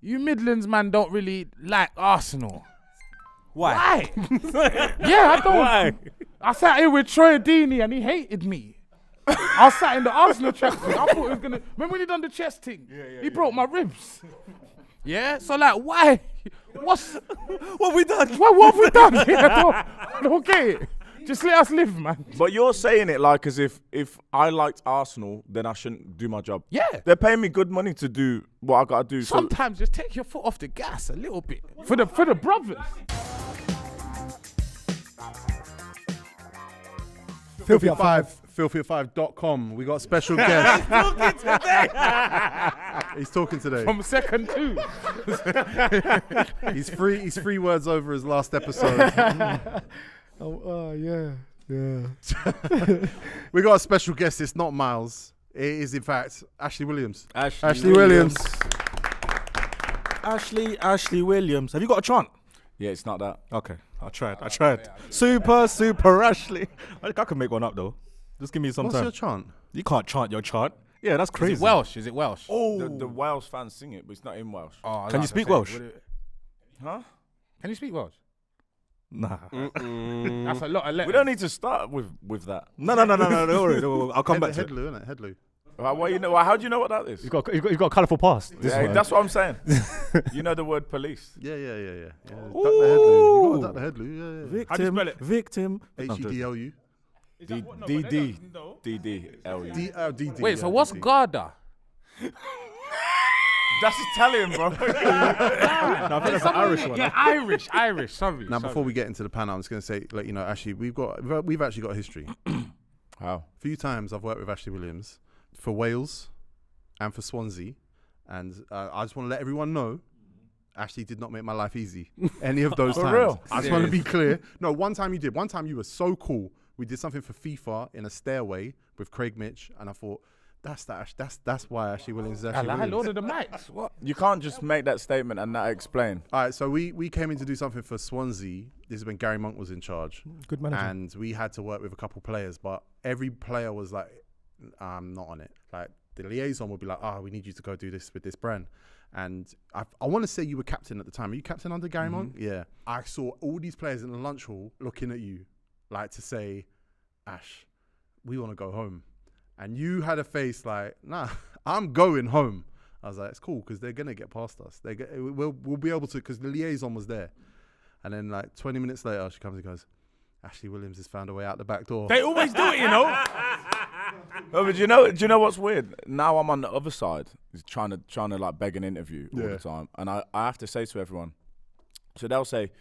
you Midlands man don't really like Arsenal. Why? Yeah, I don't. Why? I sat here with Troy Deeney and he hated me. I sat in the Arsenal tracksuit. I thought he was gonna. Remember when he done the chest thing? He broke my ribs. Yeah. So like, why? What have we done? What have we done? I don't get it. Just let us live, man. But you're saying it like as if I liked Arsenal, then I shouldn't do my job. Yeah. They're paying me good money to do what I gotta do. Sometimes just take your foot off the gas a little bit for the brothers. Filthyfive.com. We got a special guest. He's talking today. From second two. He's three words over his last episode. Yeah. We got a special guest. It's not Miles. It is, in fact, Ashley Williams. Ashley Williams. Ashley Williams. Have you got a chant? Yeah, it's not that. Okay, I tried. Super Ashley. I can make one up though. Just give me some What's time. your chant? You can't chant your chant. Yeah, that's crazy. Is it Welsh? Oh, the Wales fans sing it, but it's not in Welsh. Oh, Can you speak Welsh? Huh? Can you speak Welsh? Nah. That's a lot of letters. We don't need to start with that. No. Don't worry. I'll come back to it. Headloo, innit? Headloo. How do you know what that is? You've got a colourful past. That's what I'm saying. You know the word police. Yeah. Duck the Headloo. You got to duck the Headloo. Yeah. Victim. How do you spell it? Victim. H-E-D-L-U. D-D-L-U. D-D. Wait, so what's Garda? That's Italian, bro. No, I think that's an Irish one. Yeah, Irish. Sorry. Now, before we get into the panel, I'm just going to say, let you know, Ashley, we've actually got a history. How? A few times I've worked with Ashley Williams for Wales and for Swansea, and I just want to let everyone know, Ashley did not make my life easy. Any of those times. For real? I just want to be clear. No, one time you did. One time you were so cool. We did something for FIFA in a stairway with Craig Mitch, and I thought, that's why Ashley Williams is Ashley Williams. Lord of the Mics. What? You can't just make that statement and not explain. All right, so we came in to do something for Swansea. This is when Gary Monk was in charge. Good manager. And we had to work with a couple players, but every player was like, I'm not on it. Like, the liaison would be like, we need you to go do this with this brand. And I want to say you were captain at the time. Are you captain under Gary Monk? Yeah. I saw all these players in the lunch hall looking at you, like to say, Ash, we want to go home. And you had a face like, nah, I'm going home. I was like, it's cool because they're going to get past us. We'll be able to, because the liaison was there. And then like 20 minutes later, she comes and goes, Ashley Williams has found a way out the back door. They always do it, you know. Oh, but do you know what's weird? Now I'm on the other side, he's trying to like beg an interview all the time, and I have to say to everyone, so they'll say,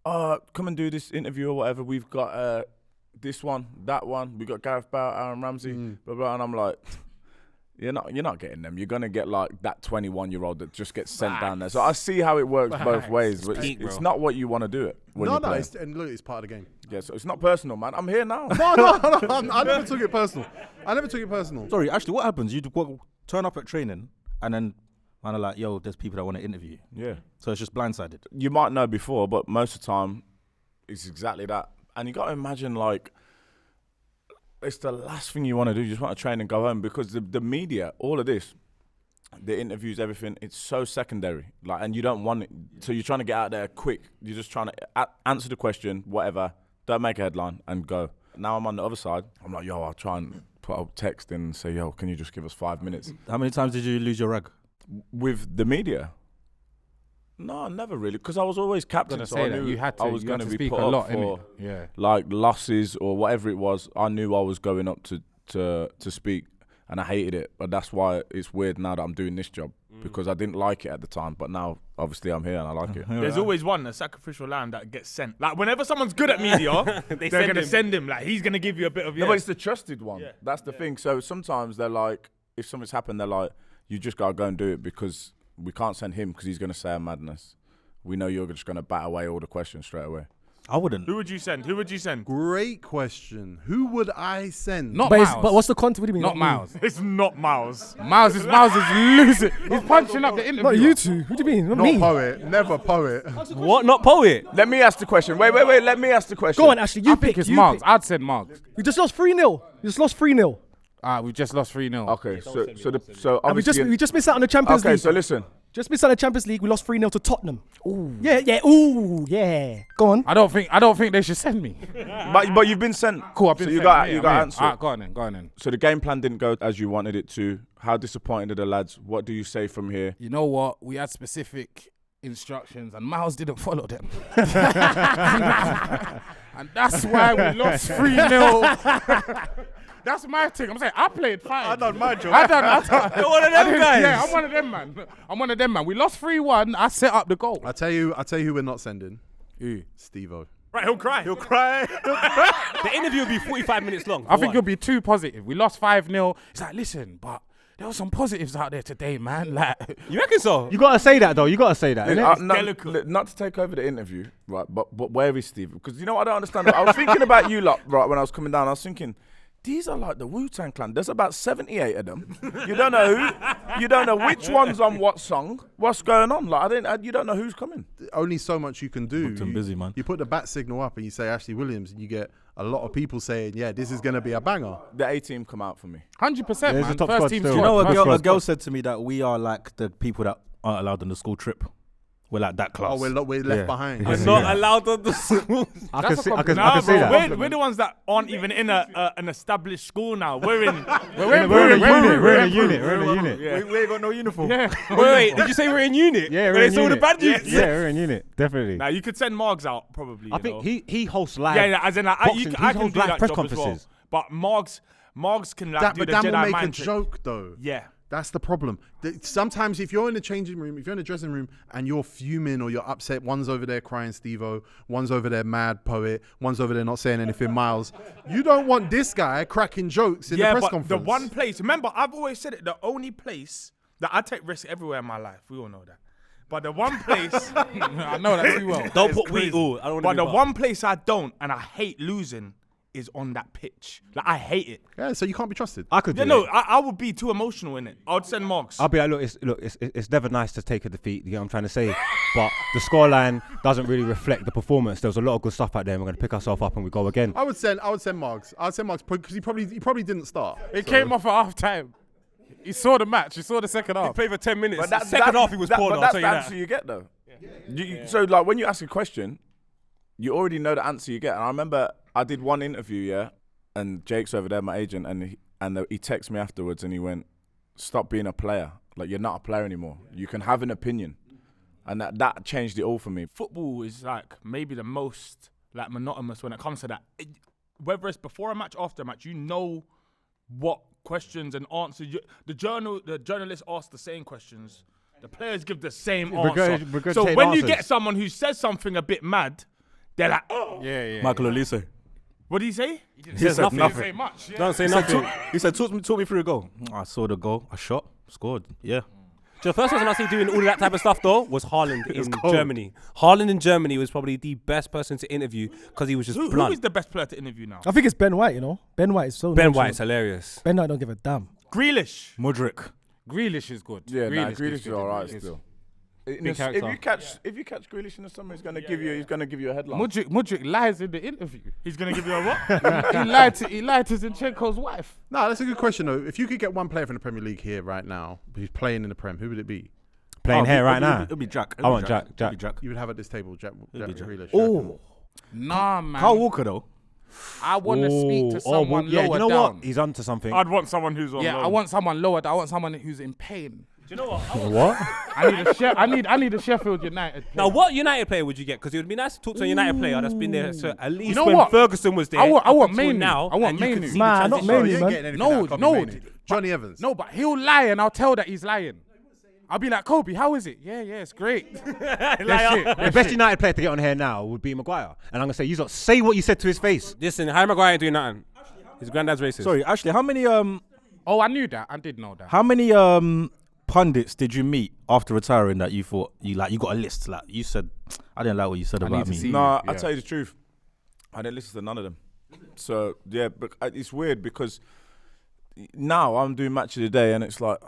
come and do this interview or whatever. We've got this one, that one. We got Gareth Bale, Aaron Ramsey, blah blah. And I'm like, you're not getting them. You're gonna get like that 21-year-old that just gets sent down there. So I see how it works both ways. But it's not what you want to do it. No, and look, it's part of the game. Yeah, so it's not personal, man. I'm here now. No, I never took it personal. Sorry, Ashley, what happens? You turn up at training and then kind of like, yo, there's people that want to interview you. Yeah. So it's just blindsided. You might know before, but most of the time, it's exactly that. And you got to imagine, like, it's the last thing you want to do. You just want to train and go home because the media, all of this, the interviews, everything, it's so secondary. Like, and you don't want it. So you're trying to get out there quick. You're just trying to answer the question, whatever. Don't make a headline and go. Now I'm on the other side. I'm like, yo, I'll try and put a text in and say, yo, can you just give us 5 minutes? How many times did you lose your rag? With the media? No, never really, because I was always captain, so I knew I was going to be put up for like losses or whatever it was. I knew I was going up to speak, and I hated it. But that's why it's weird now that I'm doing this job, because I didn't like it at the time. But now, obviously, I'm here and I like it. There's always a sacrificial lamb that gets sent. Like, whenever someone's good at media, they're going to send him. Like, he's going to give you a bit of... No, but it's the trusted one. Yeah. That's the thing. So sometimes they're like, if something's happened, they're like, you just got to go and do it because we can't send him because he's going to say a madness. We know you're just going to bat away all the questions straight away. I wouldn't. Who would you send? Great question. Who would I send? Not Miles. But what's the content? What do you mean? Not Miles. It's not Miles. Miles is losing. He's punching up the interview. Not you two. What do you mean? Not me. Poet. Never poet. What? Not poet? Let me ask the question. Wait. Let me ask the question. Go on, Ashley. You pick. It's Margs. I'd said Margs. We just lost 3-0. We've just lost 3-0. Okay, so obviously we just missed out on the Champions League. Okay, so listen. Just missed out the Champions League. We lost 3-0 to Tottenham. Ooh. Yeah. Ooh, yeah. Go on. I don't think they should send me. But you've been sent. Cool, I've been so sent. you got answer. Alright, go on then. So the game plan didn't go as you wanted it to. How disappointed are the lads? What do you say from here? You know what? We had specific instructions and Miles didn't follow them. And that's why we lost 3-0. That's my thing. I'm saying I played fine. I done my job. I done. You're one of them guys. Yeah, I'm one of them, man. We lost 3-1. I set up the goal. I tell you who we're not sending. Who? Steve-O. Right, he'll cry. The interview will be 45 minutes long. I think it'll be too positive. We lost 5-0. It's like, listen, but there were some positives out there today, man. Like, You reckon so? You got to say that, though. You got to say that, innit? Not to take over the interview, right? But where is Steve? Because you know what I don't understand. I was thinking about you lot, right? When I was coming down, I was thinking, these are like the Wu-Tang Clan. There's about 78 of them. You don't know who. You don't know which one's on what song. What's going on? Like you don't know who's coming. Only so much you can do. I'm busy, man. You put the bat signal up and you say Ashley Williams, and you get a lot of people saying, "Yeah, this is gonna be a banger." The A team come out for me. 100%, There's man. a top First squad team still. squad. You know, First a squad. girl said to me that we are like the people that aren't allowed on the school trip. We're like that class. Oh, we're left behind. We're not allowed on the school. I can see Nah, that. bro, we're the ones that aren't even in an established school now. We're in. We're in a unit. We're in a unit. Yeah. We ain't got no uniform. Yeah. Wait, did you say we're in unit? Yeah, we're Where in they saw the unit. badges? Yeah, we're in unit. Definitely. Now you could send Margs out probably. I you know. think he hosts live. Yeah, as in like, boxing. I He can holds do live that press job as well. conferences. But Margs can like do But the that will Jedi make a mind trick. joke, though. Yeah. That's the problem. Sometimes if you're in the changing room, if you're in the dressing room and you're fuming or you're upset, one's over there crying Steve-O, one's over there mad poet, one's over there not saying anything Miles. You don't want this guy cracking jokes in the press but conference. the one place, remember, I've always said it, the only place that I take risks everywhere in my life, we all know that. But the one place, I know that too well. don't put we all. I don't But the one place I don't, and I hate losing, is on that pitch. Like I hate it. Yeah, so you can't be trusted. I could do Yeah, no, it. I would be too emotional in it. I would send Marks. I'll be like, it's never nice to take a defeat. You know what I'm trying to say? But the scoreline doesn't really reflect the performance. There was a lot of good stuff out there, and we're going to pick ourselves up and we go again. I would send Margs. I'd send Margs because he probably didn't start. It came off at half time. He saw the match. He saw the second half. Played for 10 minutes. But Second half, he was poor. But that's the answer you get, though. So, like, when you ask a question, you already know the answer you get. And I remember I did one interview, yeah, and Jake's over there, my agent, and he texted me afterwards, and he went, "Stop being a player. Like, you're not a player anymore. You can have an opinion." And that changed it all for me. Football is like maybe the most like monotonous when it comes to that. Whether it's before a match, after a match, you know what questions and answers. The journalists ask the same questions. The players give the same answer. So when you get someone who says something a bit mad, they're like, "Oh, Yeah. Michael Olise. what did he say?" He said nothing. Didn't say much. Yeah. Don't say nothing. He said, talk me through a goal. I saw the goal. I shot. Scored. Yeah. The first person I see doing all of that type of stuff though was Haaland in Germany. Haaland in Germany was probably the best person to interview because he was just Who blunt. is the best player to interview now? I think it's Ben White, you know. Ben White is so Ben nonchalant. White's hilarious. Ben White don't give a damn. Grealish. Mudryk. Grealish is good. Yeah, Grealish is is all right good. still. Big If character. you catch Grealish in the summer, he's gonna give you a headline. Mudryk lies in the interview. He's gonna give you a what? he lied to Zinchenko's wife. No, that's a good question though. If you could get one player from the Premier League here right now who's playing in the Prem, who would it be? Playing here right now. It'll be Jack. I want Jack. It'll be Jack. You would have at this table Jack Grealish. Oh, Nah, man. Kyle Walker though. I want to speak to someone lower you know down. what? He's onto something. I'd want someone who's on Yeah, loan. I want someone lower. I want someone who's in pain. Do you know what? What? I need a Sheffield United player. Now, what United player would you get? Because it would be nice to talk to a United player that's been there so at least know when what? Ferguson was there. I want up until Manu. now. I want and you could Manu. see Nah, the not transition. Manu, You ain't man. getting anything No, out of Kobe no. Mainoo. Johnny Evans. No, but he'll lie and I'll tell that he's lying. I'll be like, Kobe, how is it? Yeah, it's great. The best United player to get on here now would be Maguire. And I'm going to say, you lot say what you said to his face. Listen, Harry Maguire ain't doing nothing. His granddad's racist. Sorry, Ashley. How many Oh, I knew that. I did know that. How many pundits did you meet after retiring that you thought you got a list? Like you said, I didn't like what you said need about to me. see- No, Yeah. I'll tell you the truth. I didn't listen to none of them. So, yeah, but it's weird because now I'm doing match of the day and it's like,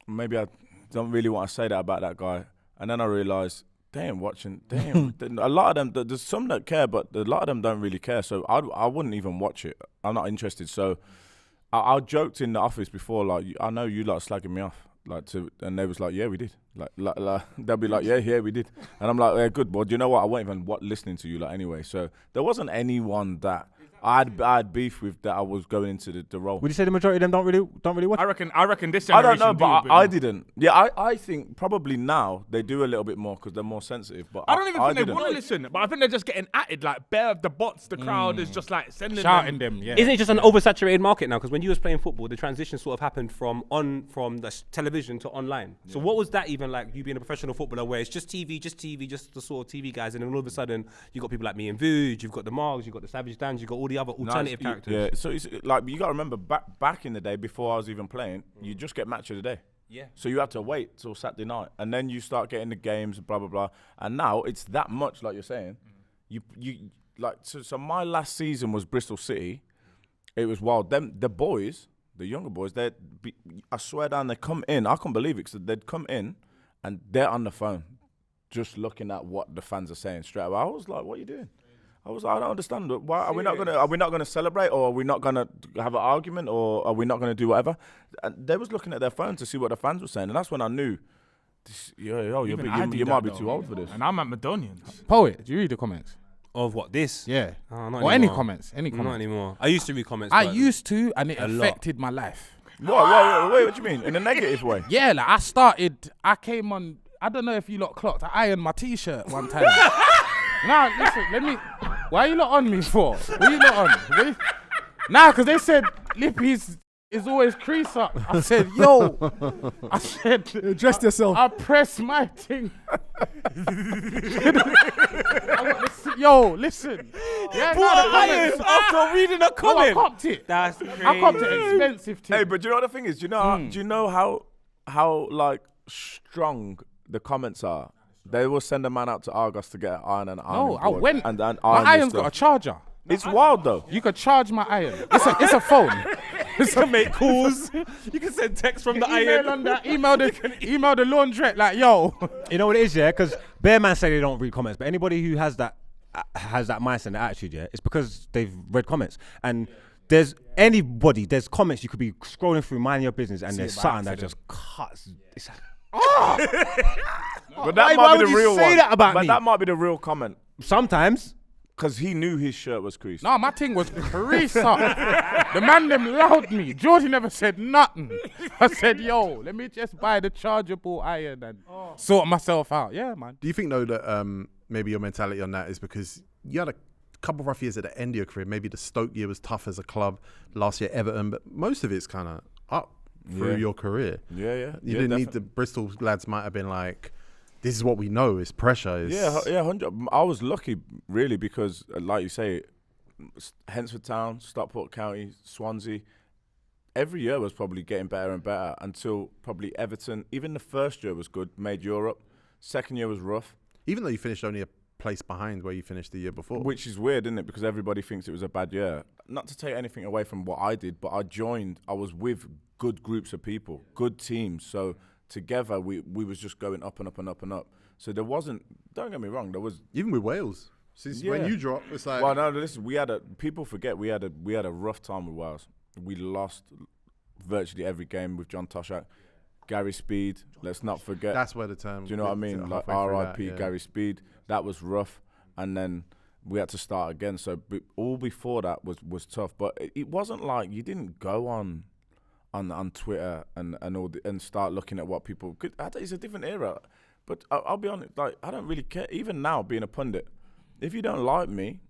maybe I don't really want to say that about that guy. And then I realise, a lot of them, there's some that care, but a lot of them don't really care. So I wouldn't even watch it. I'm not interested. So I joked in the office before, like, I know you lot are slagging me off. And they was like, yeah, we did. They'll be like, yeah, we did. And I'm like, yeah, good. Well, do you know what? I wasn't even listening to you anyway. So there wasn't anyone that I had beef with that I was going into the role. Would you say the majority of them don't really watch? I reckon this I generation. don't know, but do a bit I more. didn't. Yeah, I think probably now they do a little bit more because they're more sensitive. But I don't even think they didn't. want to listen, but I think they're just getting at it. Like, bare the bots, the crowd is just like sending Shouting them, yeah. Isn't it just an oversaturated market now? Because when you was playing football, the transition sort of happened from the television to online. So what was that even like? You being a professional footballer, where it's just TV, just the sort of TV guys, and then all of a sudden you got people like me and Vuj, you've got the Margs, you've got the Savage Dans, you've got all the other alternative characters. Yeah, so it's like you got to remember back in the day before I was even playing, you just get match of the day. Yeah. So you had to wait till Saturday night, and then you start getting the games, blah blah blah. And now it's that much, like you're saying. You like so my last season was Bristol City. It was wild. The boys, the younger boys, I swear down, they come in. I can't believe it because they'd come in, and they're on the phone, just looking at what the fans are saying straight away. I was like, "What are you doing?" I was like, I don't understand. Why are we not gonna celebrate, or are we not gonna have an argument, or are we not gonna do whatever? And they was looking at their phone to see what the fans were saying, and that's when I knew, you might be too old for this. And I'm at Madonians. Poet, do you read the comments? Of what, this? Yeah. Not Or any anymore. comments. Any Not comments. anymore. I used to read comments. I but used to, and it A lot. affected my life. Wait, what do you mean? In a negative way? Yeah, like I came on, I don't know if you lot clocked, I ironed my t-shirt one time. Now, listen, why are you lot on me for? What are you lot on? Nah, because they said Lippy's is always crease up. I said, Dress yourself. I pressed my thing. Listen. Yeah, after reading a No, I comment. copped it. That's crazy. I copped it expensive thing. Hey, but do you know what the thing is? Do you know how like strong the comments are? They will send a man out to Argos to get an iron and iron. No, I went. And then my iron's got a charger. It's wild though. You could charge my iron. It's a phone. You can make calls. You can send text from the Email iron. on that. Email the laundrette. Like, yo. You know what it is, yeah? Because Bear Man say they don't read comments, but anybody who has that mindset and that attitude, yeah, it's because they've read comments. And there's comments you could be scrolling through, minding your business, and there's something that just cuts. It's like, But that why might be would the you real say one. that about but me? that might be the real comment sometimes. because he knew his shirt was creased. No, my thing was crease up. The man them loud me. Jordy never said nothing. I said, yo, let me just buy the chargeable iron and sort myself out. Yeah, man. Do you think though that maybe your mentality on that is because you had a couple of rough years at the end of your career? Maybe the Stoke year was tough as a club. Last year Everton, but most of it's kind of up through your career. Yeah. You didn't need the Bristol lads might have been like, this is what we know. It's pressure. It's 100. I was lucky really because, like you say, Hensford Town, Stockport County, Swansea. Every year was probably getting better and better until probably Everton. Even the first year was good, made Europe. Second year was rough. Even though you finished only a place behind where you finished the year before. Which is weird, isn't it? Because everybody thinks it was a bad year. Not to take anything away from what I did, but I was with good groups of people, good teams. So together we was just going up and up and up and up. So there wasn't, don't get me wrong, there was... Even with Wales. Since when you dropped, it's like... Well, no, listen, people forget we had a rough time with Wales. We lost virtually every game with John Toshak. Gary Speed, let's not forget. That's where the term... Do you know what I mean? Like R.I.P. Gary Speed. That was rough. And then we had to start again. So all before that was tough. But it wasn't like you didn't go on Twitter and start looking at what people... It's a different era. But I'll be honest, like, I don't really care. Even now, being a pundit, if you don't like me,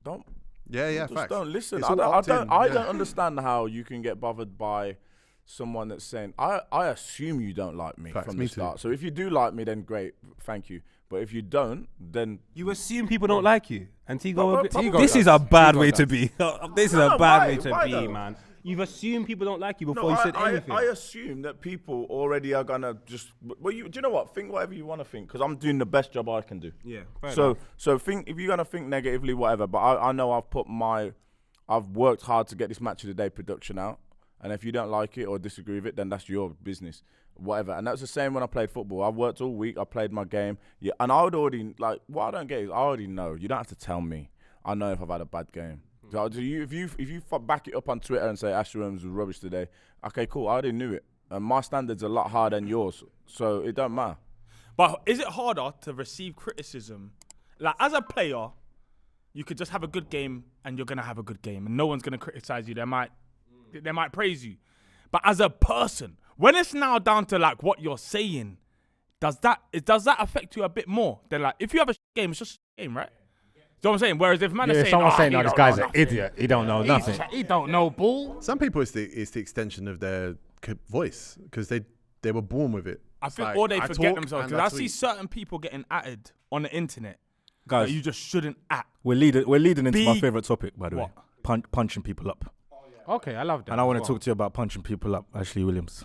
don't... facts. Don't listen. It's I all don't opt-in, understand how you can get bothered by someone that's saying, I assume you don't like me Facts, from me the too. start. So if you do like me, then great, thank you. But if you don't, then... You assume people don't like you. And But Tego, Tego this does. is a bad Tego way does. to be. This is No, a bad why? way to Why be, though? man. You've assumed people don't like you before No, you said anything. I assume that people already are gonna just... Well, do you know what? Think whatever you want to think, because I'm doing the best job I can do. Yeah. So think if you're gonna think negatively, whatever. But I know I've worked hard to get this match of the day production out, and if you don't like it or disagree with it, then that's your business, whatever. And that's the same when I played football. I worked all week. I played my game. Yeah, and I would already what I don't get is I already know. You don't have to tell me. I know if I've had a bad game. So if you back it up on Twitter and say Asher Williams was rubbish today, okay, cool. I already knew it. and my standards are a lot higher than yours, so it don't matter. But is it harder to receive criticism? Like, as a player, you could just have a good game and you're going to have a good game and no one's going to criticize you. They might praise you. But as a person, when it's now down to like what you're saying, does that affect you a bit more than like, if you have a game, it's just a game, right? You know what I'm saying? Whereas if man is saying, someone's saying, he no, this don't guy's know an nothing. idiot. He don't know nothing. He don't know ball. Some people, it's the extension of their voice because they were born with it. I It's think like, or they I forget talk themselves. and Because I see tweet. certain people getting atted on the internet Guys, that you just shouldn't at. we're leading into my Be- favorite topic, by the way. What? Punching people up. Okay, I love that. And I want to talk to you about punching people up, Ashley Williams.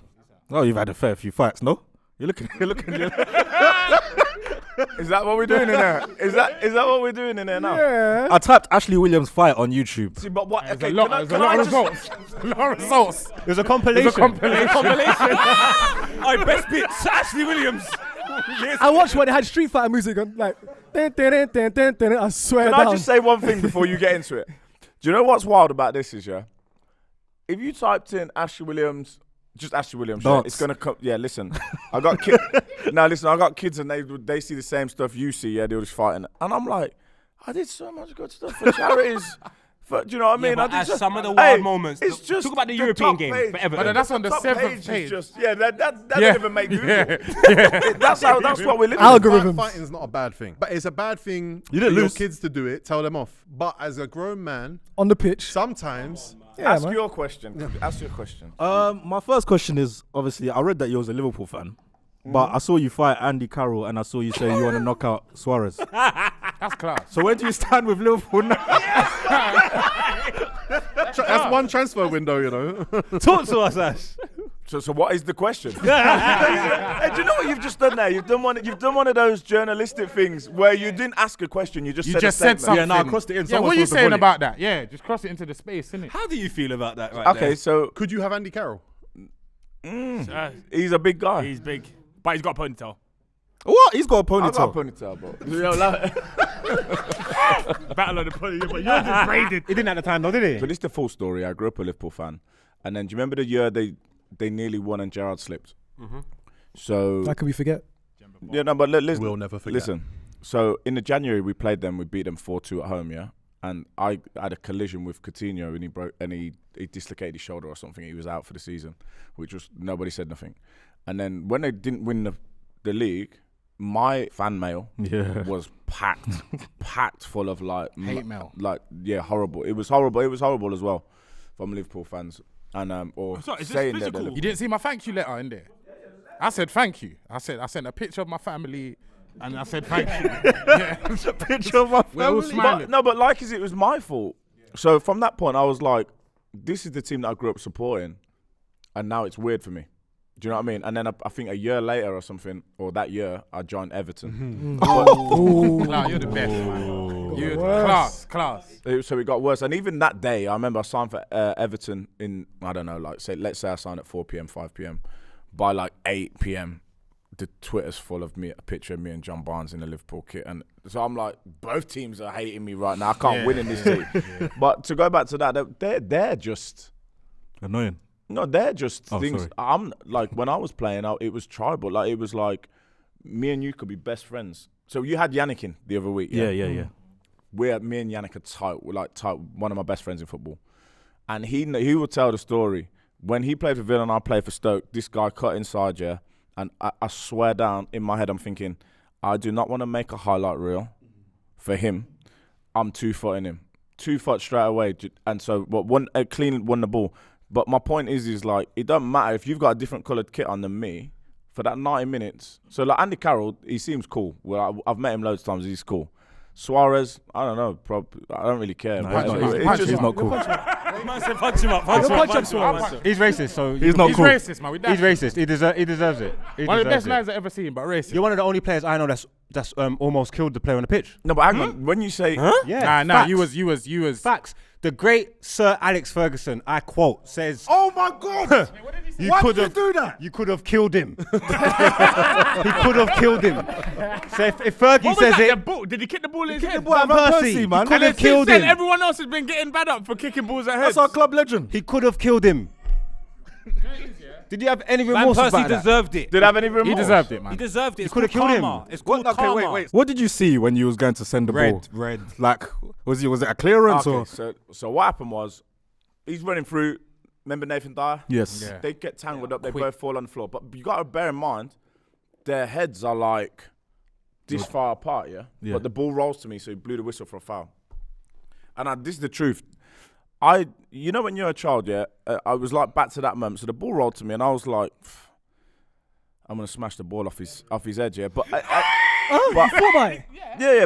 Oh, you've had a fair few fights, no? You're looking. Is that what we're doing in there? Is that what we're doing in there now? Yeah. I typed Ashley Williams fight on YouTube. See, but what? There's Okay, a lot, can I- there's can a lot I of just- results. A lot of results. There's a compilation. I best bits, Ashley Williams. I watched when they had Street Fighter music on, like, dun, dun, dun, dun, dun, dun, I swear Can down. I just say one thing before you get into it? Do you know what's wild about this is, yeah? If you typed in Ashley Williams, just Ashley Williams, yeah, Dance. it's gonna come. Yeah, listen, I got kids. Now listen, I got kids and they see the same stuff you see. Yeah, they're just fighting, and I'm like, I did so much good stuff for charities. Do you know what I mean? Yeah, I but did as just- some of the wild moments. It's just Talk about the the European top game page. for Everton. But that's on the top 7th page is page. just that Yeah. don't even make Google. Yeah. That's what we're living. Algorithms. Fighting is not a bad thing, but it's a bad thing You didn't for your lose. kids to do it. Tell them off. But as a grown man, On the pitch. sometimes Yeah, Ask man. your question. Ask your question. My first question is, obviously, I read that you was a Liverpool fan, but I saw you fight Andy Carroll and I saw you say you want to knock out Suarez. That's class. So where do you stand with Liverpool now? that's one transfer window, you know. Talk to us, Ash. So what is the question? Hey, do you know what you've just done there? You've done one of those journalistic things where you didn't ask a question, you just You said just a said statement. something. Yeah, no, I crossed it in. Yeah, Someone's what are you supposed to saying volley. about that? Yeah, just cross it into the space, innit? How do you feel about that right Okay, there? so Could you have Andy Carroll? he's a big guy. He's big, but he's got a ponytail. What? He's got a I've got a ponytail. ponytail, but you know, like, Battle of the ponytail, but you're just braided. He didn't at the time, though, did he? but it's the full story. I grew up a Liverpool fan, and then do you remember the year they nearly won and Gerrard slipped? So How can we forget? yeah, no, but listen, We'll never forget. listen. So in the January we played them, we beat them 4-2 at home, yeah. And I had a collision with Coutinho, and he dislocated his shoulder or something. He was out for the season, which was nobody said nothing. And then when they didn't win the league, my fan mail was packed full of like Hate mail. like horrible. It was horrible as well from Liverpool fans, and or Sorry, is this saying that physical? they're You didn't see my thank you letter in there? I said thank you. I sent a picture of my family and I said thank you. Yeah. Picture of my We're all family. smiling. but like as it was my fault. So from that point, I was like, this is the team that I grew up supporting, and now it's weird for me. Do you know what I mean? And then I think a year later or something, or that year, I joined Everton. Nah, you're the best, man. You're class. So it got worse. And even that day, I remember I signed for Everton in, I don't know, like let's say I signed at 4 p.m, 5 p.m. By like 8 p.m, the Twitter's full of me, a picture of me and John Barnes in the Liverpool kit. And so I'm like, both teams are hating me right now. I can't win in this team. But to go back to that, they're just... Annoying. No, they're just things. sorry. I'm like, when I was playing out, it was tribal. Like, it was like me and you could be best friends. So you had Yannick in the other week. Yeah. Me and Yannick are tight. We're like tight. One of my best friends in football. And he will tell the story. When he played for Villa and I played for Stoke, this guy cut inside, yeah. And I swear down, in my head, I'm thinking, I do not want to make a highlight reel for him. I'm 2-footing him. 2 foot straight away. And so, clean won the ball. But my point is like, it doesn't matter if you've got a different coloured kit on than me for that 90 minutes. So like Andy Carroll, he seems cool. Well, I've met him loads of times. He's cool. Suarez, I don't know. I don't really care. No, But he's not cool. Man said punch him up. He's racist, so He's not He's cool. racist, man. He's racist. He deserves it. He One of the deserves best it. lines I've ever seen, but racist. You're one of the only players I know that's almost killed the player on the pitch. No, but hang on. When you say, Yeah. Nah, facts. you was. Facts. The great Sir Alex Ferguson, I quote, says, Oh my God! you Why could did you have do that? You could have killed him. He could have killed him. So if Fergie What was says that? it, The ball? Did he kick the ball in his head? Van Van Persie, Persie, man. he could And then have killed since then, him. everyone else has been getting bad up for kicking balls at heads. That's our club legend. He could have killed him. Did you have any Van remorse Persie about that? deserved it. Did I have any remorse? He deserved it, man. He deserved it. It's coulda called killed him. karma. It's called Okay, karma. wait. What did you see when you was going to send the ball? Red. Like, was it a clearance or? Okay, so what happened was, he's running through. Remember Nathan Dyer? Yes. Yeah. They get tangled up. They both fall on the floor. But you got to bear in mind, their heads are like this far apart, yeah? But the ball rolls to me, so he blew the whistle for a foul. And this is the truth. You know when you're a child, yeah? I was like back to that moment. So the ball rolled to me, and I was like, I'm gonna smash the ball off his edge, yeah. But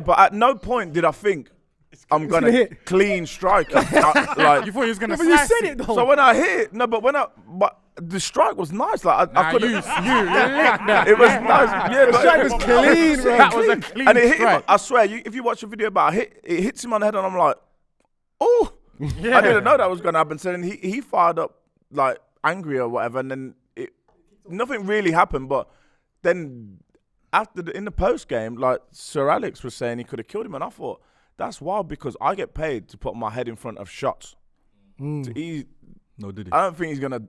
but at no point did I think I'm gonna hit. clean strike it. Like You thought he was gonna But you slice said it though. so when I hit, but the strike was nice. Like I could have. It was nice. Yeah, the strike was clean, bro. That was a clean and it hit him. strike. I swear, if you watch the video about it hits him on the head, and I'm like, oh, I didn't know that was gonna happen. So then he fired up like angry or whatever, and then nothing really happened. But then in the post game, like Sir Alex was saying, he could have killed him, and I thought that's wild because I get paid to put my head in front of shots. No, did he? I don't think he's gonna.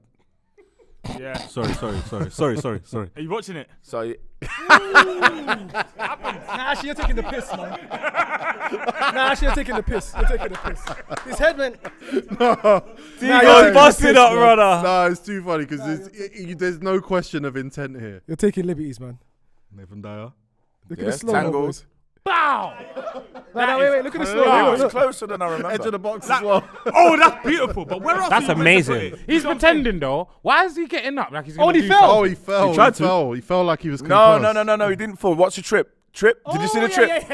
Yeah. Sorry. Are you watching it? So Nah, actually, you're taking the piss, man. You're taking the piss. His head went. You're busted up, brother. No, it's too funny because there's no question of intent here. You're taking liberties, man. Nathan Dyer. Look at the slow tangled. boys. Bow. Wait. Look at the slow. It Look. was closer than I remember. Edge of the box as well. Oh, that's beautiful. But where else? That's are you meant to put amazing. it? He's pretending though. Why is he getting up like he's gonna he do fell. Oh, he fell. He tried to. fell. He fell like he was No, concussed. he didn't fall. What's your trip? Did you see the trip?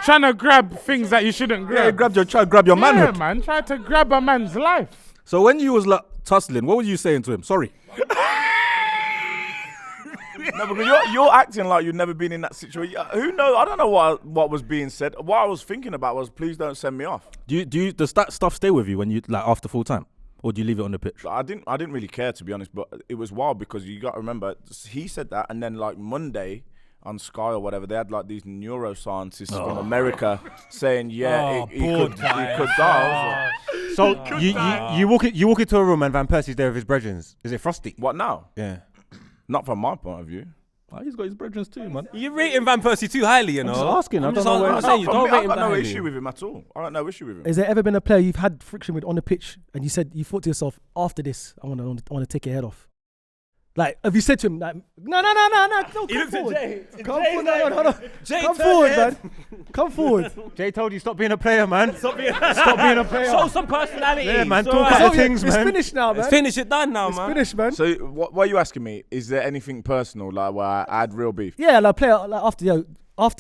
Trying to grab things that you shouldn't Yeah, grab. try to grab your Yeah, manhood. man. Try to grab a man's life. So when you was like tussling, what were you saying to him? Sorry. No, because you're acting like you've never been in that situation. Who knows? I don't know what was being said. What I was thinking about was, please don't send me off. Does that stuff stay with you when you like after full time, or do you leave it on the pitch? I didn't really care, to be honest, but it was wild because you got to remember he said that, and then like Monday on Sky or whatever, they had like these neuroscientists from America saying, he could die. So you walk into a room and Van Persie's there with his brethren. Is it frosty? What now? Yeah. Not from my point of view. He's got his brethren too, man. You're rating Van Persie too highly, you know. just asking. I I'm don't just know where I'm it's saying you From don't me, rate I've him got that no highly. issue with him at all. I got no issue with him. Has there ever been a player you've had friction with on the pitch and you said you thought to yourself, after this, I want to take your head off? Like, have you said to him, like, no, come forward. Come forward, man. Come forward. Jay told you stop being a player, man. Stop being a player. Show some personality. Yeah, man. So, Talk like, out the things, It's man. finished now, man. It's finished. It done now, It's man. finished, man. So what are you asking me? Is there anything personal, like where I had real beef? Yeah, like player, like after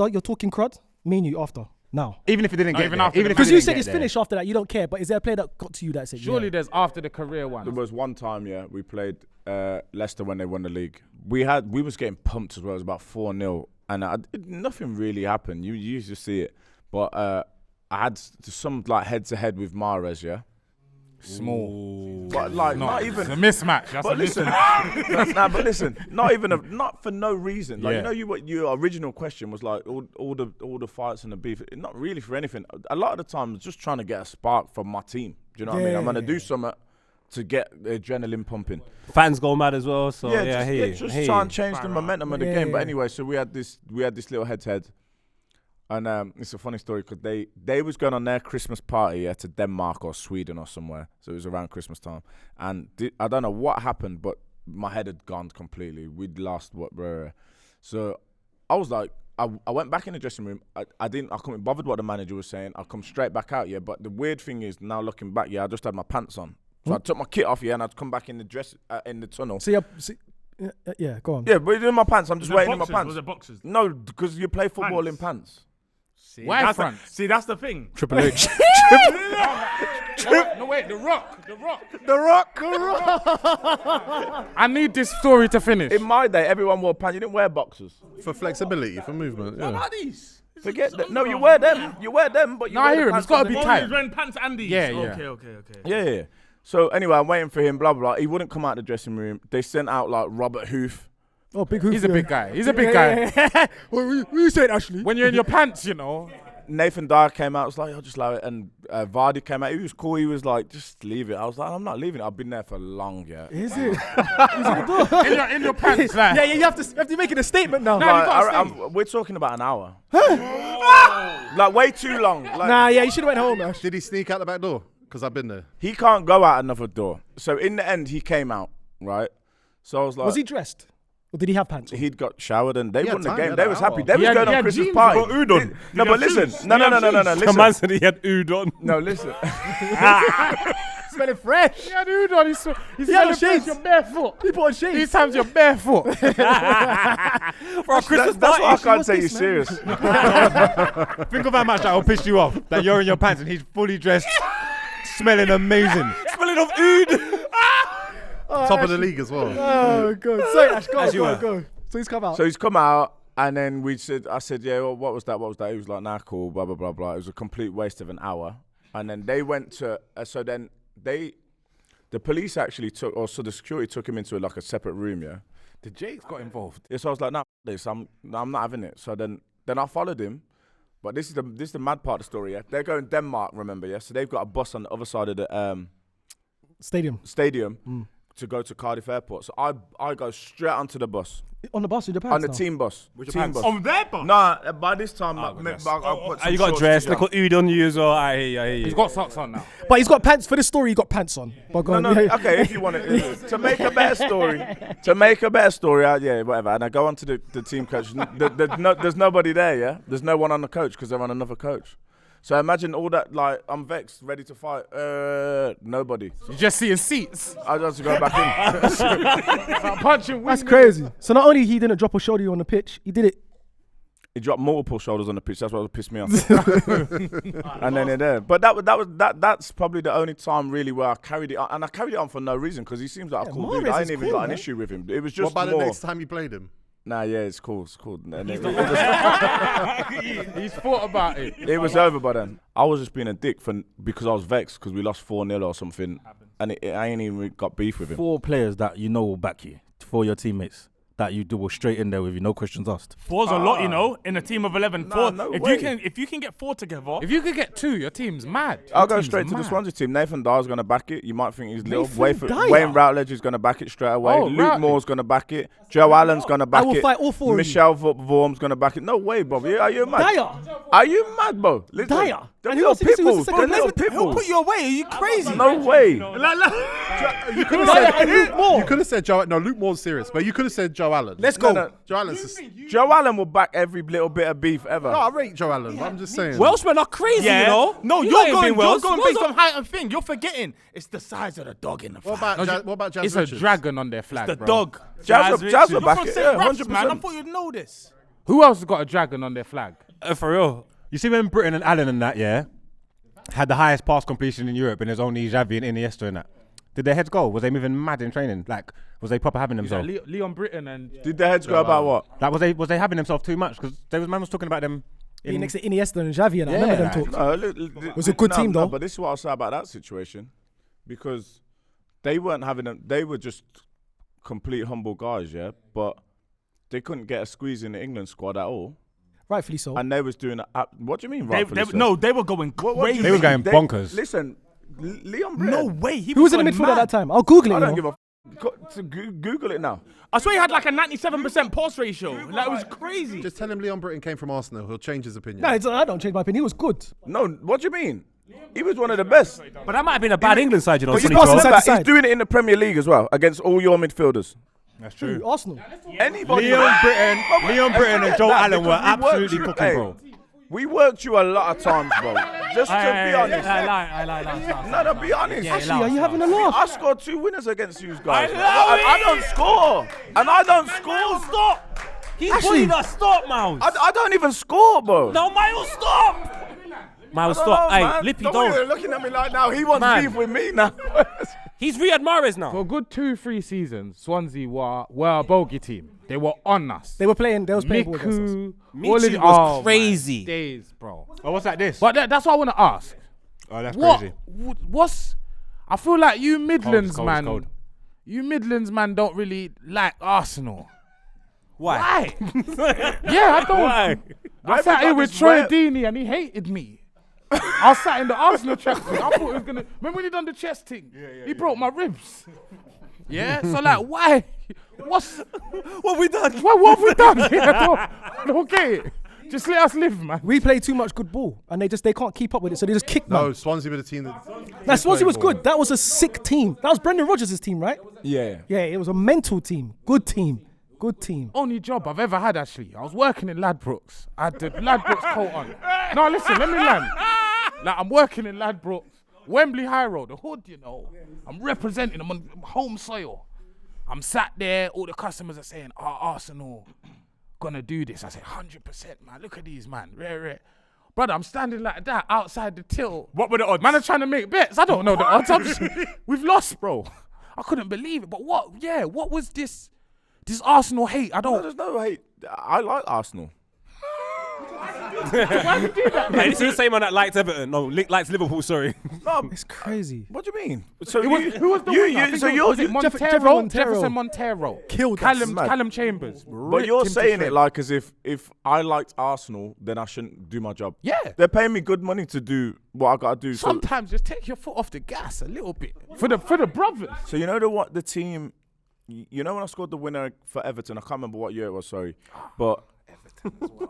you're talking crud, me and you after. Now. Even if it didn't get even there. after Even the if it Because you didn't said get it's there. finished after that, you don't care, but is there a player that got to you that said, Surely yeah. there's after the career one. There was one time, we played Leicester when they won the league. We was getting pumped as well. It was about 4-0, and nothing really happened. You used to see it, but I had some like head to head with Mahrez, yeah. Small. But like No, not it's even. a mismatch. That's But a listen, mismatch. but listen, not for no reason. Like your original question was like all the fights and the beef. Not really for anything. A lot of the time, it's just trying to get a spark from my team. Do you know what I mean? I'm gonna do something to get the adrenaline pumping. Fans go mad as well. So yeah, I hear you. just I hear try you. and change the momentum of the game. But anyway, so we had this little head-to-head. And it's a funny story because they was going on their Christmas party to Denmark or Sweden or somewhere. So it was around Christmas time. And I don't know what happened, but my head had gone completely. We'd lost So I was like, I went back in the dressing room. I couldn't be bothered what the manager was saying. I come straight back out, But the weird thing is, now looking back, I just had my pants on. So I took my kit off, and I'd come back in the tunnel. Yeah, go on. Yeah, but in my pants, I'm just waiting in my pants. Was it boxers? No, because you play football in Pants. pants. Why front? See, that's the thing. Triple H. No, wait, The Rock. I need this story to finish. In my day, everyone wore pants. You didn't wear boxers. For flexibility, for movement. What Yeah. are these? Forget that. No, you wear them. But you No, wear I the hear him. pants It's gotta on be the- tight. He's wearing pants and these. Yeah, yeah. Okay. Yeah. So anyway, I'm waiting for him. Blah blah. He wouldn't come out the dressing room. They sent out like Robert Hoof. Oh, big hoof. He's a big guy. He's a big guy. What you saying, Ashley? When you're in your pants, you know. Nathan Dyer came out. I was like, I'll just allow it. And Vardy came out. He was cool. He was like, just leave it. I was like, I'm not leaving it. I've been there for long, yeah. Is it? in your pants, like. Yeah, you have to make it a statement now. We're talking about an hour. Like way too long. Like, Nah, yeah, you should have went home, Ash. Did he sneak out the back door? Because I've been there. he can't go out another door. So in the end, he came out, right? So I was like, Was he dressed? Or did he have pants on? he'd got showered and they He had won the time, game. he had They an was hour. happy. They was He going had on Christmas jeans, party. he got udon. No, but listen. No. The Listen. man said he had udon. No, listen. Smelling fresh. He had udon. He's had smelling shades. fresh. You're barefoot. He put on shades. These times you're barefoot. For a Christmas That's why I party. can't take you serious. Think of how much that will piss you off. That you're in your pants and he's fully dressed, smelling amazing. Smelling of oud. Top of the league as well. Oh, God. Sorry, Ash, you go. So he's come out. So he's come out, and then I said, yeah, well, what was that? He was like, nah, cool, blah, blah, blah, blah. It was a complete waste of an hour. And then they went to, the police actually the security took him into like a separate room, yeah? The Jakes got involved. Yeah, so I was like, nah, this, I'm not having it. So then I followed him. But this is the mad part of the story, yeah? They're going Denmark, remember, yeah? So they've got a bus on the other side of the stadium to go to Cardiff Airport. So I go straight onto the bus. On the bus with your pants On the now? team bus. Team bus. On their bus? Nah, by this time, I put You some got shorts dressed, together. little oud on you as well. I hear you. He's got socks on now. But he's got pants. For the story, he got pants on. But go on. No, Yeah. okay, if you want it. To make a better story, yeah, whatever. And I go on to the team coach. There's nobody there, yeah? There's no one on the coach because they're on another coach. So imagine all that, like, I'm vexed, ready to fight. Nobody. You're just seeing seats. I just go back in. Punching That's crazy. So not only he didn't drop a shoulder on the pitch, he did it. He dropped multiple shoulders on the pitch. That's what pissed me off. And then there. But that's probably the only time really where I carried it on. And I carried it on for no reason because he seems like a cool dude. Mahrez I is ain't even cool, got an man. issue with him. It was just What about more. the next time you played him? Nah, yeah, it's cool. And He's thought about it. it was over by then. I was just being a dick because I was vexed because we lost 4-0 or something. And I ain't even got beef with him. 4 players that you know will back you, for your teammates, that you do straight in there with you, no questions asked. 4's a lot, you know, in a team of 11. Nah, 4. no if way. you can get 4 together. If you could get 2, your team's mad. I'll Your go team's straight to the mad. Swansea team. Nathan Dyer's going to back it. You might think he's little. Nathan Dyer? Wayne Routledge is going to back it straight away. Oh, Luke Routledge. Moore's going to back it. Joe Allen's going to back it. I will fight all 4 of you. Michelle Vorm's going to back it. No way, Bob. Are you mad? Dyer. Are you mad, bro? Listen, Dyer. them And who little else did you say was the pitbulls. second Them little best? pitbulls. Put you away. Are you crazy? No way. You could have Dyer and Luke Moore. You could have said Joe. No, Luke Moore's serious, but you could have said Joe Allen. Let's go. No. Joe Allen's. Joe Allen will back every little bit of beef ever. No, I rate Joe Allen. I'm just saying. Welshmen are crazy, you know. No, You you're ain't going been Wales. based on height and thing. You're forgetting. It's the size of the dog in the What fight. about Jazz It's Richards? a dragon on their flag, The bro. dog. Jazz will You're back from it. St. Yeah, Raps, man. I 100%. thought you'd know this. Who else has got a dragon on their flag? For real. You see when Britain and Allen and that, yeah, had the highest pass completion in Europe and there's only Xavi and Iniesta in that. Did their heads go? Was they moving mad in training? Like, was they proper having themselves? Leon Britton and... Did the heads go about what? Like, was they having themselves too much? Because man was talking about them. Being next to Iniesta and Xavi, and I remember them talk. No, It was a good team, though. But this is what I'll say about that situation, because they weren't having them. They were just complete humble guys, yeah. But they couldn't get a squeeze in the England squad at all, Rightfully so. and they was doing. What do you mean? They Rightfully so? no, they were going What do crazy. you They were mean? going bonkers. Listen, Leon No Britton. way. He Who was in the going midfield at mad. that time? I'll Google it. I You don't know. give a. Google it now. I swear he had like a 97% pass ratio. Like, it was crazy. Just tell him Leon Britton came from Arsenal. He'll change his opinion. No, I don't change my opinion. He was good. No, what do you mean? He was one of the best. But that might have been a bad England side, you know. But you 24. can't say side that. to side. He's doing it in the Premier League as well against all your midfielders. That's Who? Arsenal. Anybody. Leon Britton and Joe that Allen were because we worked absolutely you- cooking, hey, bro. We worked you a lot of times, bro. Just to be honest. I lie. No, be honest. Actually, are you having a laugh? I scored 2 winners against you guys. I don't score. And I don't score. Stop! He's bullied us. Stop, Miles. I don't even score, bro. No, Miles, stop! Miles, stop. Hey, Lippy, Don't. don't. Looking at me like now. He wants Man. beef with me now. He's Riyad Mahrez now. For a good 2-3 seasons, Swansea were a bogey team. They were on us. They was playing ball against us. Miku, Michu was crazy. My days, bro. Oh, what's that? This? But that's what I want to ask. Oh, that's What? crazy. What's? I feel like you Midlands cold, man. cold. You Midlands man don't really like Arsenal. Why? Yeah, I don't. Why? I sat here with Troy Deeney and he hated me. I was sat in the Arsenal chest thing. I thought he was gonna. Remember when he done the chest thing? He broke my ribs. Yeah. So like, why? What we done? What have we done? I don't get it. Just let us live, man. We play too much good ball, and they can't keep up with it, so they just kick. No, man. Swansea were the team Now Swansea was good. That was a sick team. That was Brendan Rodgers' team, right? Yeah. Yeah, it was a mental team. Good team. Good team. Only job I've ever had, actually. I was working in Ladbrokes. I had the Ladbrokes coat on. No, listen, let me land. Like, I'm working in Ladbrokes, Wembley High Road, the hood, you know. I'm representing them on home soil. I'm sat there, all the customers are saying, Arsenal gonna do this. I say, 100%, man. Look at these, man. Rare. Brother, I'm standing like that outside the till. What were the odds? Man are trying to make bets. I don't know the odds. We've lost, bro. I couldn't believe it. But what was this Arsenal hate? No, there's no hate. I like Arsenal. Why did you do that? Hey, this is the same one that likes Everton. No, likes Liverpool. Sorry. No, It's crazy. what do you mean? So Who was the winner? Was it Montero? Jefferson Montero. Killed us. Callum Chambers. But you're saying it like as if I liked Arsenal, then I shouldn't do my job. Yeah. They're paying me good money to do what I gotta do. Sometimes just take your foot off the gas a little bit for the brothers. So you know the team. You know when I scored the winner for Everton, I can't remember what year it was. Sorry, but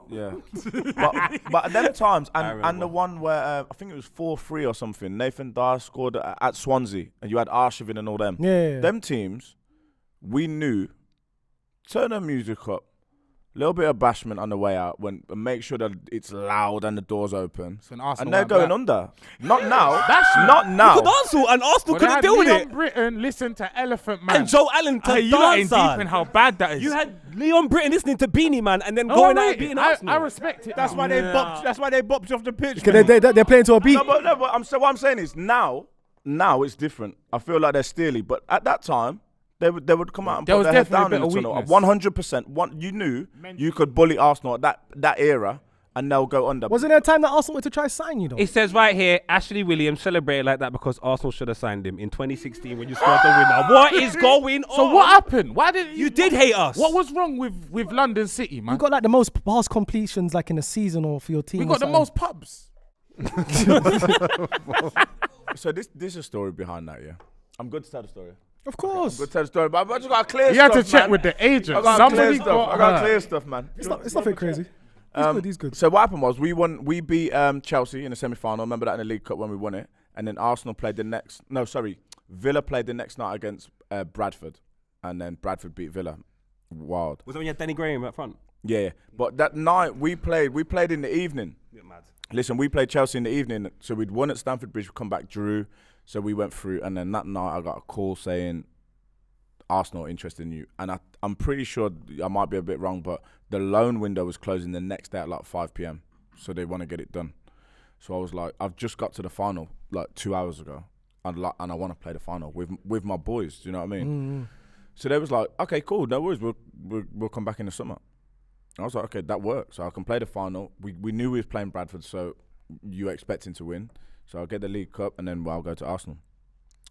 yeah. but at them times and the one where I think it was 4-3 or something. Nathan Dyer scored at Swansea, and you had Arshavin and all them. Yeah. Them teams, we knew. Turn the music up. Little bit of bashment on the way out, and make sure that it's loud and the doors open. So Arsenal and they're going under. Not now. Bashment. Not now. Good Arsenal, and Arsenal couldn't deal with it. Britain listen to Elephant Man. And Joe Allen to You lot ain't dance deep in how bad that is. You had Leon Britton listening to Beanie Man and then going out and beating Arsenal. I respect it. That's why they bopped. That's why they bopped you off the pitch. They're playing to a beat. No, but what I'm saying is now it's different. I feel like they're steely, but at that time they would come out and There put was their head definitely down a in bit the of tunnel. weakness. 100%. You knew you could bully Arsenal at that era, and they'll go under. Wasn't there a time that Arsenal went to try sign you though? It says right here, Ashley Williams celebrated like that because Arsenal should have signed him in 2016 when you scored the winner. What is going on? So what happened? Why did You did hate us. What was wrong with London City, man? You got like the most pass completions like in a season or for your team. We or got the something. most pubs. So this is a story behind that, yeah. I'm good to tell the story. Of course. Good to tell the story, but I just got to clear You stuff, had to check man. with the agent. I got Somebody clear stuff. I got clear stuff, man. It's nothing crazy. He's good. So what happened was we beat Chelsea in the semi-final. Remember that in the League Cup when we won it, and then Arsenal played Villa played the next night against Bradford, and then Bradford beat Villa. Wild. Was it when you had Danny Graham up front? Yeah. But that night we played in the evening. You're mad. Listen, we played Chelsea in the evening, so we'd won at Stamford Bridge. We come back, drew, so we went through, and then that night I got a call saying Arsenal interested in you, and I'm pretty sure I might be a bit wrong, but the loan window was closing the next day at like 5 p.m. So they want to get it done. So I was like, I've just got to the final like 2 hours ago, and I want to play the final with my boys. Do you know what I mean? So they was like, okay, cool, no worries, we'll come back in the summer. I was like, okay, that works. So I can play the final. We knew we was playing Bradford, so you were expecting to win. So I'll get the League Cup, and then I'll go to Arsenal.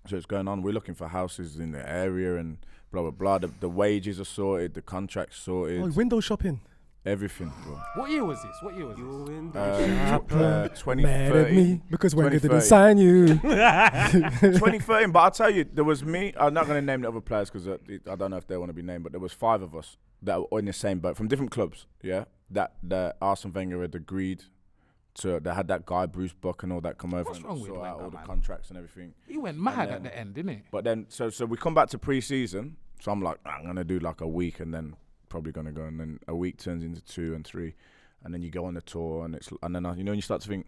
So it's going on. We're looking for houses in the area and blah, blah, blah. The wages are sorted. The contract's sorted. Oh, window shopping. Everything, bro. What year was this? 2013. Mad at me because when they didn't 2013. sign you. 2013, but I'll tell you, there was me. I'm not going to name the other players because I don't know if they want to be named, but there was 5 of us that were in the same boat from different clubs, yeah? That Arsene Wenger had agreed to. They had that guy, Bruce Buck, and all that come over What's and wrong with sort out Wenger, all the man? contracts and everything. He went mad then- at the end, didn't he? But then, so we come back to pre-season, so I'm like, I'm going to do like a week and then probably going to go, and then a week turns into 2 and 3, and then you go on the tour, and then you start to think,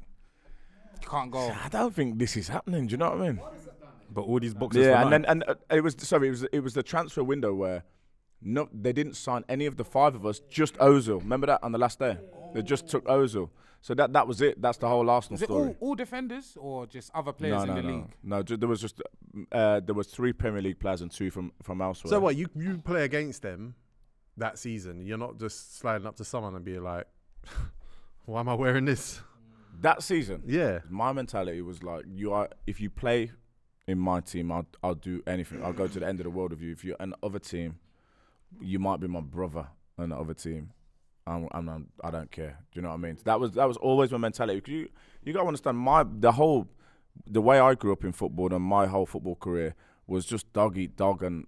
You can't go. I don't think this is happening. Do you know what I mean? But all these boxes. Yeah, and it was the transfer window where they didn't sign any of the 5 of us, just Ozil. Remember that on the last day? They just took Ozil. So that was it. That's the whole Arsenal Is it story. all defenders or just other players in the league? No, there was just there was 3 Premier League players and 2 from elsewhere. So what, you play against them that season, you're not just sliding up to someone and being like, why am I wearing this? That season, Yeah. my mentality was like, if you play in my team, I'll do anything. I'll go to the end of the world with you. If you're an other team, you might be my brother on the other team. I don't care. Do you know what I mean? That was always my mentality. 'Cause you got to understand the way I grew up in football and my whole football career was just dog eat dog, and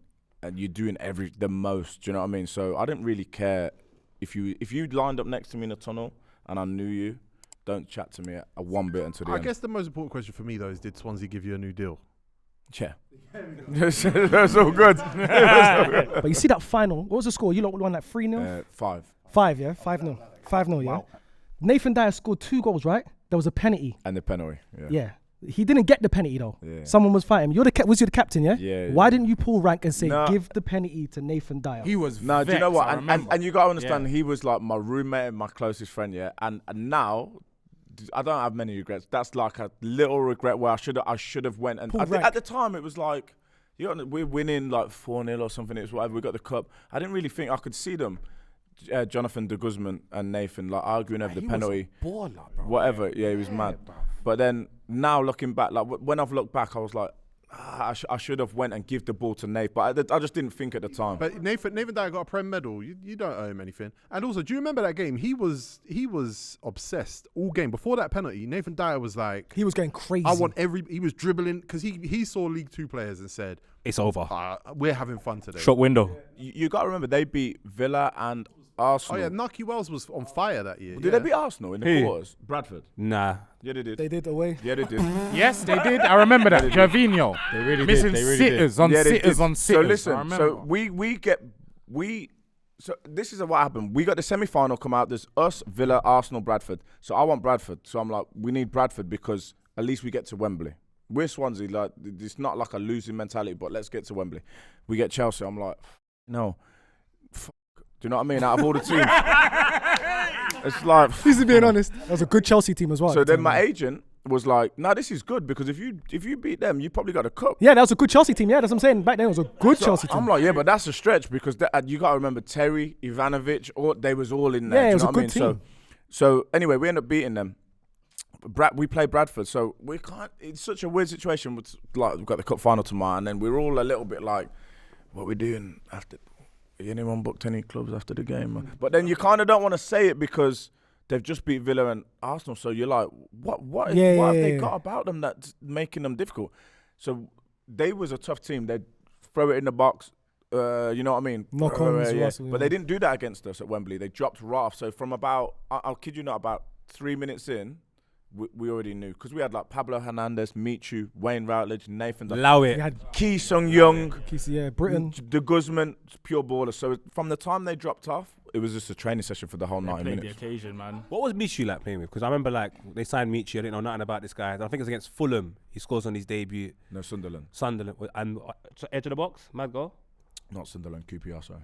you're doing the most. Do you know what I mean? So I didn't really care if you lined up next to me in a tunnel and I knew you. Don't chat to me a one bit until the end. I guess the most important question for me though is, did Swansea give you a new deal? Yeah. That's all good. But you see that final, what was the score? You lot won like 3-0? 5. 5, yeah? 5-0. 5-0, yeah? Nathan Dyer scored 2 goals, right? There was a penalty. And the penalty, Yeah. He didn't get the penalty though. Yeah. Someone was fighting him. Was you the captain, yeah? Yeah. Why didn't you pull rank and say, give the penalty to Nathan Dyer? He was No, do you know what? And you got to understand, Yeah. he was like my roommate and my closest friend, yeah? And now, I don't have many regrets. That's like a little regret where I should have went. And at the time, it was like, we're winning like 4-0 or something. It was whatever. We got the cup. I didn't really think I could see them, Jonathan de Guzman and Nathan, like arguing over the penalty. Was a baller, bro. Whatever. Yeah, he was mad. But then now looking back, like when I've looked back, I was like, I should have went and give the ball to Nate, but I just didn't think at the time. But Nathan Dyer got a Prem medal. You don't owe him anything. And also, do you remember that game? He was obsessed all game. Before that penalty, Nathan Dyer was like, He was going crazy. he was dribbling, because he saw League 2 players and said, It's over. we're having fun today. Shop window. You got to remember, they beat Villa and Arsenal. Oh yeah, Naki Wells was on fire that year. Did they beat Arsenal in the Who? quarters? Bradford. Nah. Yeah, they did. They did away. Yeah, they did. Yes, they did. I remember that. Gervinho. They really Missing did. They really sitters on Yeah, they sitters did. on So sitters. I listen, remember. so this is what happened. We got the semi-final come out. There's us, Villa, Arsenal, Bradford. So I want Bradford. So I'm like, we need Bradford because at least we get to Wembley. We're Swansea. Like, it's not like a losing mentality, but let's get to Wembley. We get Chelsea. I'm like, no. Do you know what I mean? Out of all the teams, it's like. He's being honest. That was a good Chelsea team as well. So then my agent was like, "No, this is good because if you beat them, you probably got a cup." Yeah, that was a good Chelsea team. Yeah, that's what I'm saying. Back then, it was a good Chelsea team. I'm like, yeah, but that's a stretch because you got to remember Terry, Ivanovic, they was all in there. Yeah, it do was you a know what I good mean? team. So anyway, we end up beating them. We play Bradford, so we can't. It's such a weird situation. Like we've got the cup final tomorrow, and then we're all a little bit like, "What we doing after? Anyone booked any clubs after the game?" But then you kind of don't want to say it because they've just beat Villa and Arsenal. So you're like, what have they got about them that's making them difficult? So they was a tough team. They'd throw it in the box. You know what I mean? Knock-ons, yeah. Russell, But they didn't do that against us at Wembley. They dropped right off. So from about, I'll kid you not, about 3 minutes in, we already knew. Because we had like Pablo Hernandez, Michu, Wayne Routledge, Nathan. Allow We it. had Ki Sung Young, Britain. De Guzman, pure baller. So from the time they dropped off, it was just a training session for the whole 90 Played minutes. the occasion, man. What was Michu like playing with? Because I remember like they signed Michu. I didn't know nothing about this guy. I think it was against Fulham. He scores on his debut. No, Sunderland. Sunderland and edge of the box, mad goal. Not Sunderland, QPR, sorry.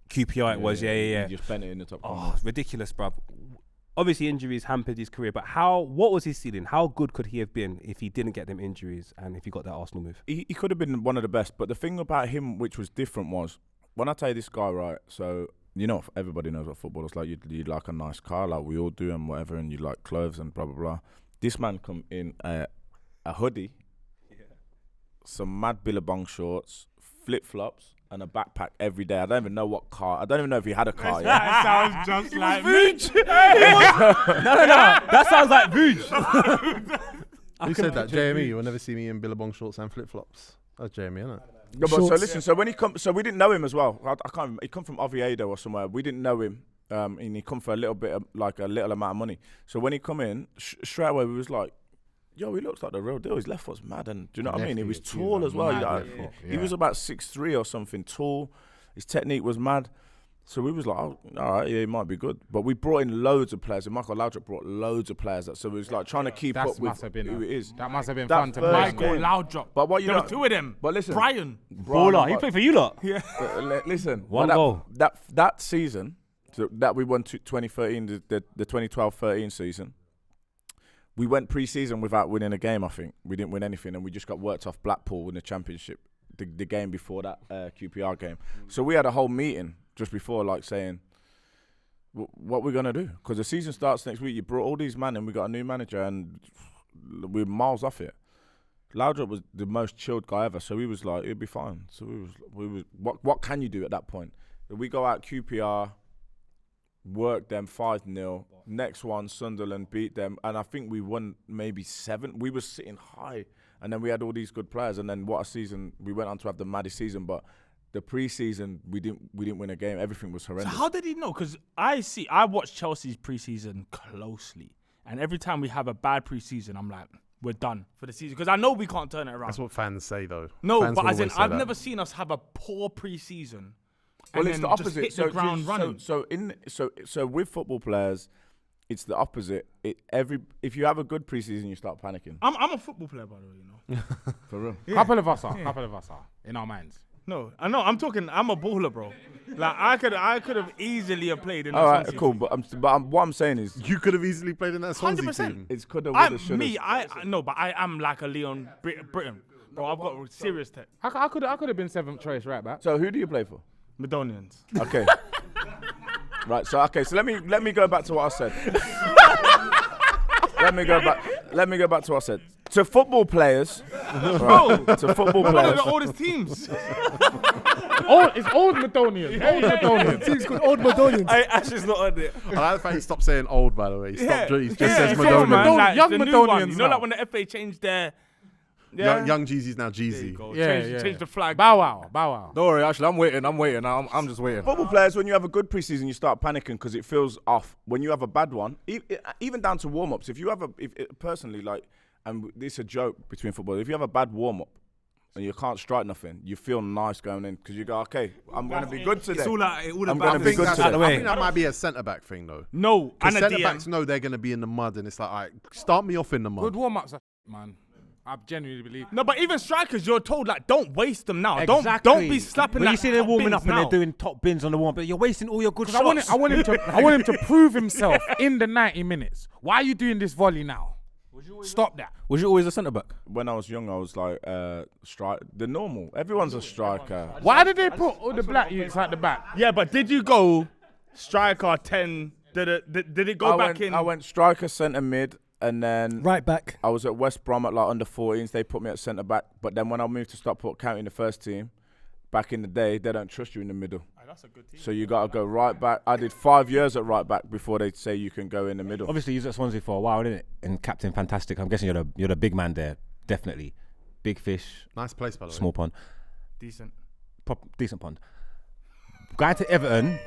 QPR it was, yeah. He just bent it in the top corner. Oh, ridiculous, bruv. Obviously, injuries hampered his career, but what was his ceiling? How good could he have been if he didn't get them injuries and if he got that Arsenal move? He could have been one of the best, but the thing about him which was different was, when I tell you this guy, right, so, you know, everybody knows what football is like. You like a nice car, like we all do and whatever, and you like clothes and blah, blah, blah. This man come in a hoodie, some mad Billabong shorts, flip-flops, and a backpack every day. I don't even know what car. I don't even know if he had a car. Yeah? That sounds just like me. No. That sounds like Vuj. Who said that? JME. You will never see me in Billabong shorts and flip flops. That's JME, isn't it? No, but so Shorts. listen. So when he come, so we didn't know him as well. I can't. He come from Oviedo or somewhere. We didn't know him, and he come for a little bit of, like a little amount of money. So when he come in, straight away we was like, "Yo, he looks like the real deal. His left foot's mad, and do you know what I mean? He was tall as well. He was about 6'3" or something, tall. His technique was mad. So we was like, oh, all right, yeah, he might be good. But we brought in loads of players. And Michael Laudrup brought loads of players. So it was like trying to keep up with who it is. That must have been That fun to first play. Michael game. Laudrup. But what you There know, were two of them. But listen, Brian. Baller. He played for you lot. Yeah. Listen, One but goal. That season, so that we won 2013, the 2012-13 season. We went pre-season without winning a game. I think we didn't win anything, and we just got worked off Blackpool in the Championship, the game before that QPR game. So we had a whole meeting just before, like saying, what we're gonna do, because the season starts next week. You brought all these men, and we got a new manager, and we're miles off it. Laudrup was the most chilled guy ever, so he was like, it'd be fine. So we was what can you do at that point? We go out QPR, worked them 5-0. Next one, Sunderland beat them, and I think we won maybe 7. We were sitting high, and then we had all these good players, and then what a season. We went on to have the maddest season, but the pre-season we didn't win a game. Everything was So horrendous. how did he know? Because I watch Chelsea's pre-season closely, and every time we have a bad pre-season, I'm like, we're done for the season because I know we can't turn it around. That's what fans say, though. No, Fans but will as in, always say I've that. never seen us have a poor pre-season. Well, and it's then the just opposite. hit the ground running. So with football players, it's the opposite. If you have a good preseason, you start panicking. I'm a football player, by the way. You know. For real. Couple of us are in our minds. No, I know. I'm talking. I'm a baller, bro. Like I could have easily have played in. All right, Swansea cool. team. But what I'm saying is, You could have easily played in that Swansea 100%. team. it's coulda, I woulda, shoulda. no, but I am like a Leon Britain, bro. I've got serious tech. I could have been 7th choice right back. So who do you play for? Madonians. Okay. Right. So so let me go back to what I said. Let me go back to what I said. To football players, right, to football One of players. the oldest teams. It's old Madonians. Old Madonians. Team's called Old Madonians. Hey, Ash is not on it. I like the fact he stopped saying old, by the way. He stopped. He just says it's Madonna. old, man. Like, Young the new Madonians one. You know, now. like when the FA changed their Young Jeezy's now There you Jeezy. go. Yeah, Change the flag. Bow wow. Don't worry, actually, I'm waiting. I'm just waiting. Football players, when you have a good preseason, you start panicking because it feels off. When you have a bad one, even down to warm-ups, if you have personally, like, and this is a joke between football, if you have a bad warm-up and you can't strike nothing, you feel nice going in because you go, okay, I'm going to be good today. It's all I'm about gonna be good I today. think that might be a centre-back thing, though. No, and Because a centre-backs DM. know they're going to be in the mud, and it's like, all right, start me off in the mud. Good warm-ups, man. I genuinely believe. No, but even strikers, you're told like, don't waste them now. Exactly. Don't be slapping. When that you see them top warming bins up and now. they're doing top bins on the warm, but you're wasting all your good shots. I want him to prove himself in the 90 minutes. Why are you doing this volley now? Stop that. Was you always a centre back? When I was young, I was like, the normal. Everyone's a striker. Why did they put all the black youths at the back? Yeah, but did you go striker 10? Did it go back in? I went striker, centre mid, and then Right back. I was at West Brom at like under 14s. They put me at centre back. But then when I moved to Stockport County in the first team, back in the day, they don't trust you in the middle. That's a good team. So you got to go right back. I did 5 years at right back before they say you can go in the middle. Obviously, you was at Swansea for a while, didn't it? And captain, fantastic. I'm guessing you're the big man there, definitely. Big fish, Nice place, by the way. small pond, Decent. decent pond. Guy to Everton.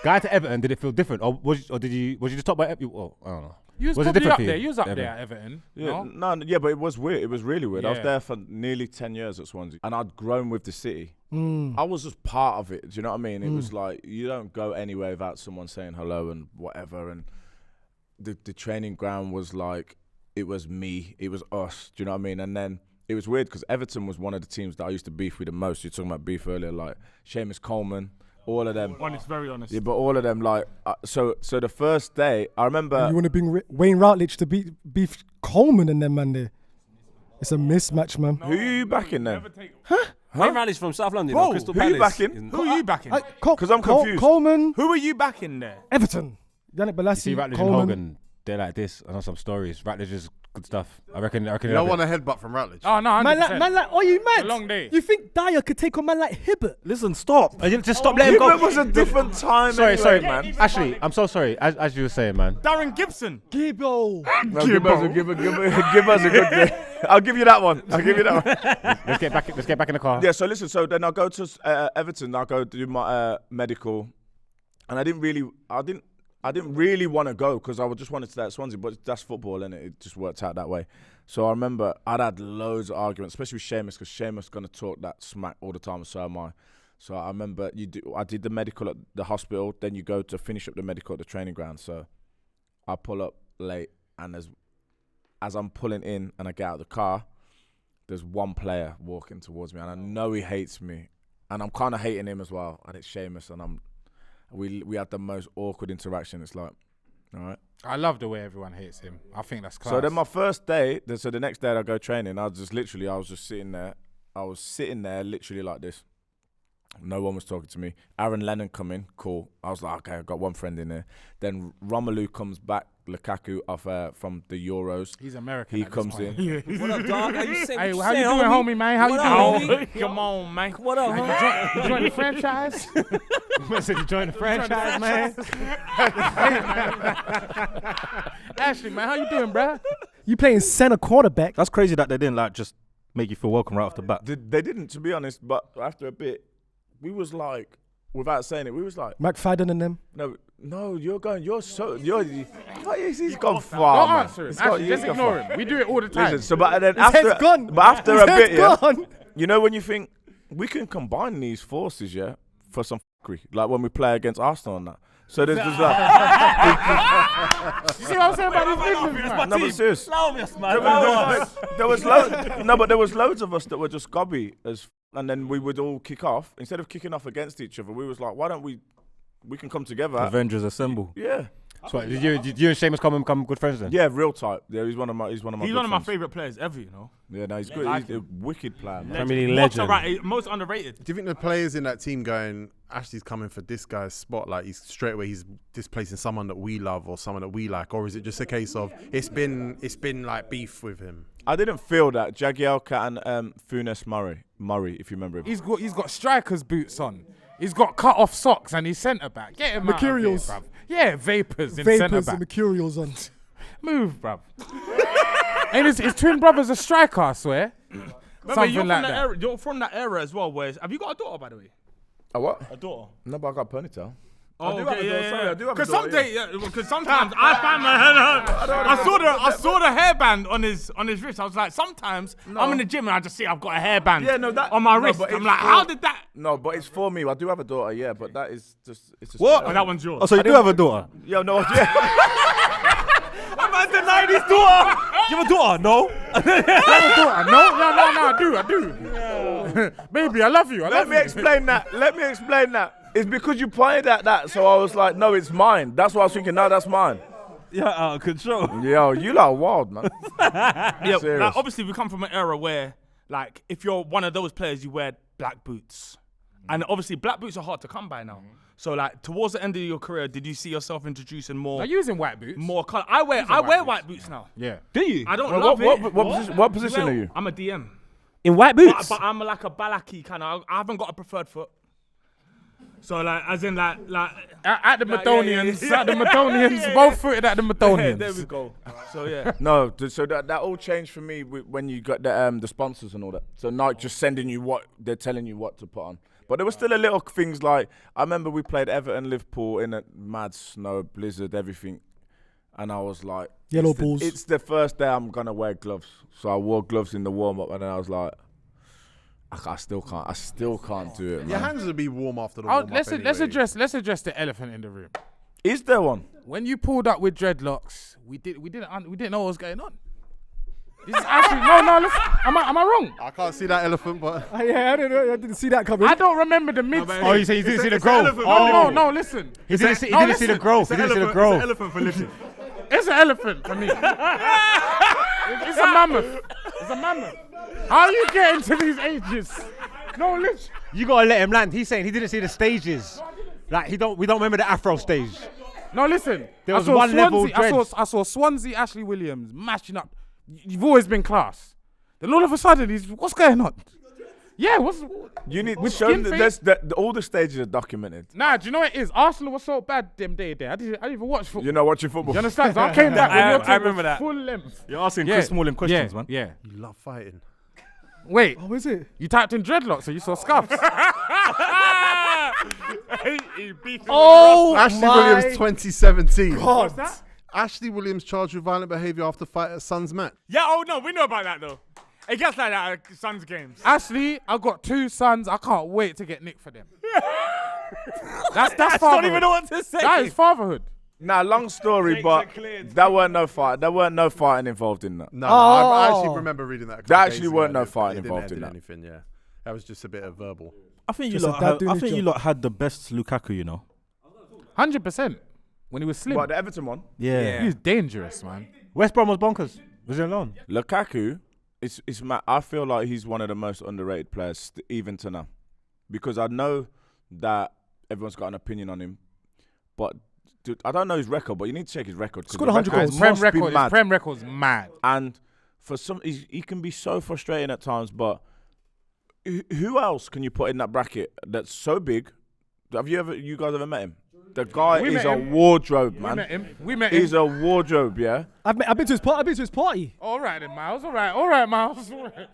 Guy to Everton. Did it feel different, or was you just top by Everton? Well, I don't know. You was Was it probably different up for you? there. You was up Everton. there at Everton. Yeah, No? no, but it was weird. It was really weird. I was Yeah. there for nearly 10 years at Swansea, and I'd grown with the city. Mm. I was just part of it. Do you know what I mean? It was like you don't go anywhere without someone saying hello and whatever. And the training ground was like it was me. It was us. Do you know what I mean? And then it was weird because Everton was one of the teams that I used to beef with the most. You're talking about beef earlier, like Seamus Coleman, all of them. Honest, very honest. Yeah, but all of them, like, so the first day, I remember. You want to bring Wayne Routledge to beef Coleman and them, man, there. It's a mismatch, man. Who are you backing then? Wayne Riley's from South London. Bro, Crystal who you Palace. backing? Who are you backing? 'Cause I'm confused. Coleman, Who are you backing there? Everton. Yannick You see Balassi, Rattledge and Coleman. Hogan, they're like this. I know some stories. Rattledge is good stuff. I reckon. You he'll don't have want it. a headbutt from Routledge. Oh, no, 100%. Man, like, oh, you mad? a long day. You think Dyer could take on man like Hibbert? Listen, stop. Just stop letting him go. It was a different time. Sorry, man. Ashley, I'm so sorry. As you were saying, man. Darren Gibson. Gibbo. No, give us a good day. I'll give you that one. Let's get back in the car. Yeah. So listen. So then I go to Everton. I go do my medical, and I didn't really want to go because I just wanted to stay at Swansea, but that's football, and it just worked out that way. So I remember I'd had loads of arguments, especially with Seamus, because Seamus going to talk that smack all the time, so am I. So I remember I did the medical at the hospital, then you go to finish up the medical at the training ground. So I pull up late, and as I'm pulling in and I get out of the car, there's one player walking towards me, and I know he hates me, and I'm kind of hating him as well, and it's Seamus, and we had the most awkward interaction. It's like, all right. I love the way everyone hates him. I think that's class. So then my first day, so the next day I go training, I was just sitting there. I was sitting there literally like this. No one was talking to me. Aaron Lennon come in, cool. I was like, okay, I've got one friend in there. Then Romelu comes back, Lukaku off from the Euros. He's American. He comes in. What up, dog? How you Hey, how you doing, homie, man? How What you up, doing? homie? Come on, man. What up, homie? You join the franchise? I said you joined the franchise, man. Ashley, man, how you doing, bruh? You playing center quarterback? That's crazy that they didn't like just make you feel welcome right off the bat. They didn't, to be honest, but after a bit, we was like, without saying it, we was like, McFadden and them. no, he's gone Don't far, man. answer him. He's got- Ashley, he's just gone ignore far. him. We do it all the time. Listen, so but then His head's gone. but after His a bit, head's yeah, gone. you know when you think we can combine these forces, yeah, for some fuckery, like when we play against Arsenal and that. So there's just like, You see what I'm saying about these business, man? no, but serious. There was loads of us that were just gobby and then we would all kick off. Instead of kicking off against each other, we was like, why don't we can come together? Avengers assemble. Yeah. So did you and Seamus become good friends then? Yeah, real type. Yeah, he's one of my He's good one of my friends. favorite players ever, you know. Yeah, no, he's good. Like He's a wicked player, man. Premier League Most legend. most underrated. Do you think the players in that team going, Ashley's coming for this guy's spot, like he's straight away he's displacing someone that we love or someone that we like, or is it just a case of it's been like beef with him? I didn't feel that. Jagielka and Funes Murray, if you remember him. He's got striker's boots on. He's got cut off socks and he's centre back. Get him Mercurials. out of here, bruv. Yeah, vapors in centre Vapors back. and mercurials on. Move, bruv. And his twin brother's a striker, I swear. Remember, Something you're like from that. Era, you're from that era as well. Where have you got a daughter, by the way? A what? A daughter. No, but I got a ponytail. Oh, do have a daughter, sorry, I do have a Because daughter, sometimes I found I saw the hairband on his wrist. I was like, sometimes I'm in the gym and I just see I've got a hairband. Yeah, no, that on my no, wrist. but I'm it's like, for- how did that? No, but it's for me. I do have a daughter, yeah, but that is just it's just What? Oh, that one's yours. Oh, so you do have a daughter? Yo, no, yeah. I'm not denying his daughter. You have a daughter? No. No, I do. Baby, I love you. I Let love me you. explain that. It's because you pointed at that, so I was like, no, it's mine. That's why I was thinking, no, that's mine. Yeah, out of control. Yo, you lot are wild, man. Yeah, Serious. like, obviously we come from an era where, like, if you're one of those players, you wear black boots, and obviously black boots are hard to come by now. So, like, towards the end of your career, did you see yourself introducing more? Are you using white boots? More color. I wear white boots now. Yeah. Do you? I don't Well, love it. what position are you? I'm a DM. In white boots? But I'm like a balaki kind of. I haven't got a preferred foot. So like, as in like At the Like, Mathonians, yeah. at the Mathonians, both footed at the yeah, Mathonians. there we go. So yeah. No, so that all changed for me when you got the sponsors and all that. So Nike just sending you what they're telling you what to put on. But there was still a little things like, I remember we played Everton, Liverpool in a mad snow, blizzard, everything. And I was like, Yellow it's balls. It's the first day I'm going to wear gloves. So I wore gloves in the warm-up and then I was like, I still can't do it, man. Your hands would be warm after the warm up Let's anyway. address the elephant in the room. Is there one? When you pulled up with dreadlocks, we didn't know what was going on. This is actually no. Listen, am I wrong? I can't see that elephant, but Yeah, I didn't see that coming. I don't remember the mid. Oh, you say you didn't see the growth? Oh no, listen. He didn't see the growth. He didn't see the growth. Elephant for Lippy. It's an elephant for me. It's a mammoth. It's a mammoth. How are you getting to these ages? No, listen. You gotta let him land. He's saying he didn't see the stages. Like we don't remember the Afro stage. No, listen. There was I saw one level Swansea, I saw Swansea Ashley Williams mashing up. You've always been class. Then all of a sudden, what's going on? Yeah, You need to With show skin that all the stages are documented. Nah, do you know what it is? Arsenal was so bad them day there. I didn't even watch football. You're not watching football. You understand? So I came back when your team I remember was that. full length. You're asking Chris Smalling questions, man. Yeah. you love fighting. Wait, Oh, is it? you typed in dreadlocks, so you saw scuffs. Oh, Ashley my Williams 2017. God. that? Ashley Williams charged with violent behaviour after fight at Suns match. Yeah. Oh no, we know about that though. It gets like that at Suns games. Ashley, I've got 2 sons. I can't wait to get nicked for them. That's I fatherhood. don't even know what to say. That is fatherhood. Nah, long story, but that weren't no fight. There weren't no fighting involved in that. No, I Oh. actually remember reading that. a couple There days actually ago. weren't no It fighting didn't involved end in that. anything, yeah. That was just a bit of verbal. I think you Just a lot dad had, doing I his think you job. lot had the best Lukaku, you know. 100%. When he was slim. But the Everton one, He was dangerous, man. West Brom was bonkers. Was he alone? Lukaku, it's I feel like he's one of the most underrated players even to now. because I know that everyone's got an opinion on him, but dude, I don't know his record, but you need to check his record. Scored 100 goals. His Prem record's mad. And for some, he can be so frustrating at times, but who else can you put in that bracket that's so big? You guys ever met him? The guy is a wardrobe, man. We met him. He's a wardrobe, yeah. I've been to his party. All right then, Miles. All right, Miles.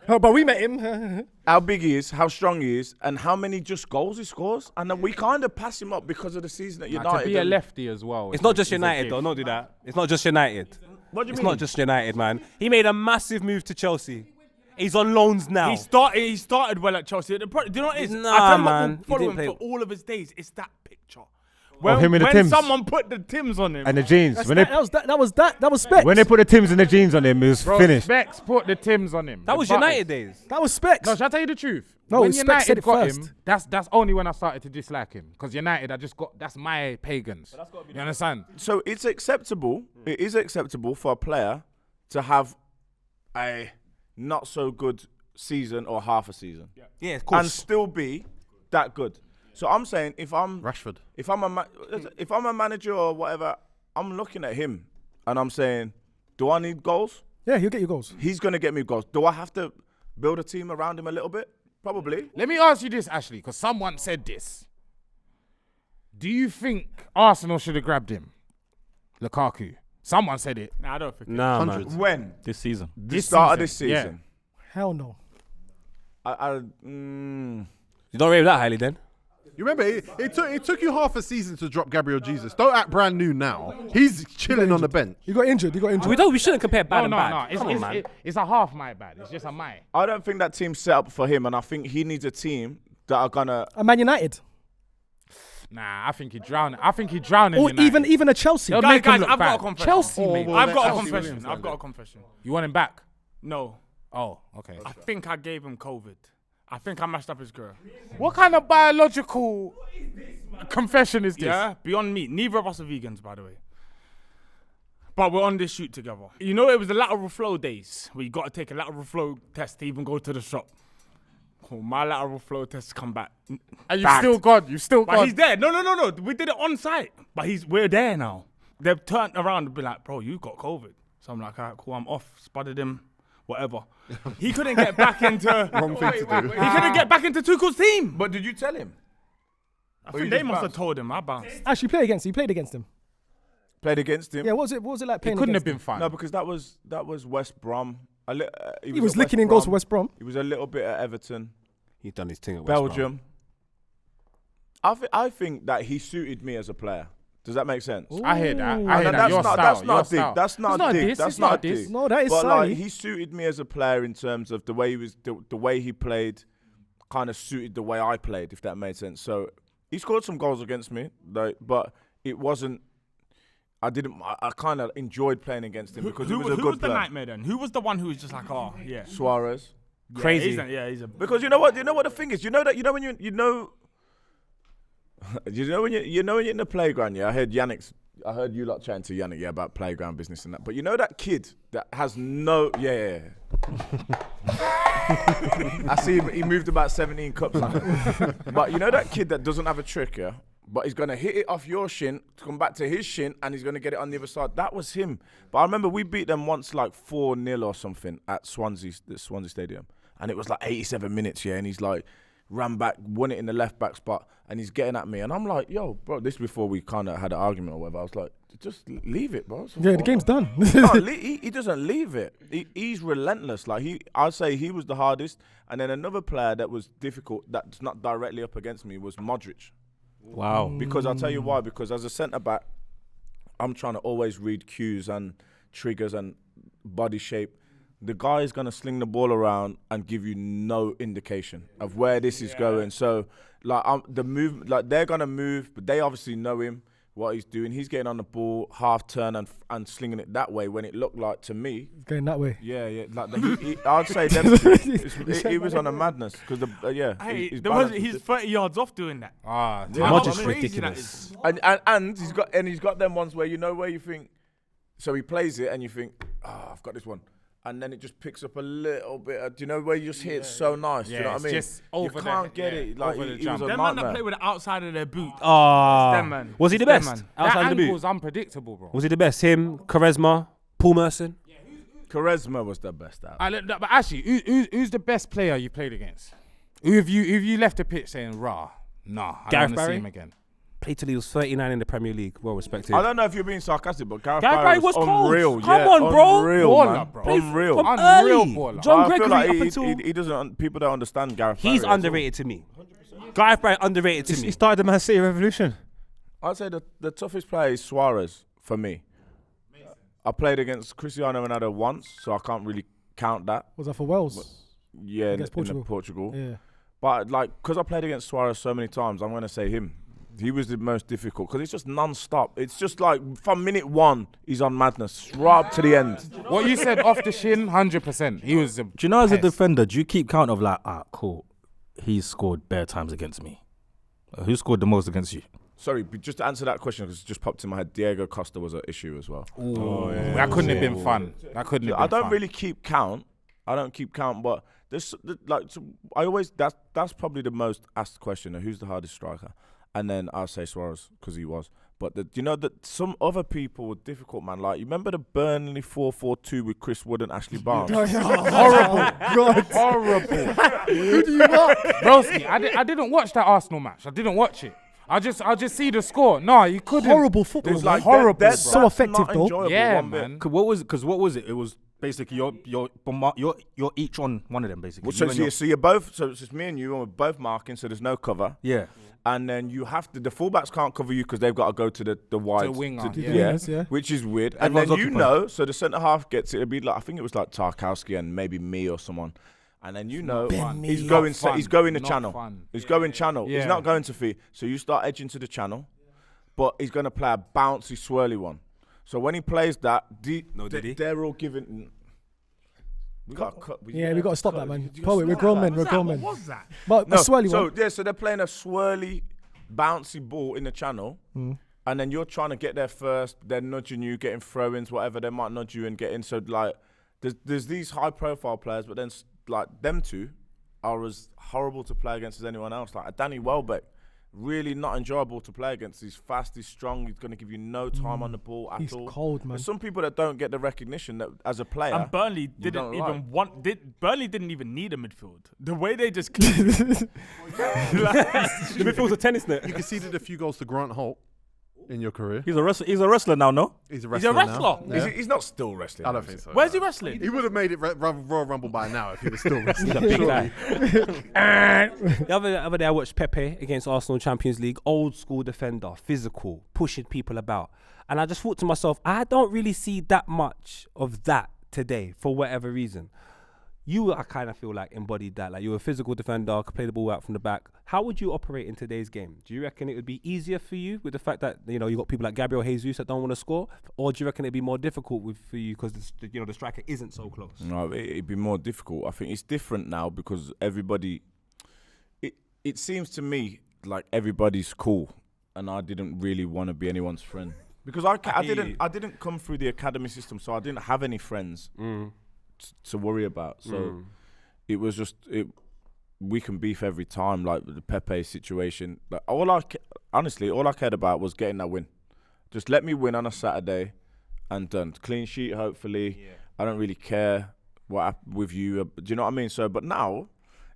Oh, but we met him. How big he is, how strong he is, and how many just goals he scores. And then we kind of pass him up because of the season at United. To be a lefty as well. It's not just United, though. Don't do that. It's not just United. What do you mean? It's not just United, man. He made a massive move to Chelsea. He's on loans now. He started well at Chelsea. Do you know what it is? Nah, I tell man. Follow He him didn't for play. all of his days. It's that picture. Him in the when Timbs. someone put the Timbs on him. And the jeans. That was Specs. When they put the Timbs and the jeans on him, it was finished. Specs put the Timbs on him. That was United days. That was Specs. No, shall I tell you the truth? No, when Specs said United it got first. him, that's only when I started to dislike him. Because United, that's my pagans. You understand? So it's acceptable. It is acceptable for a player to have a not so good season or half a season. Yeah, of course. And still be that good. So I'm saying if I'm Rashford. if I'm a manager or whatever, I'm looking at him and I'm saying, do I need goals? Yeah, he'll get you goals. He's gonna get me goals. Do I have to build a team around him a little bit? Probably. Let me ask you this, Ashley, because someone said this. Do you think Arsenal should have grabbed him? Lukaku. Someone said it. Nah, I don't think. Nah, man. Hundreds. When? This season. The start of this season. Hell no. You don't rate him that highly, then? You remember, it took you half a season to drop Gabriel Jesus. Don't act brand new now. He's chilling on the bench. You got injured. We shouldn't compare bad and bad. No. Come on, man. It's a half my bad. It's just a my. I don't think that team's set up for him, and I think he needs a team that are gonna. A Man United. Nah, I think he drowned. in Or United. even a Chelsea. They'll Guys, make him look I've got bad. a confession. Chelsea, maybe. I've got a Chelsea confession. Williams I've got a like confession. You want him back? No, Oh, okay. I think I gave him COVID. I think I mashed up his girl. What kind of biological confession is this? Yeah, beyond me. Neither of us are vegans, by the way. But we're on this shoot together. You know, it was the lateral flow days where you got to take a lateral flow test to even go to the shop. Oh, my lateral flow test come back. And you bagged. still got. But he's there. No. We did it on site. But we're there now. They've turned around and be like, bro, you got COVID. So I'm like, all right, cool, I'm off. Spudded him, whatever. He couldn't get back into. Wrong thing to do. He couldn't get back into Tuchel's team. But did you tell him? I think they must have told him. I bounced. Actually, you played against him. Played against him? Yeah, what was it like It playing couldn't have against been him? fun. No, because that was West Brom. He was licking in goals for West Brom. He was a little bit at Everton, He's done his thing at West Brom. Belgium. I think that he suited me as a player. Does that make sense? I hear that. And I hear that. that's Your not, style. that's your not a dig. style. That's not It's a dig. diss, That's it's not a a diss. dig. No, that is But like, silly. he suited me as a player in terms of the way he was, the way he played, kind of suited the way I played, if that made sense. So he scored some goals against me, but it wasn't. I kind of enjoyed playing against him because he was a who good was the player. nightmare then? Who was the one who was just like, oh, yeah. Suarez. Crazy. He's a Because you know what the thing is, when you're in the playground. Yeah, I heard you lot chatting to Yannick, yeah, about playground business and that. But you know that kid that has no, yeah. I see him, he moved about 17 cups on it. But you know that kid that doesn't have a trick, yeah? But he's going to hit it off your shin, to come back to his shin, and he's going to get it on the other side. That was him. But I remember we beat them once like 4-0 or something at the Swansea Stadium. And it was like 87 minutes, yeah, and he's like, ran back, won it in the left back spot, and he's getting at me. And I'm like, yo, bro, this is before we kind of had an argument or whatever. I was like, just leave it, bro. Yeah, the game's done. No, he doesn't leave it. He's relentless. Like I'd say he was the hardest. And then another player that was difficult, that's not directly up against me, was Modric. Wow. Because I'll tell you why. Because as a centre back, I'm trying to always read cues and triggers and body shape. The guy is going to sling the ball around and give you no indication of where this is going. So, like, they're going to move, but they obviously know him, what he's doing. He's getting on the ball, half turn and slinging it that way when it looked like to me. Going that way. Yeah. Like I'd say he was on a madness because Hey, his he's 30 yards off doing that. Modric's ridiculous. And he's got them ones where you think. So he plays it and you think, I've got this one. and then it just picks up a little bit. Do you know where you just hit it so nice? Do you know what I mean? Just You over can't get it. Like over the he was jump. a Them man that nightmare. play with the outside of their boot. Ah, man. was he the It's best them, man. outside That of the boot? angle's unpredictable, bro. Was he the best? Him, Charisma, Paul Merson. Charisma was the best out. But actually, who's the best player you played against? Who have you left the pitch saying, rah, nah, I Gareth don't want to see Barry? him again? Played till he was 39 in the Premier League. Well respected. I don't know if you're being sarcastic, but Gareth Gareth Barry Barry was was cold. unreal. Come yeah, on, bro. Unreal, Baller, man. bro. Unreal. From Unreal early. baller. John I feel Gregory like up until he doesn't. People don't understand Gareth Barry. he's at all. underrated to me. Gareth Barry underrated to He me. started the Man City revolution. I'd say the toughest player is Suarez for me. I played against Cristiano Ronaldo once, so I can't really count that. Was that for Wales? Yeah, in Against Portugal. Yeah. But like, because I played against Suarez so many times, I'm gonna say him. He was the most difficult because it's just non-stop. It's just like from minute one, he's on madness, right up to the end. What you said off the shin, 100%. He was a Do you know, as a pest. defender, do you keep count of like, cool, he's scored bare times against me? Who scored the most against you? Sorry, but just to answer that question because it just popped in my head. Diego Costa was an issue as well. That couldn't have been fun. That couldn't have been I don't fun. really keep count. I don't keep count, but there's like I always that's probably the most asked question. Who's the hardest striker? And then I'll say Suarez because he was. But you know that some other people were difficult, man. Like you remember the Burnley 4-4-2 with Chris Wood and Ashley Barnes. Horrible. Horrible. Who do you want? Broski, I didn't watch that Arsenal match. I didn't watch it. I just see the score. No, you couldn't. Horrible football. It was man. like horrible, bro. So effective, though. Yeah, one bit. man. What was it? It was basically you're each on one of them basically. Well, You and so you're both. So it's just me and you, and we're both marking. So there's no cover. yeah. And then you have to. The fullbacks can't cover you because they've got to go to the wide. winger, yeah. Wingers, yeah. Which is weird. And Everyone's then you occupied. know, so the centre half gets it. It'd be like I think it was like Tarkowski and maybe me or someone. And then you know he's Not going. fun. He's going the Not channel. fun. He's going channel. He's Yeah. not going to feet. So you start edging to the channel, but he's going to play a bouncy, swirly one. So when he plays that, did he? they're all giving. We got cut. Yeah, we got to stop that, man. Poet, we're grown men. We're grown men. What's that? But No, a swirly so one. yeah, so they're playing a swirly, bouncy ball in the channel, and then you're trying to get there first. They're nudging you, getting throw-ins, whatever. They might nudge you and get in. So like, there's these high-profile players, but then like them two are as horrible to play against as anyone else. Like Danny Welbeck, really not enjoyable to play against. He's fast, he's strong, he's going to give you no time on the ball at He's all. cold, man. There's some people that don't get the recognition that as a player. And Burnley you didn't don't even like. want. Burnley didn't even need a midfield. The way they just cleared it. The midfield's a tennis net. You conceded a few goals to Grant Holt in your career. He's a wrestler now, no? He's a He's a wrestler. wrestler. Now. Yeah. He's not still wrestling. I don't think so. Where's he wrestling? He would have made it Royal Rumble by now if he was still wrestling. Big Surely. guy. The other day I watched Pepe against Arsenal Champions League. Old school defender, physical, pushing people about. And I just thought to myself, I don't really see that much of that today for whatever reason. You, I kind of feel like embodied that. Like you're a physical defender, could play the ball out from the back. How would you operate in today's game? Do you reckon it would be easier for you with the fact that you got people like Gabriel Jesus that don't want to score, or do you reckon it'd be more difficult for you because the striker isn't so close? No, it'd be more difficult. I think it's different now because everybody. It seems to me like everybody's cool, and I didn't really want to be anyone's friend because I didn't come through the academy system, so I didn't have any friends to worry about. So it was just we can beef every time, like the Pepe situation. Like honestly, all I cared about was getting that win. Just let me win on a Saturday, and done. Clean sheet, hopefully. Yeah. I don't really care with you. Do you know what I mean? So, but now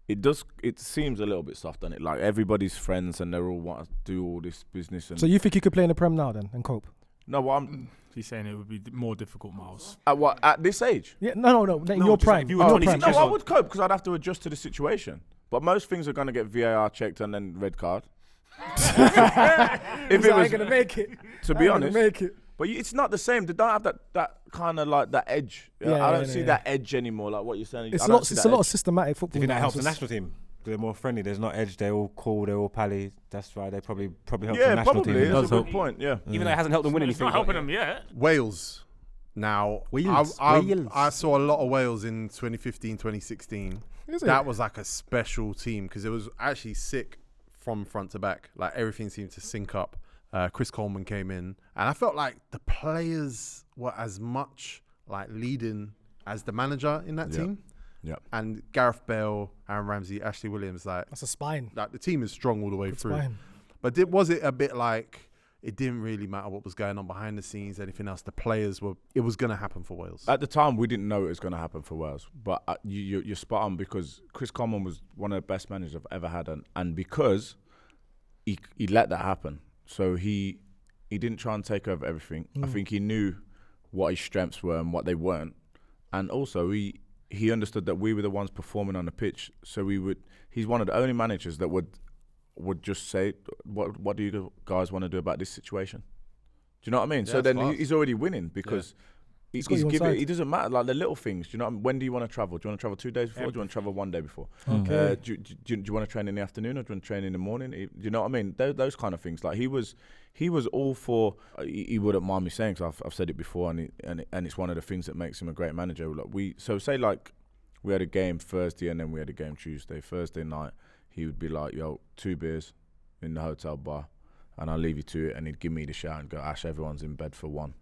it seems a little bit soft, doesn't it? Like everybody's friends, and they all want to do all this business. And So you think you could play in the Prem now then and cope? no, what I'm He's saying it would be more difficult, Miles. at this age. Yeah, no. In your just prime. if you were In your 26 prime. No, I would cope because I'd have to adjust to the situation. But most things are going to get VAR checked and then red card. If it was, gonna make it. to be honest, make it. but it's not the same. They don't have that kind of like that edge. I don't see that edge anymore. Like what you're saying. It's I a don't lot. see It's that a lot of edge. systematic Do football. you think that now. helps the It's national team? They're more friendly. There's not edge. They're all cool. They're all pally. That's right. They probably help the Yeah, national probably. team. That's a good point. Yeah. Even though it hasn't helped them win It's anything. not helping them yet. Wales. Now, Wales. I saw a lot of Wales in 2015, 2016. Is it? That was like a special team because it was actually sick from front to back. Like everything seemed to sync up. Chris Coleman came in, and I felt like the players were as much like leading as the manager in that team. Yeah. And Gareth Bale, Aaron Ramsey, Ashley Williams, That's a spine. like the team is strong all the way Good through. spine. But was it a bit like it didn't really matter what was going on behind the scenes, anything else? The players it was going to happen for Wales. At the time, we didn't know it was going to happen for Wales. But you're spot on, because Chris Coleman was one of the best managers I've ever had. And because he let that happen. So he didn't try and take over everything. I think he knew what his strengths were and what they weren't. And also, he understood that we were the ones performing on the pitch. So he's one of the only managers that would just say, what do you guys want to do about this situation? Do you know what I mean? Yeah, so then class. he's already winning, because he's got you on giving. side. It doesn't matter, like the little things. Do you know what I mean? When do you want to travel? Do you want to travel 2 days before? Or do you want to travel 1 day before? Okay. Do you want to train in the afternoon, or do you want to train in the morning? Do you know what I mean? Those kind of things. Like he was all for. He wouldn't mind me saying, because I've said it before, and it's one of the things that makes him a great manager. Like we had a game Thursday and then we had a game Tuesday. Thursday night, he would be like, "Yo, 2 beers in the hotel bar, and I'll leave you to it." And he'd give me the shout and go, "Ash, everyone's in bed for 1."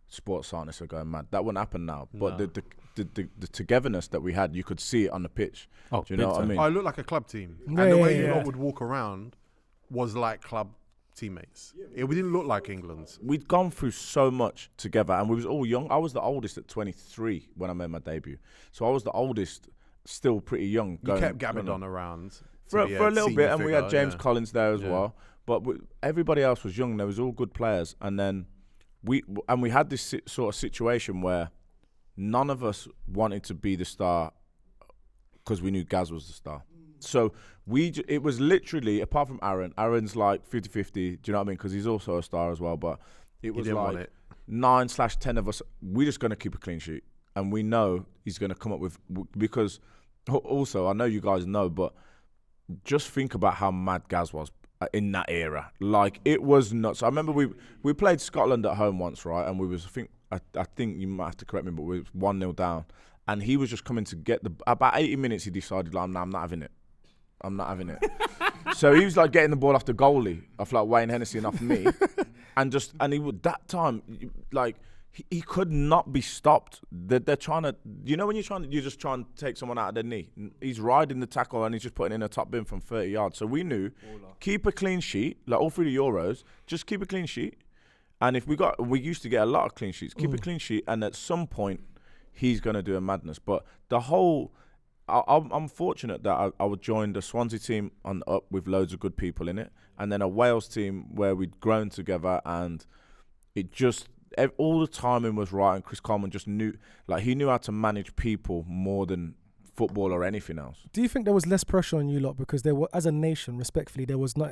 Sports scientists are going mad. That wouldn't happen now. But the togetherness that we had, you could see it on the pitch. Oh, do you know what I mean? I looked like a club team. Yeah, And the way yeah, you yeah. lot would walk around was like club teammates. We didn't look like England's. We'd gone through so much together, and we was all young. I was the oldest at 23 when I made my debut. So I was the oldest, still pretty young. You kept Gabadon around. For a little senior bit, and we had figure, James Collins there as Yeah. well. But everybody else was young. There was all good players, and then we had this sort of situation where none of us wanted to be the star because we knew Gaz was the star. So it was literally, apart from Aaron's like 50-50. Do you know what I mean? Because he's also a star as well. But it was didn't want like it. 9/10 of us. We're just going to keep a clean sheet, and we know he's going to come up with, because also I know you guys know, but just think about how mad Gaz was in that era. Like, it was nuts. I remember we played Scotland at home once, right? And we was, I think you might have to correct me, but we was 1-0 down. And he was just coming to get about 80 minutes, he decided, like, I'm not having it. I'm not having it. So he was like getting the ball off the goalie, off like Wayne Hennessy and off me. And he would, that time, like, he could not be stopped. They're trying to, you know, when you're just trying to take someone out of their knee. He's riding the tackle and he's just putting in a top bin from 30 yards. So we knew, keep a clean sheet, like all through the Euros, just keep a clean sheet. And if we used to get a lot of clean sheets, keep a clean sheet, and at some point, he's going to do a madness. But the whole, I'm fortunate that I would join the Swansea team on up with loads of good people in it, and then a Wales team where we'd grown together, and it just, all the timing was right, and Chris Coleman just knew, like, he knew how to manage people more than football or anything else. Do you think there was less pressure on you lot because there were, as a nation, respectfully, there was no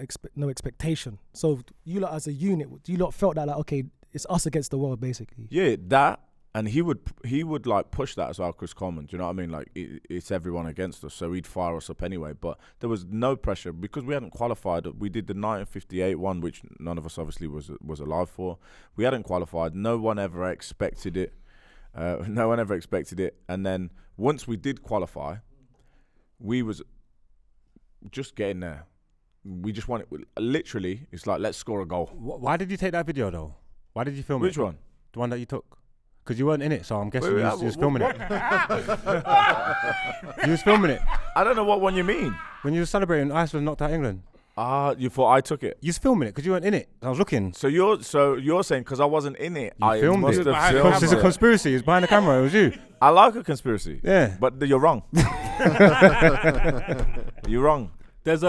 expectation? So you lot as a unit, you lot felt that, like, okay, it's us against the world, basically. Yeah, that, and he would like push that as well, Chris Coleman. Do you know what I mean? Like, it's everyone against us, so he'd fire us up anyway. But there was no pressure because we hadn't qualified. We did the 1958 one, which none of us obviously was alive for. We hadn't qualified. No one ever expected it. And then once we did qualify, we was just getting there. We just wanted, literally, it's like, let's score a goal. Why did you take that video though? Why did you film it? Which one? The one that you took? Because you weren't in it, so I'm guessing Wait, you was filming it. You was filming it I don't know what one you mean. when you were celebrating Iceland knocked out England. You thought I took it? You was filming it because you weren't in it. I was looking. So you're saying because I wasn't in it, You I filmed must it. have filmed It's a it. conspiracy. It's behind the camera. It was you. I like a conspiracy. Yeah. But you're wrong. You're wrong. There's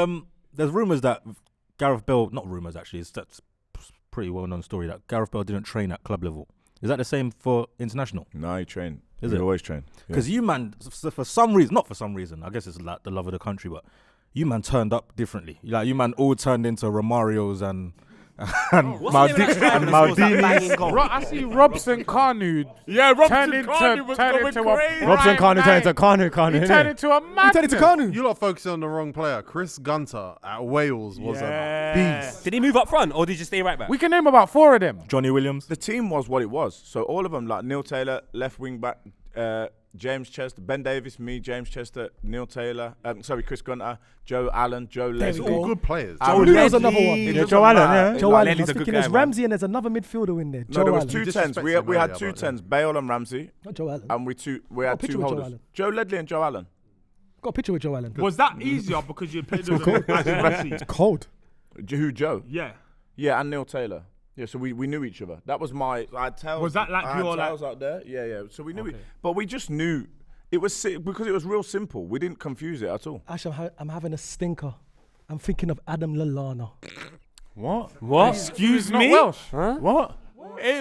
rumours that Gareth Bale, not rumours actually, that's pretty well known story, that Gareth Bale didn't train at club level. Is that the same for international? No, you train. Is you it? always train. Because you man, for some reason, not for some reason, I guess it's like the love of the country, but you man turned up differently. Like, you man all turned into Romarios and Maldinis. I see Robson Carnu. Yeah, Turned into a Robson Kanu turned into Kanu. He innit? turned into a man. You turned into Kanu. You lot focusing on the wrong player. Chris Gunter at Wales was a beast. Did he move up front or did you stay right back? We can name about 4 of them. Johnny Williams. The team was what it was. So all of them, like Neil Taylor, left wing back, James Chester, Ben Davis, me, James Chester, Neil Taylor, Chris Gunter, Joe Allen, Joe Leslie. All good players. Joe Allen's another one. Yeah, Joe Allen, yeah. Joe Allen. I Lenny's was a good thinking guy, there's man. Ramsey and there's another midfielder in there. No, Joe there was Allen. two tens. disrespected We him had earlier, two but tens, Bale and Ramsey, Not Joe Allen. and we had picture two with Joe holders. Allen. Joe Ledley and Joe Allen. Got a picture with Joe Allen. Was that easier because you played with Messi? Cold. Who, Joe? Yeah. Yeah, and Neil Taylor. Yeah, so we knew each other. That was my. I had tails. Was that like I had your, like- tails out there? Yeah, yeah. So we knew it, but we just knew it was because it was real simple. We didn't confuse it at all. Ash, I'm having a stinker. I'm thinking of Adam Lallana. What? Excuse Not me? Welsh. What?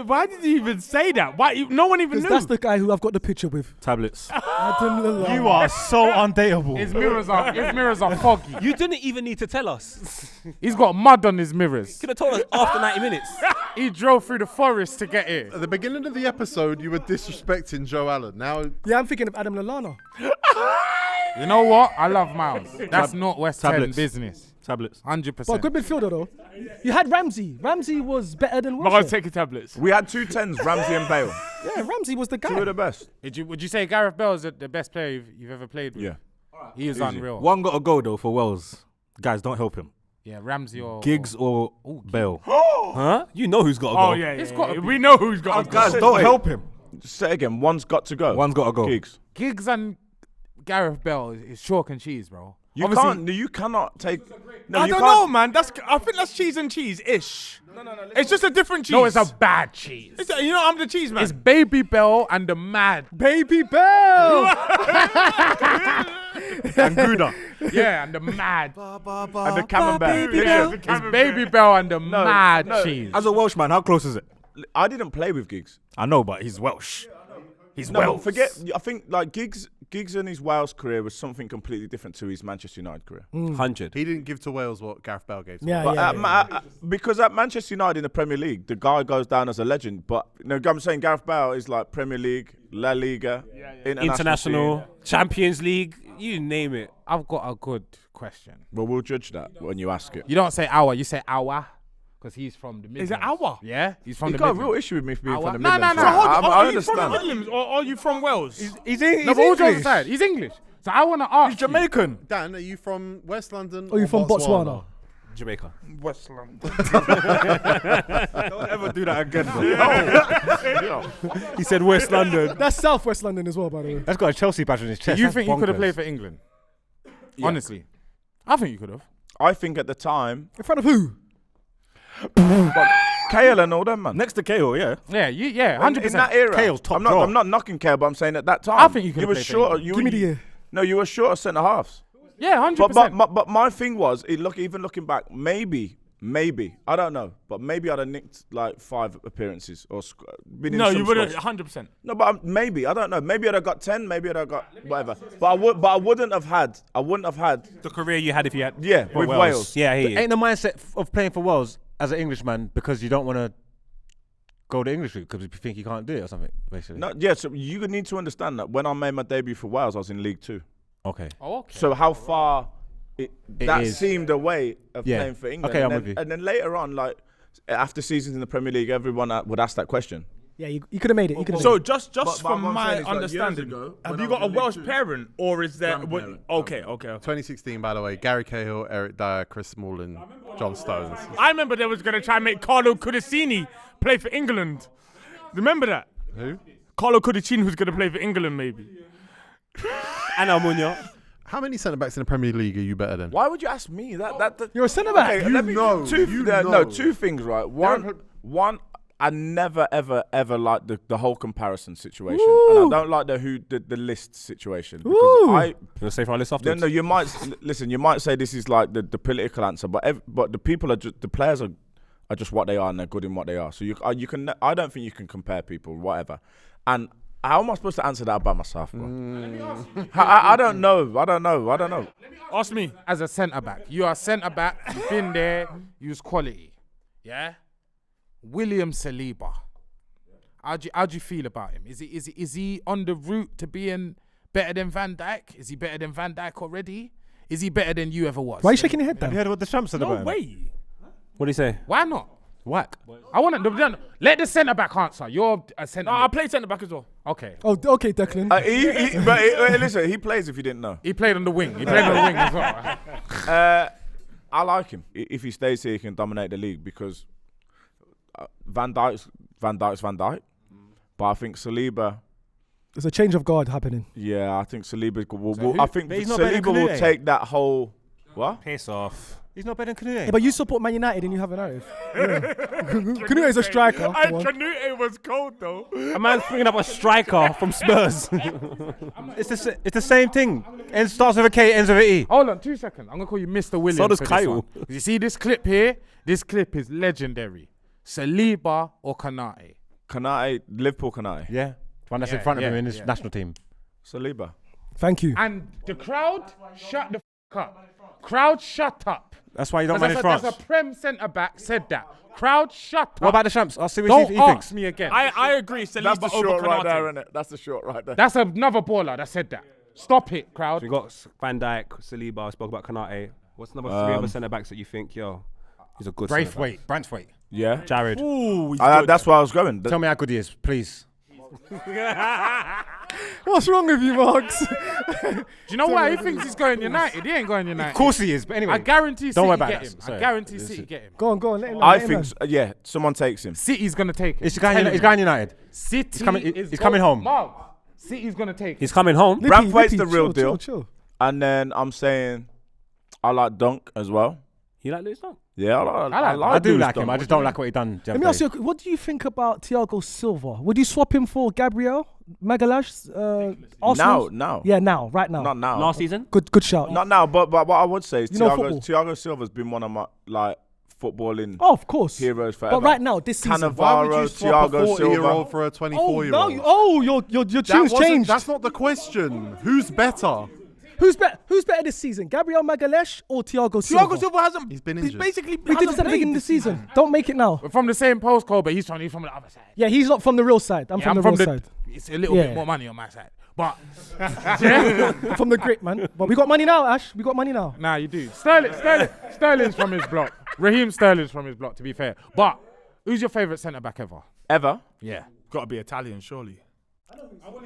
Why did you even say that? Why? No one even Because knew. that's the guy who I've got the picture with. Tablets. Adam Lallana. You are so undateable. His mirrors are foggy. You didn't even need to tell us. He's got mud on his mirrors. Could have told us after 90 minutes. He drove through the forest to get here. At the beginning of the episode, you were disrespecting Joe Allen. Now, Yeah, I'm thinking of Adam Lallana. You know what? I love Miles. That's not West End Tablets. business. Tablets. 100%. But a good midfielder though. You had Ramsey. Ramsey was better than I'm gonna Wilshere. take your tablets. We had two tens, Ramsey and Bale. Yeah, Ramsey was the Two guy. of the best. Would you say Gareth Bale is the best player you've ever played with? Yeah. He is Easy. unreal. One got to go though for Wells. Guys, don't help him. Yeah, Ramsey or Giggs or Bale. Huh? You know who's got to go. Oh yeah, yeah. We know who's got to go. Guys, don't help him. Just say it again. One's got to go. One's got to go. Giggs. Giggs and Gareth Bale is chalk and cheese, bro. You Obviously- can't. You cannot take. No, I you don't can't. know, man. I think that's cheese and cheese-ish. No. It's just a different cheese. No, it's a bad cheese. You know, I'm the cheese man. It's Baby Bell and the Mad. Baby Bell. And Gouda. Yeah, and the Mad. And the camembert. It's Baby Bell and the Mad cheese. As a Welshman, how close is it? I didn't play with Giggs. I know, but he's Welsh. He's No, Welsh. but forget. I think like Giggs and his Wales career was something completely different to his Manchester United career. 100. he didn't give to Wales what Gareth Bale gave to Yeah, Wales. yeah. Because at Manchester United in the Premier League, the guy goes down as a legend. But I'm saying Gareth Bale is like Premier League, La Liga, International, Champions League, you name it. I've got a good question. Well, we'll judge that when you ask it. You don't say our, you say our. Because he's from the Midlands. Is it our? Yeah, he's from You the got a Midlands. real issue with me for being Our- from the No, no, Midlands. no. right? Hold on, I are you from the understand. Midlands or are you from Wales? He's No, but all jokes aside, he's English. So I want to ask He's Jamaican. Dan, are you from West London? Or you from Botswana? Jamaica. West London. Don't ever do that again, bro. He said West London. That's Southwest London as well, by the way. That's got a Chelsea badge on his chest. you That's think you could have bonkers. played for England? Honestly. I think you could have. I think at the time, In front of who? Kale and all them, man. Next to KO, yeah. Yeah, 100%. In that era, Kale's top I'm not, draw. I'm not knocking Kale, but I'm saying at that time, I think you could you have were played for short. England. You Give me the year. No, you were short of centre halves. Yeah, 100%. But my thing was, even looking back, maybe I don't know, but maybe I'd have nicked like 5 appearances or been in No, some you would have squads. 100%. No, but maybe I don't know. Maybe I'd have got 10. Maybe I'd have got whatever. But I wouldn't have had. The career you had if you had. Yeah, for with Wales. Yeah, I hear you. Ain't the mindset of playing for Wales as an Englishman because you don't want to go the English route because you think you can't do it or something, basically. No, yeah. So you need to understand that when I made my debut for Wales, I was in League 2. Okay. Oh, okay. So how far that is. seemed a way of Yeah. playing for England. Okay, and I'm then, with you. And then later on, like after seasons in the Premier League, everyone would ask that question. Yeah, you could have made it. You could have So made it. just But from what I'm my saying is, like, years understanding, ago, have when you I got a was in League Welsh Two- parent or is there? Grandparent. Okay. 2016, by the way, Gary Cahill, Eric Dyer, Chris Smalling, John Stones. I remember they was gonna try and make Carlo Cudicini play for England. Remember that? Who? Carlo Cudicini was gonna play for England, maybe. Anna Munoz. How many centre backs in the Premier League are you better than? Why would you ask me that? You're a centre back. Okay, You let me- know, Two, you no, know. two things, right? One. I never, ever liked the whole comparison situation, and I don't like the list situation because Ooh. You'll say for our list No, afterwards. no, you might listen. You might say this is like the political answer, but the people are just the players are just what they are, and they're good in what they are. So you can. I don't think you can compare people, whatever. And how am I supposed to answer that by myself, bro? I don't know. I don't know. Ask me. As a centre back, you are centre back. You've been there. Use quality. Yeah. William Saliba. How do you feel about him? Is he on the route to being better than Van Dijk? Is he better than Van Dijk already? Is he better than you ever was? Why are you shaking your head Have you down? heard what the champ said No about him? way. What do you say? Why not? Whack. I want to let the centre back answer. You're a centre. No, I play centre back as well. Okay. Oh, okay, Declan. But listen, he plays if you didn't know. He played on the wing. He played on the wing as well. I like him. If he stays here, he can dominate the league because Van Dijk's Van Dijk. But I think Saliba. There's a change of guard happening. Yeah, I think Saliba will. I think But he's not better than Saliba will Kanute. take that whole. What? Piss off. He's not better than Kanute. Yeah, but you support Man United and you have a narrative. Kanute is a striker. And for one. Canute was cold though. A man's bringing up a striker from Spurs. It's the same thing. It starts with a K, ends with an E. Hold on, 2 seconds. I'm gonna call you Mr. Williams. So does for this Kyle. one. You see this clip here? This clip is legendary. Saliba or Kanate? Kanate, Liverpool Kanate. Yeah. One that's in front of him in his national team. Saliba. Thank you. And the crowd shut the up. Crowd shut up. That's why you don't There's manage France. a Prem centre back said that. Crowd shut up. What about the champs? I'll see what Don't he ask thinks. me again. I agree. Saliba That's the over short right Konate. there, isn't it? That's the short right there. That's another baller that said that. Stop it, crowd. So we got Van Dijk, Saliba. I spoke about Konate. What's number 3 other centre backs that you think, yo, he's a good centre back? Braithwaite. Branthwaite. Yeah. Jared. Ooh, he's That's where I was going. Tell me how good he is, please. What's wrong with you, Marks? Do you know why he thinks he's going United? He ain't going United. Of course he is, but anyway. I guarantee Don't worry City about get that. him. Sorry. I guarantee City get him. Go on. Let him know. I let him think, know. yeah, someone takes him. City's gonna take him. He's going United. City He's coming home. Mark, City's gonna take him. He's coming home. Lippy, Braithwaite's the Lippy, real chill, deal. chill. And then I'm saying I like Dunk as well. You like Lewis Dunk? Yeah, I do Lewis like him. Dunk. I just don't like what he done. Let me ask you, what do you think about Thiago Silva? Would you swap him for Gabriel Magalhaes? Arsenal? Now. Yeah, now, right now. Not now. Last season? Good shout. Not now, but what I would say is You know football. Thiago Silva's been one of my footballing Oh, of course. heroes forever. But right now, this season. Why would you Cannavaro, swap a Thiago 40-year-old Silva. for a Oh, 24-year-old? no, your tune's changed. That's not the question. Who's better? Who's better this season, Gabriel Magalhaes or Thiago Silva? Thiago Silva hasn't. He's been He's injured. basically. We did this at the beginning of the season. Don't make it now. We're from the same postcode, but he's from the other side. Yeah, he's not from the real side. I'm Yeah, from the real side. It's a little Yeah. bit more money on my side, but From the grit, man. But we got money now, Ash. We got money now. nah, you do. Sterling's from his block. Raheem Sterling's from his block, to be fair. But who's your favourite centre back ever? Ever? Yeah. Got to be Italian, surely.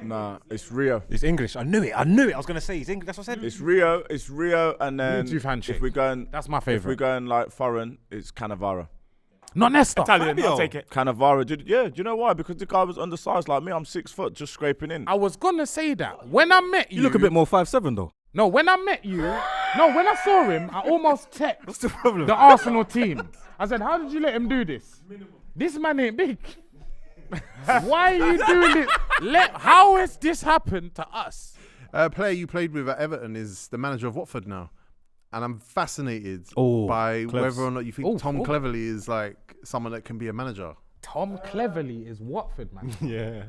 Nah, it's Rio. He's English. I knew it. I was going to say he's English. That's what I said. It's Rio, and then Bluetooth handshake. if we're going, That's my if we're favourite. going like foreign, it's Cannavaro. Not Nesta. Italian, I'll take it. Cannavaro, do you know why? Because the guy was undersized like me. I'm 6 foot, just scraping in. I was gonna say that when I met you. You look a bit more 5'7" though. No, when I met you. No, when I saw him, I almost checked What's the problem? the Arsenal team. I said, "How did you let him do this? This man ain't big. Why are you doing this? How has this happened to us?" A player you played with at Everton is the manager of Watford now. And I'm fascinated Oh, by Clevs. whether or not you think Oh, Tom oh. Cleverley is like someone that can be a manager. Tom Cleverley is Watford, man. Yeah.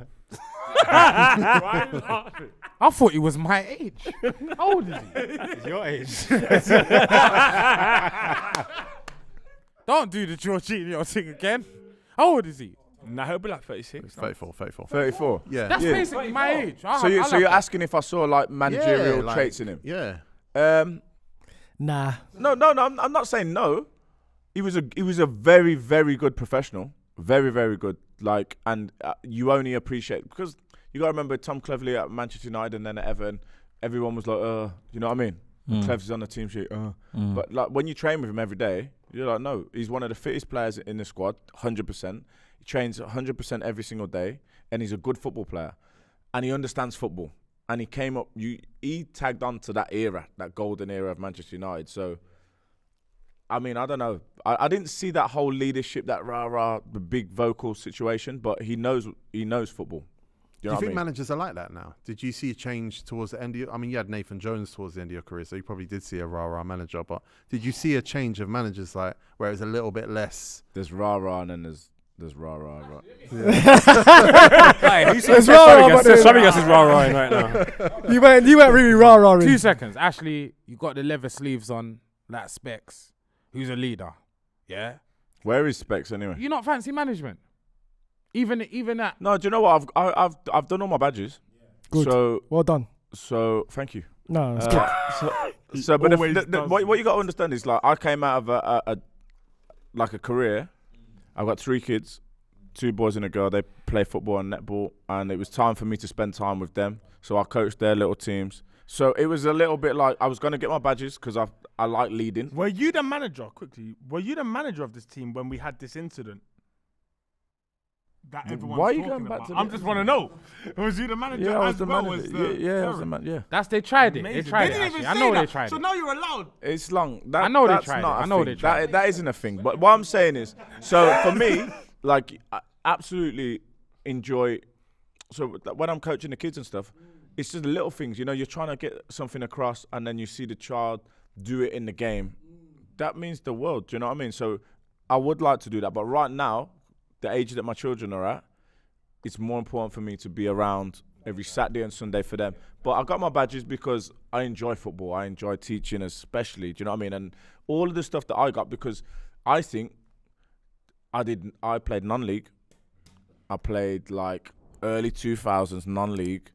I thought he was my age. How old is he? Your age. Don't do the Jorginho thing again. How old is he? Nah, he'll be like 36. 34. 34. Yeah. That's Yeah. basically my age. So you're asking if I saw like managerial like- traits in him? Yeah. Nah. No, I'm not saying no. He was a very, very good professional. Very, very good. Like, and you only appreciate, because you got to remember Tom Cleverley at Manchester United and then at Everton. Everyone was like, you know what I mean? Cleverley's on the team sheet. But like when you train with him every day, you're like, no, he's one of the fittest players in the squad, 100%. He trains 100% every single day, and he's a good football player, and he understands football. And he came up, he tagged on to that era, that golden era of Manchester United. So, I mean, I don't know. I didn't see that whole leadership, that rah-rah, the big vocal situation, but he knows football. Do you know what I think mean? managers are like that now? Did you see a change towards the end of I mean, you had Nathan Jones towards the end of your career, so you probably did see a rah-rah manager, but did you see a change of managers like where it's a little bit less? There's rah-rah and then there's rah-rah. Hey, who says Fabregas is rah-rahing right now? You went really rah-rah. 2 seconds. Ashley, you got the leather sleeves on, like Specs, who's a leader. Yeah? Where is Specs anyway? You not fancy management? Even that. No, do you know what? I've done all my badges. Good. So Well done. thank you. No, it's good. So, but always does. what you got to understand is like I came out of a career, I've got 3 kids, 2 boys and a girl. They play football and netball, and it was time for me to spend time with them. So I coached their little teams. So it was a little bit like I was going to get my badges because I like leading. Were you the manager, quickly? Were you the manager of this team when we had this incident? That everyone's Why are you talking going back about? to I the- just want to know. Was you the manager? Yeah, I was as the well manager. as the Yeah, I was the man. Yeah. That's they tried it. Amazing. They tried They it. didn't even Actually. I say know they that. tried So it. now you're allowed. It's long. That, I know they that's tried not it. a I know thing. they tried it. That isn't a thing. But what I'm saying is, so for me, like, I absolutely enjoy. So when I'm coaching the kids and stuff, it's just the little things. You know, you're trying to get something across, and then you see the child do it in the game. That means the world. Do you know what I mean? So I would like to do that, but right now, the age that my children are at, it's more important for me to be around every Saturday and Sunday for them. But I got my badges because I enjoy football. I enjoy teaching especially, do you know what I mean? And all of the stuff that I got, because I think I played non-league. I played like early 2000s non-league.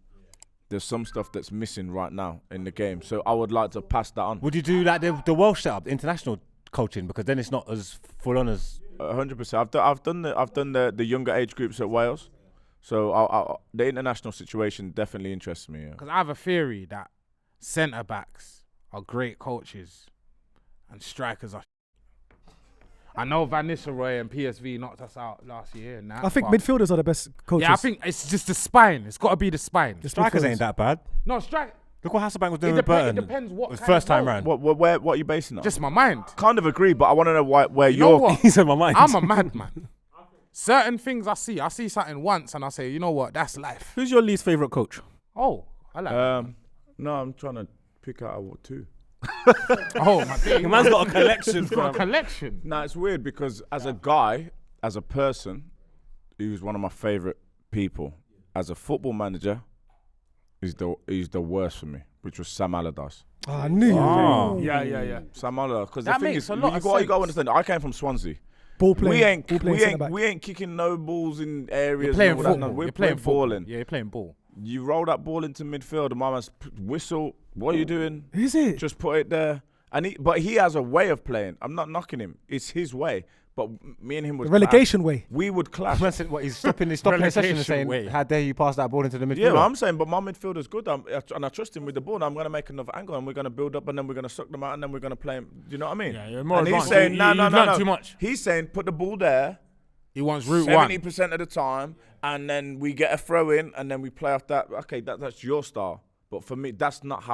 There's some stuff that's missing right now in the game. So I would like to pass that on. Would you do like the Welsh setup, the international coaching? Because then it's not as full on as 100%. I've done the younger age groups at Wales. So the international situation definitely interests me. Yeah. Because I have a theory that centre backs are great coaches and strikers are. I know Van Nistelrooy and PSV knocked us out last year. And that, I think but- midfielders are the best coaches. Yeah, I think it's just the spine. It's got to be the spine. The strikers midfielders. ain't that bad. No, strike. Look what Hasselbank was doing It with Burton. depends what It was kind first of time role. round. What are you basing on? Just my mind. Kind of agree, but I want to know where You know you're. what? He's in my mind. I'm a madman. Certain things I see something once and I say, you know what, that's life. Who's your least favourite coach? Oh, I like No, I'm trying to pick out 2. Oh, my thing. The man's got a collection. He's got a fam. collection. No, it's weird because as a guy, as a person, he was one of my favourite people. As a football manager, he's the worst for me, which was Sam Allardyce. Oh, I knew you. Yeah. Sam Allardyce, because the That thing makes is, a lot you of got to sense. understand. I came from Swansea. Ball playing. We ain't kicking no balls in areas. You're playing and all that. football. No, we're You're playing balling. Yeah, you're playing ball. You roll that ball into midfield, and my man's whistle. What are you doing? Is it? Just put it there. But he has a way of playing. I'm not knocking him. It's his way. But me and him would The relegation clash. way. We would clash. Man said, what, he's stopping the session and Relegation saying, way. how dare you pass that ball into the midfield? Yeah, but I'm saying, but my midfielder's good, and I trust him with the ball. And I'm going to make another angle, and we're going to build up, and then we're going to suck them out, and then we're going to play him. Do you know what I mean? Yeah, you're more and he's advanced. saying, You- no, you've learnt no. too much. He's saying, put the ball there He wants route one. 70% of the time, and then we get a throw in, and then we play off that. Okay, that's your style. But for me, that's not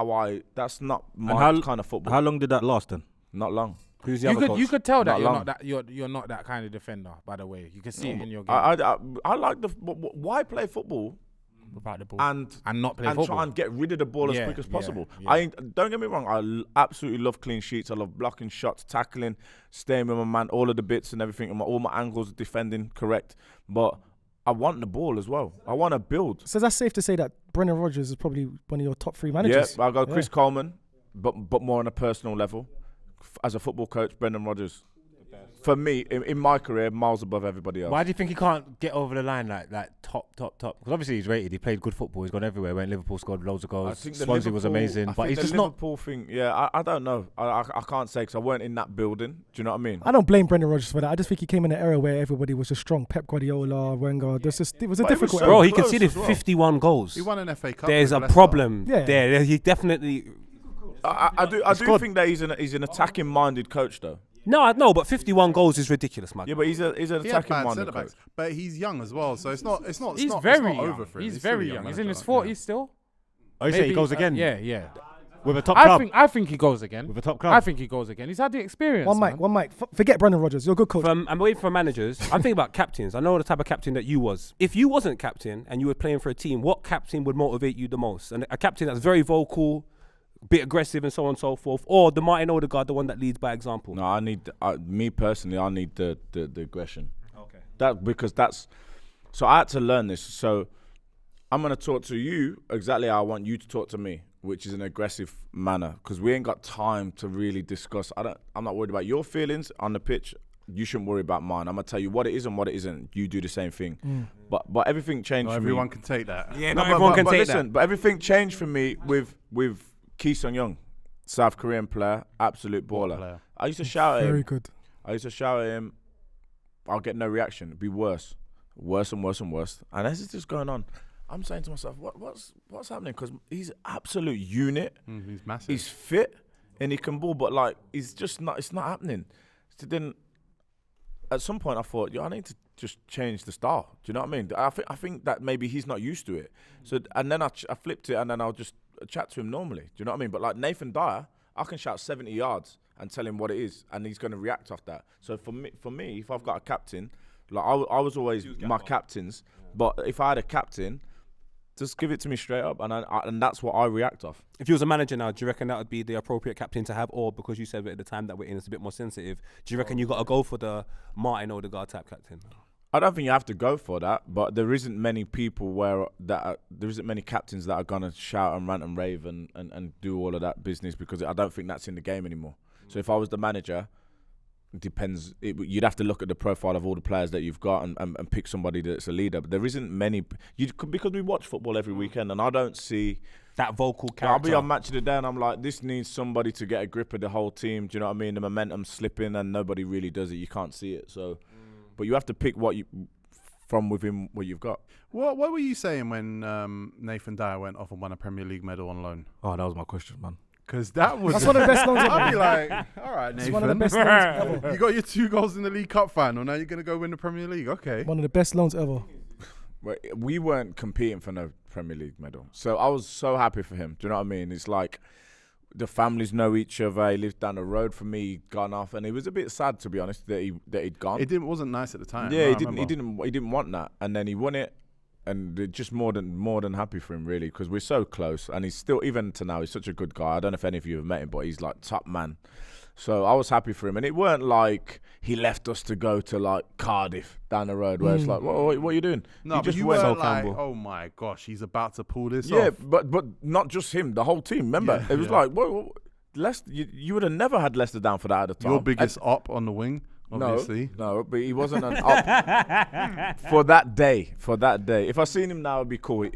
that's not my kind of football. How long did that last then? Not long. Who's the other coach? You could tell that Not you're long. not that you're not that kind of defender. By the way, you can see it in your game. I like why play football Without the ball. and not play and football. try and get rid of the ball as Yeah, quick as yeah, possible. yeah. Don't get me wrong. I absolutely love clean sheets. I love blocking shots, tackling, staying with my man, all of the bits and everything, and all my angles, defending correct. But I want the ball as well. I want to build. So that's safe to say that Brendan Rodgers is probably one of your top 3 Yeah, managers. I got Chris Coleman, but more on a personal level. As a football coach, Brendan Rodgers. For me, in my career, miles above everybody else. Why do you think he can't get over the line like top? Because obviously he's rated. He played good football. He's gone everywhere. Went Liverpool, scored loads of I goals. think the Swansea was Liverpool- amazing, I but think he's the just not. Liverpool thing. Yeah, I don't know. I can't say because I weren't in that building. Do you know what I mean? I don't blame Brendan Rodgers for that. I just think he came in an era where everybody was just strong. Pep Guardiola, Wenger. It was a But it was difficult so era. Bro, he close conceded as well. 51 goals. He won an FA Cup. There's with a Leicester. problem Yeah. there. He definitely. I do think that he's an attacking minded coach though. No, but 51 goals is ridiculous, man. Yeah, but he's an He had attacking bad minded centre coach. backs, but he's young as well, so it's not He's over very young. for him. He's still a very young. He's in manager, his 40s still. Oh, you say he goes again? Yeah. With a top club. I think he goes again. With a top club. I think he goes again. He's had the experience. One mic. Forget Brendan Rodgers. You're a good coach. I'm waiting for managers. I'm thinking about captains. I know the type of captain that you was. If you wasn't captain and you were playing for a team, what captain would motivate you the most? And a captain that's very vocal, bit aggressive and so on and so forth, or the Martin Odegaard, the one that leads by example? No, I need me personally. I need the aggression. Okay. So I had to learn this. So I'm gonna talk to you exactly how I want you to talk to me, which is an aggressive manner, because we ain't got time to really discuss. I'm not worried about your feelings on the pitch. You shouldn't worry about mine. I'm gonna tell you what it is and what it isn't. You do the same thing. But everything changed Not for everyone me. can take that. Yeah, No, not everyone can take listen, that. But everything changed for me with Ki Sung-young, South Korean player, absolute baller. player. I used to shout at Very him. good. I used to shout at him I'll get no reaction. It'd be worse and worse and worse. And as it's just going on, I'm saying to myself, what's happening? Because he's absolute unit. He's massive. He's fit and he can ball, but like he's just not. It's not happening. So then, at some point, I thought, I need to just change the style. Do you know what I mean? I think that maybe he's not used to it. So and then I flipped it, and then I'll just chat to him normally. Do you know what I mean? But like Nathan Dyer, I can shout 70 yards and tell him what it is, and he's going to react off that. So for me, if I've got a captain, like I was always my captains, but if I had a captain, just give it to me straight up, and that's what I react off. If you was a manager now, do you reckon that would be the appropriate captain to have, or because you said at the time that we're in, it's a bit more sensitive, do you reckon you got to go for the Martin Odegaard type captain? I don't think you have to go for that, but there isn't many people there isn't many captains that are gonna shout and rant and rave and do all of that business, because I don't think that's in the game anymore. So if I was the manager, it depends. You'd have to look at the profile of all the players that you've got and pick somebody that's a leader. But there isn't many. Because we watch football every weekend, and I don't see that vocal character. I'll be on Match of the Day, and I'm like, this needs somebody to get a grip of the whole team. Do you know what I mean? The momentum's slipping, and nobody really does it. You can't see it. So, but you have to pick from within what you've got. What were you saying when Nathan Dyer went off and won a Premier League medal on loan? Oh, that was my question, man. Because that was... That's one of the best loans ever. I'd be like, all right, Nathan. It's one of the best loans ever. You got your 2 goals in the League Cup final. Now you're going to go win the Premier League. Okay. One of the best loans ever. We weren't competing for no Premier League medal. So I was so happy for him. Do you know what I mean? It's like the families know each other. He lives down the road from me. He'd gone off, and it was a bit sad, to be honest, that he'd gone. It wasn't nice at the time. Yeah, no, he didn't want that, and then he won it. And just more than happy for him, really, because we're so close. And he's still, even to now, he's such a good guy. I don't know if any of you have met him, but he's like top man. So I was happy for him. And it weren't like he left us to go to like Cardiff down the road, where it's like, what are you doing? No, but you were like, oh my gosh, he's about to pull this off. Yeah, but not just him, the whole team. Remember, it was like, Leicester, you would have never had Leicester down for that at the time. Your biggest op on the wing. Obviously. No, but he wasn't an up for that day. If I seen him now, it'd be cool.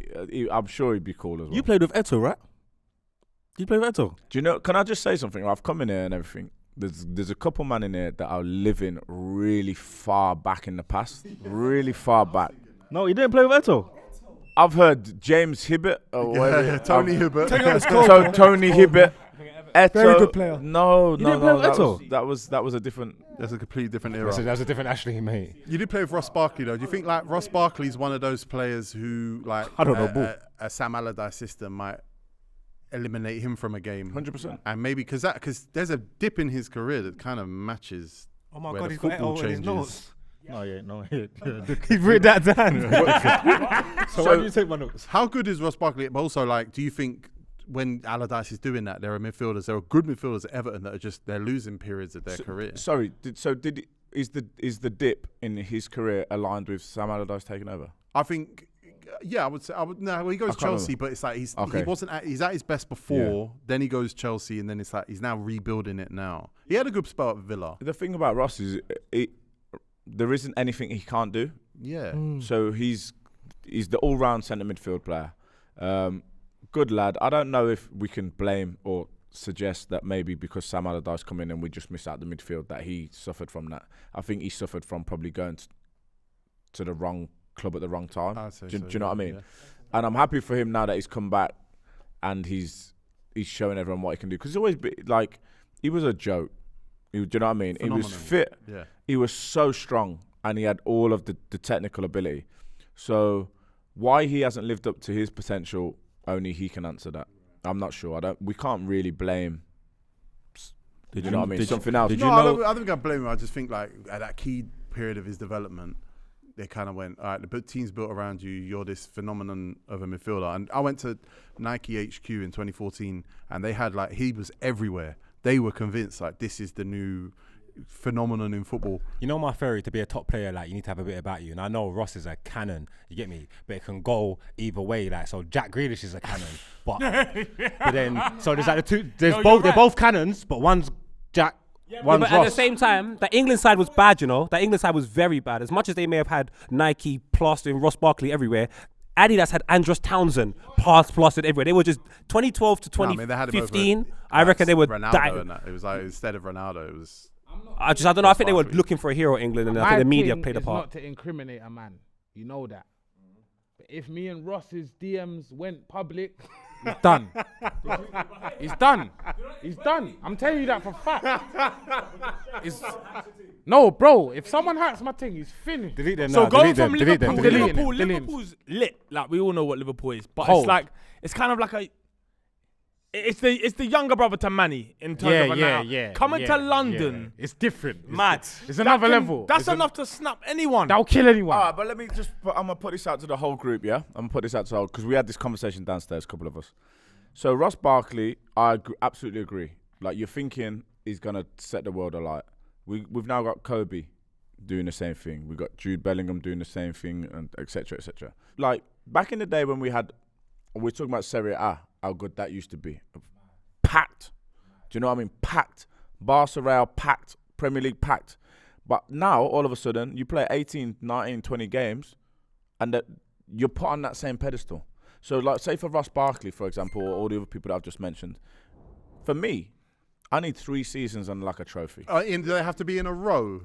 I'm sure he'd be cool as well. You played with Eto, right? You played with Eto? Do you know? Can I just say something? I've come in here and everything. There's a couple man in here that are living really far back in the past. Really far back. No, you didn't play with Eto. I've heard James Hibbert or whatever. Tony Hibbert. Tony Hibbert. Eto. Very good player. No. Didn't play with Eto? That was a different. That's a completely different era. That was a different Ashley, mate. You did play with Ross Barkley, though. Do you think like Ross Barkley's one of those players who, like, I don't know, a Sam Allardyce system might eliminate him from a game? 100%. And maybe because there's a dip in his career that kind of matches. Oh my where God, the he's got football Eto in his changes. notes. No, He wrote that down. So why do you take my notes? How good is Ross Barkley? But also, like, do you think when Allardyce is doing that, there are good midfielders at Everton that are just, they're losing periods of their career? Sorry, is the dip in his career aligned with Sam Allardyce taking over? I think, yeah, I would say. No, he goes Chelsea, but it's like he's at his best before. Yeah. Then he goes Chelsea, and then it's like he's now rebuilding it now. He had a good spell at Villa. The thing about Ross is there isn't anything he can't do. Yeah. So he's the all-round centre midfield player. Good lad. I don't know if we can blame or suggest that maybe because Sam Allardyce come in and we just miss out the midfield that he suffered from that. I think he suffered from probably going to the wrong club at the wrong time. Do you know what I mean? Yeah. And I'm happy for him now that he's come back and he's showing everyone what he can do. Because he's always been, like, he was a joke. Do you know what I mean? Phenomenal. He was fit. Yeah. He was so strong and he had all of the technical ability. So why he hasn't lived up to his potential, only he can answer that. I'm not sure. We can't really blame. Did you know what I mean? Something else. I don't think I blame him. I just think like at that key period of his development, they kind of went, all right, the team's built around you. You're this phenomenon of a midfielder. And I went to Nike HQ in 2014, and they had like, he was everywhere. They were convinced like this is the new phenomenon in football. You know my theory, to be a top player, like you need to have a bit about you. And I know Ross is a cannon, you get me? But it can go either way. Like, so Jack Grealish is a cannon, but then so there's like the two. They're both cannons, but one's Jack. Yeah, one's but Ross. At the same time, the England side was bad. You know, the England side was very bad. As much as they may have had Nike plastering Ross Barkley everywhere, Adidas had Andros Townsend plastered everywhere. They were just 2012 to 2015. I reckon they were Ronaldo. It was like instead of Ronaldo, it was. I don't know. I think they were looking for a hero in England, and I think the media played a It's part. not to incriminate a man. You know that. But if me and Ross's DMs went public, he's done. He's done. He's done. I'm telling you that for fact. No, bro. If someone hacks my thing, he's finished. Delete them So now. going Delete them. from Delete Liverpool, them. Delete Delete them. them. Liverpool's lit. Like we all know what Liverpool is, but Cold. it's like it's kind of like a. It's the younger brother to Manny in terms of now. Coming to London, It's different. mad. It's another level. That's enough to snap anyone. That'll kill anyone. All right, but let me just. I'm gonna put this out to the whole group. Yeah, I'm gonna put this out to the whole because we had this conversation downstairs, a couple of us. So Ross Barkley, absolutely agree. Like you're thinking he's gonna set the world alight. We've now got Kobe doing the same thing. We've got Jude Bellingham doing the same thing, and etc. etc. Like back in the day when we're talking about Serie A, how good that used to be. Packed. Do you know what I mean? Packed. Barca Real packed. Premier League packed. But now, all of a sudden, you play 18, 19, 20 games, and that you're put on that same pedestal. So, like, say for Ross Barkley, for example, or all the other people that I've just mentioned, for me, I need 3 seasons and like a trophy. Do they have to be in a row?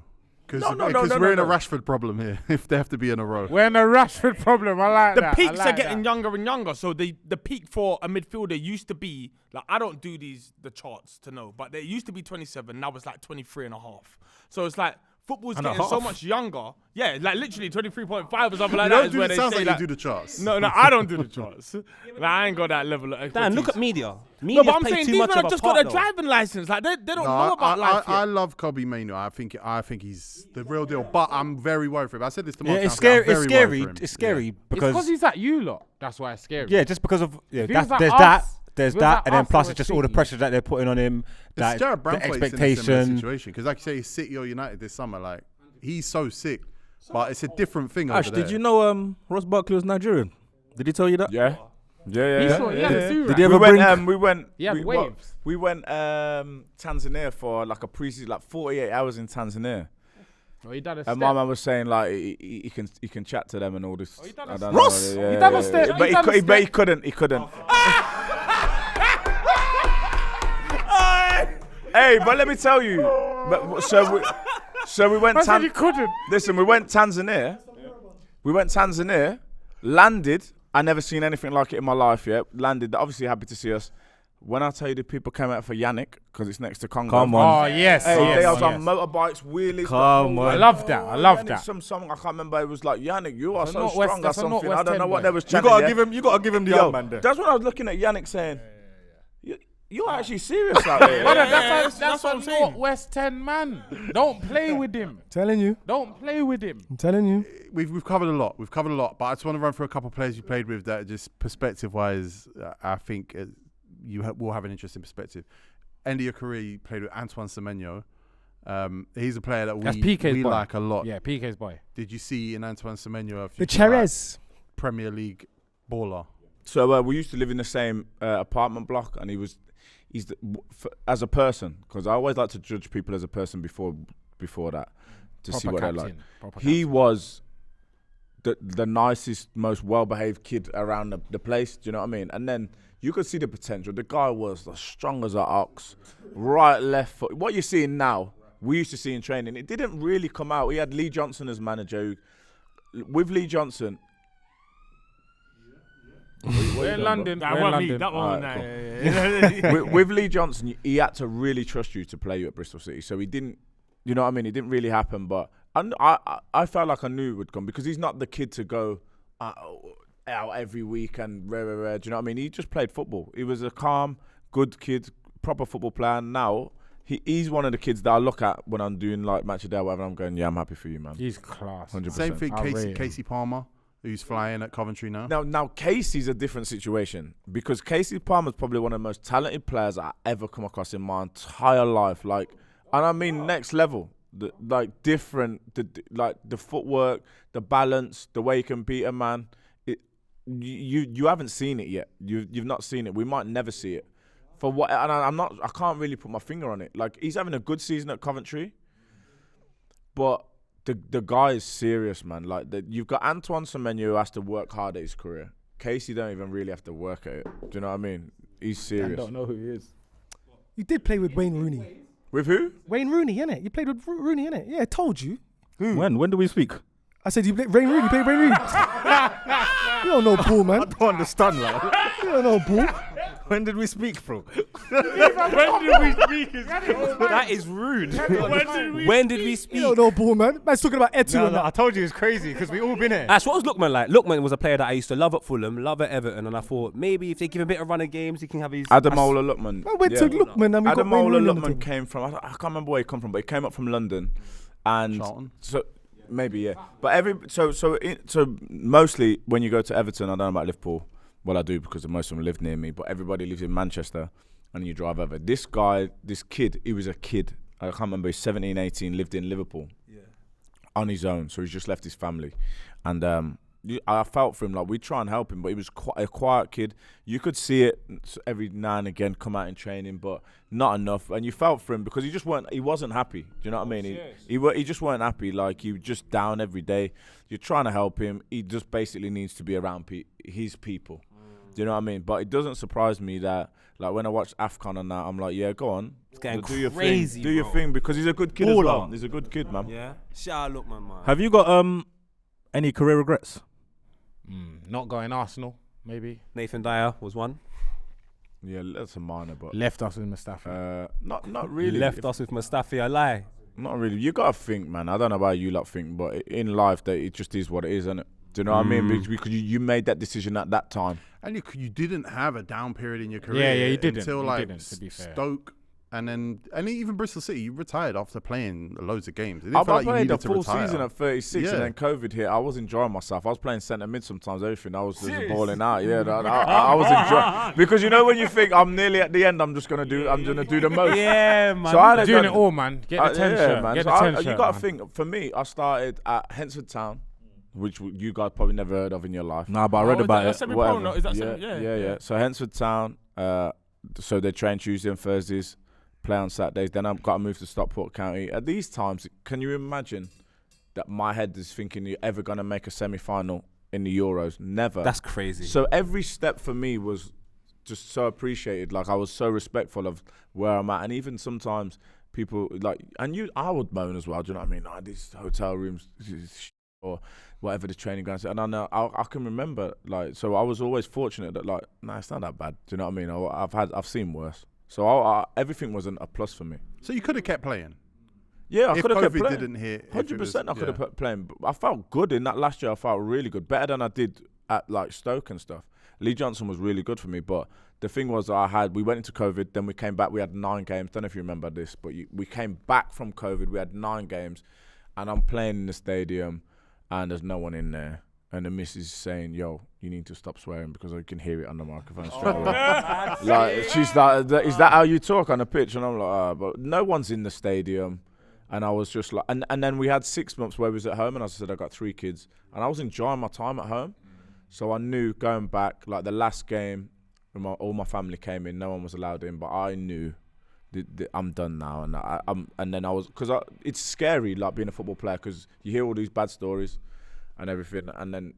Because No, we're in a Rashford problem here. If they have to be in a row. We're in a Rashford problem. I like The that. peaks I like are getting that. younger and younger. So the peak for a midfielder used to be like I don't do the charts to know, but they used to be 27. Now it's like 23 and a half. So it's like football's And a getting so half. much younger. Yeah, like literally 23.5 or something like You that don't is do where it they sounds say like that. you do the charts. No, I don't do the charts. Like, I ain't got that level of expertise. Dan, look at media. No, Media but I'm play saying too these much men of have a just got part, a though. driving license. Like they don't know about life I yet. love Kobe Manu. I think he's the real deal. But I'm very worried for him. I said this to Mark. Yeah, it's I'm scary. very It's worried scary. for him. It's scary It's because because he's at you lot. That's why it's scary. yeah, just because of If he there's was at that. us, There's if he was that, at and then us plus or it's just all the City. pressure that they're putting on him. It's That Jared the Brandtwaite's in a similar expectation. situation because, like you say, City or United this summer, like he's so sick, but it's a different thing Ash, over there. did you know Ross Barkley was Nigerian? Did he tell you that? Yeah. He had a do Did he rag. ever bring? He had waves. We went Tanzania for like a pre-season, like 48 hours in Tanzania. Oh, he done a And step. my man was saying like he can chat to them and all this. he done I a don't Ross? know. Yeah, He done a yeah, step. yeah. He But done a but he step. couldn't. He couldn't. Hey, but let me tell you. So we went. I said he couldn't. Listen, we went Tanzania. Landed. I never seen anything like it in my life yet. Landed. They're obviously happy to see us. When I tell you the people came out for Yannick because it's next to Congo. Come on. Oh yes. Hey, yes, they was yes. on motorbikes, wheelies. Come on. I love that. I love And that. some song I can't remember. It was like Yannick, you are That's a so Northwest- strong or that's a something. I Northwest don't know 10 what boy. they was You chanting. gotta yeah? give him. You gotta give him the Yo, young man there. that's what I was looking at Yannick saying. You're actually serious out there. Brother, that's that's what a I'm saying. Northwest 10 man. Don't play with him. Telling you. Don't play with him. I'm telling you. We've covered a lot. But I just want to run through a couple of players you played with that just perspective-wise, I think will have an interesting perspective. End of your career, you played with Antoine Semenyo. He's a player that That's PK's we boy. like a lot. Yeah, PK's boy. Did you see in Antoine Semenyo a The future, like, Cherez. Premier League baller? So we used to live in the same apartment block, and as a person, because I always like to judge people as a person before that to see what they're like. He was the nicest, most well-behaved kid around the place. Do you know what I mean? And then you could see the potential. The guy was as strong as an ox, right, left foot. What you're seeing now, we used to see in training. It didn't really come out. He had Lee Johnson as manager. With Lee Johnson. We're in London. That We're in wasn't me. London. That one. Nah. with Lee Johnson, he had to really trust you to play you at Bristol City. So he didn't, you know what I mean? It didn't really happen. But I felt like I knew it would come because he's not the kid to go out every week and rare. Do you know what I mean? He just played football. He was a calm, good kid, proper football player. Now he's one of the kids that I look at when I'm doing like match of day or whatever. I'm going, yeah, I'm happy for you, man. He's class. 100%. Same thing, I'll rate him. Casey Palmer, who's flying at Coventry now. Now Casey's a different situation because Casey Palmer's probably one of the most talented players I ever come across in my entire life. Like, and I mean next level. The footwork, the balance, the way he can beat a man. You haven't seen it yet. You've not seen it. We might never see it. For what? And I can't really put my finger on it. Like, he's having a good season at Coventry, but the guy is serious, man. Like, you've got Antoine Semenyo who has to work hard at his career. Casey don't even really have to work at it. Do you know what I mean? He's serious. I don't know who he is. You did play with Wayne Rooney. With who? Wayne Rooney, innit? You played with Rooney, innit? Yeah, I told you. When do we speak? I said you played Wayne Rooney. You played Wayne Rooney. You don't know ball, man. I don't understand, man. You don't know ball. When did we speak, bro? When did we speak? That is rude. When did we You speak? don't know ball, man. Man's talking about Etu No, and no, that. I told you it's crazy because we all been here. Ash, what was Lookman like? Lookman was a player that I used to love at Fulham, love at Everton, and I thought maybe if they give him a bit of run of games, he can have his. Ademola Lookman. I went to Lookman and we got Wayne Ademola Rooney on the Lookman team. came from, I can't remember where he come from, but he came up from London. And Charlton? so, maybe, yeah. But so mostly when you go to Everton, I don't know about Liverpool. Well, I do because most of them live near me, but everybody lives in Manchester and you drive over. This kid, he was a kid. I can't remember, he's 17, 18, lived in Liverpool on his own. So he's just left his family. And I felt for him, like, we try and help him, but he was quite a quiet kid. You could see it every now and again come out in training, but not enough. And you felt for him because he wasn't happy. Do you know what I mean? He just weren't happy. Like, he was just down every day. You're trying to help him. He just basically needs to be around his people. Do you know what I mean? But it doesn't surprise me that, like, when I watch AFCON and that, I'm like, yeah, go on. It's getting do your crazy, thing. Do your thing because he's a good kid as well. He's a good kid, man. Yeah. Shout out Lookman, man. Have you got any career regrets? Not going Arsenal, maybe. Nathan Dyer was one. Yeah, that's a minor, but Left us with Mustafi. not He really. left us with Mustafi, I lie. Not really. You gotta think, man. I don't know about you lot think, but in life, that it just is what it is, isn't it? Do you know what I mean? Because you made that decision at that time. And you didn't have a down period in your career. Yeah, you didn't. Until You like didn't, to be fair. Stoke, and even Bristol City. You retired after playing loads of games. It didn't I feel like you played needed a to full retire. season at 36, Yeah. and then COVID hit. I was enjoying myself. I was playing centre mid sometimes. Everything. I was just balling out. Yeah, I was enjoying because you know when you think I'm nearly at the end, I'm gonna do the most. Yeah, man. So I Doing it all, man. Get the 10 shirt. man. Get So the 10 shirt. you gotta man. think. For me, I started at Hensford Town, which you guys probably never heard of in your life. Nah, but I read about it. Semi-pro, no? Is that Yeah. So Hensford Town. So they train Tuesday and Thursdays, play on Saturdays. Then I've got to move to Stockport County. At these times, can you imagine that my head is thinking you're ever gonna make a semi-final in the Euros? Never. That's crazy. So every step for me was just so appreciated. Like, I was so respectful of where I'm at, and even sometimes people like, and I would moan as well. Do you know what I mean? Like, these hotel rooms or whatever the training grounds. And I know I can remember, like, so I was always fortunate that, like, nah, it's not that bad. Do you know what I mean? I've seen worse. So everything wasn't a plus for me. So you could have kept playing. Yeah, I If could have kept COVID playing. didn't hit, if it 100%, was- I could have kept playing. But I felt good in that last year. I felt really good, better than I did at like Stoke and stuff. Lee Johnson was really good for me, but the thing was, we went into COVID, then we came back. We had 9 games. Don't know if you remember this, but we came back from COVID. We had 9 games, and I'm playing in the stadium, and there's no one in there. And the missus is saying, "Yo, you need to stop swearing because I can hear it on the microphone straight away." Like, she's like, "Is that how you talk on the pitch?" And I'm like, but no one's in the stadium. And I was just like, and then we had 6 months where we was at home, and as I said, I got 3 kids, and I was enjoying my time at home. So I knew going back, like the last game, when all my family came in, no one was allowed in, but I knew that I'm done now. And because it's scary, like, being a football player, because you hear all these bad stories and everything, and then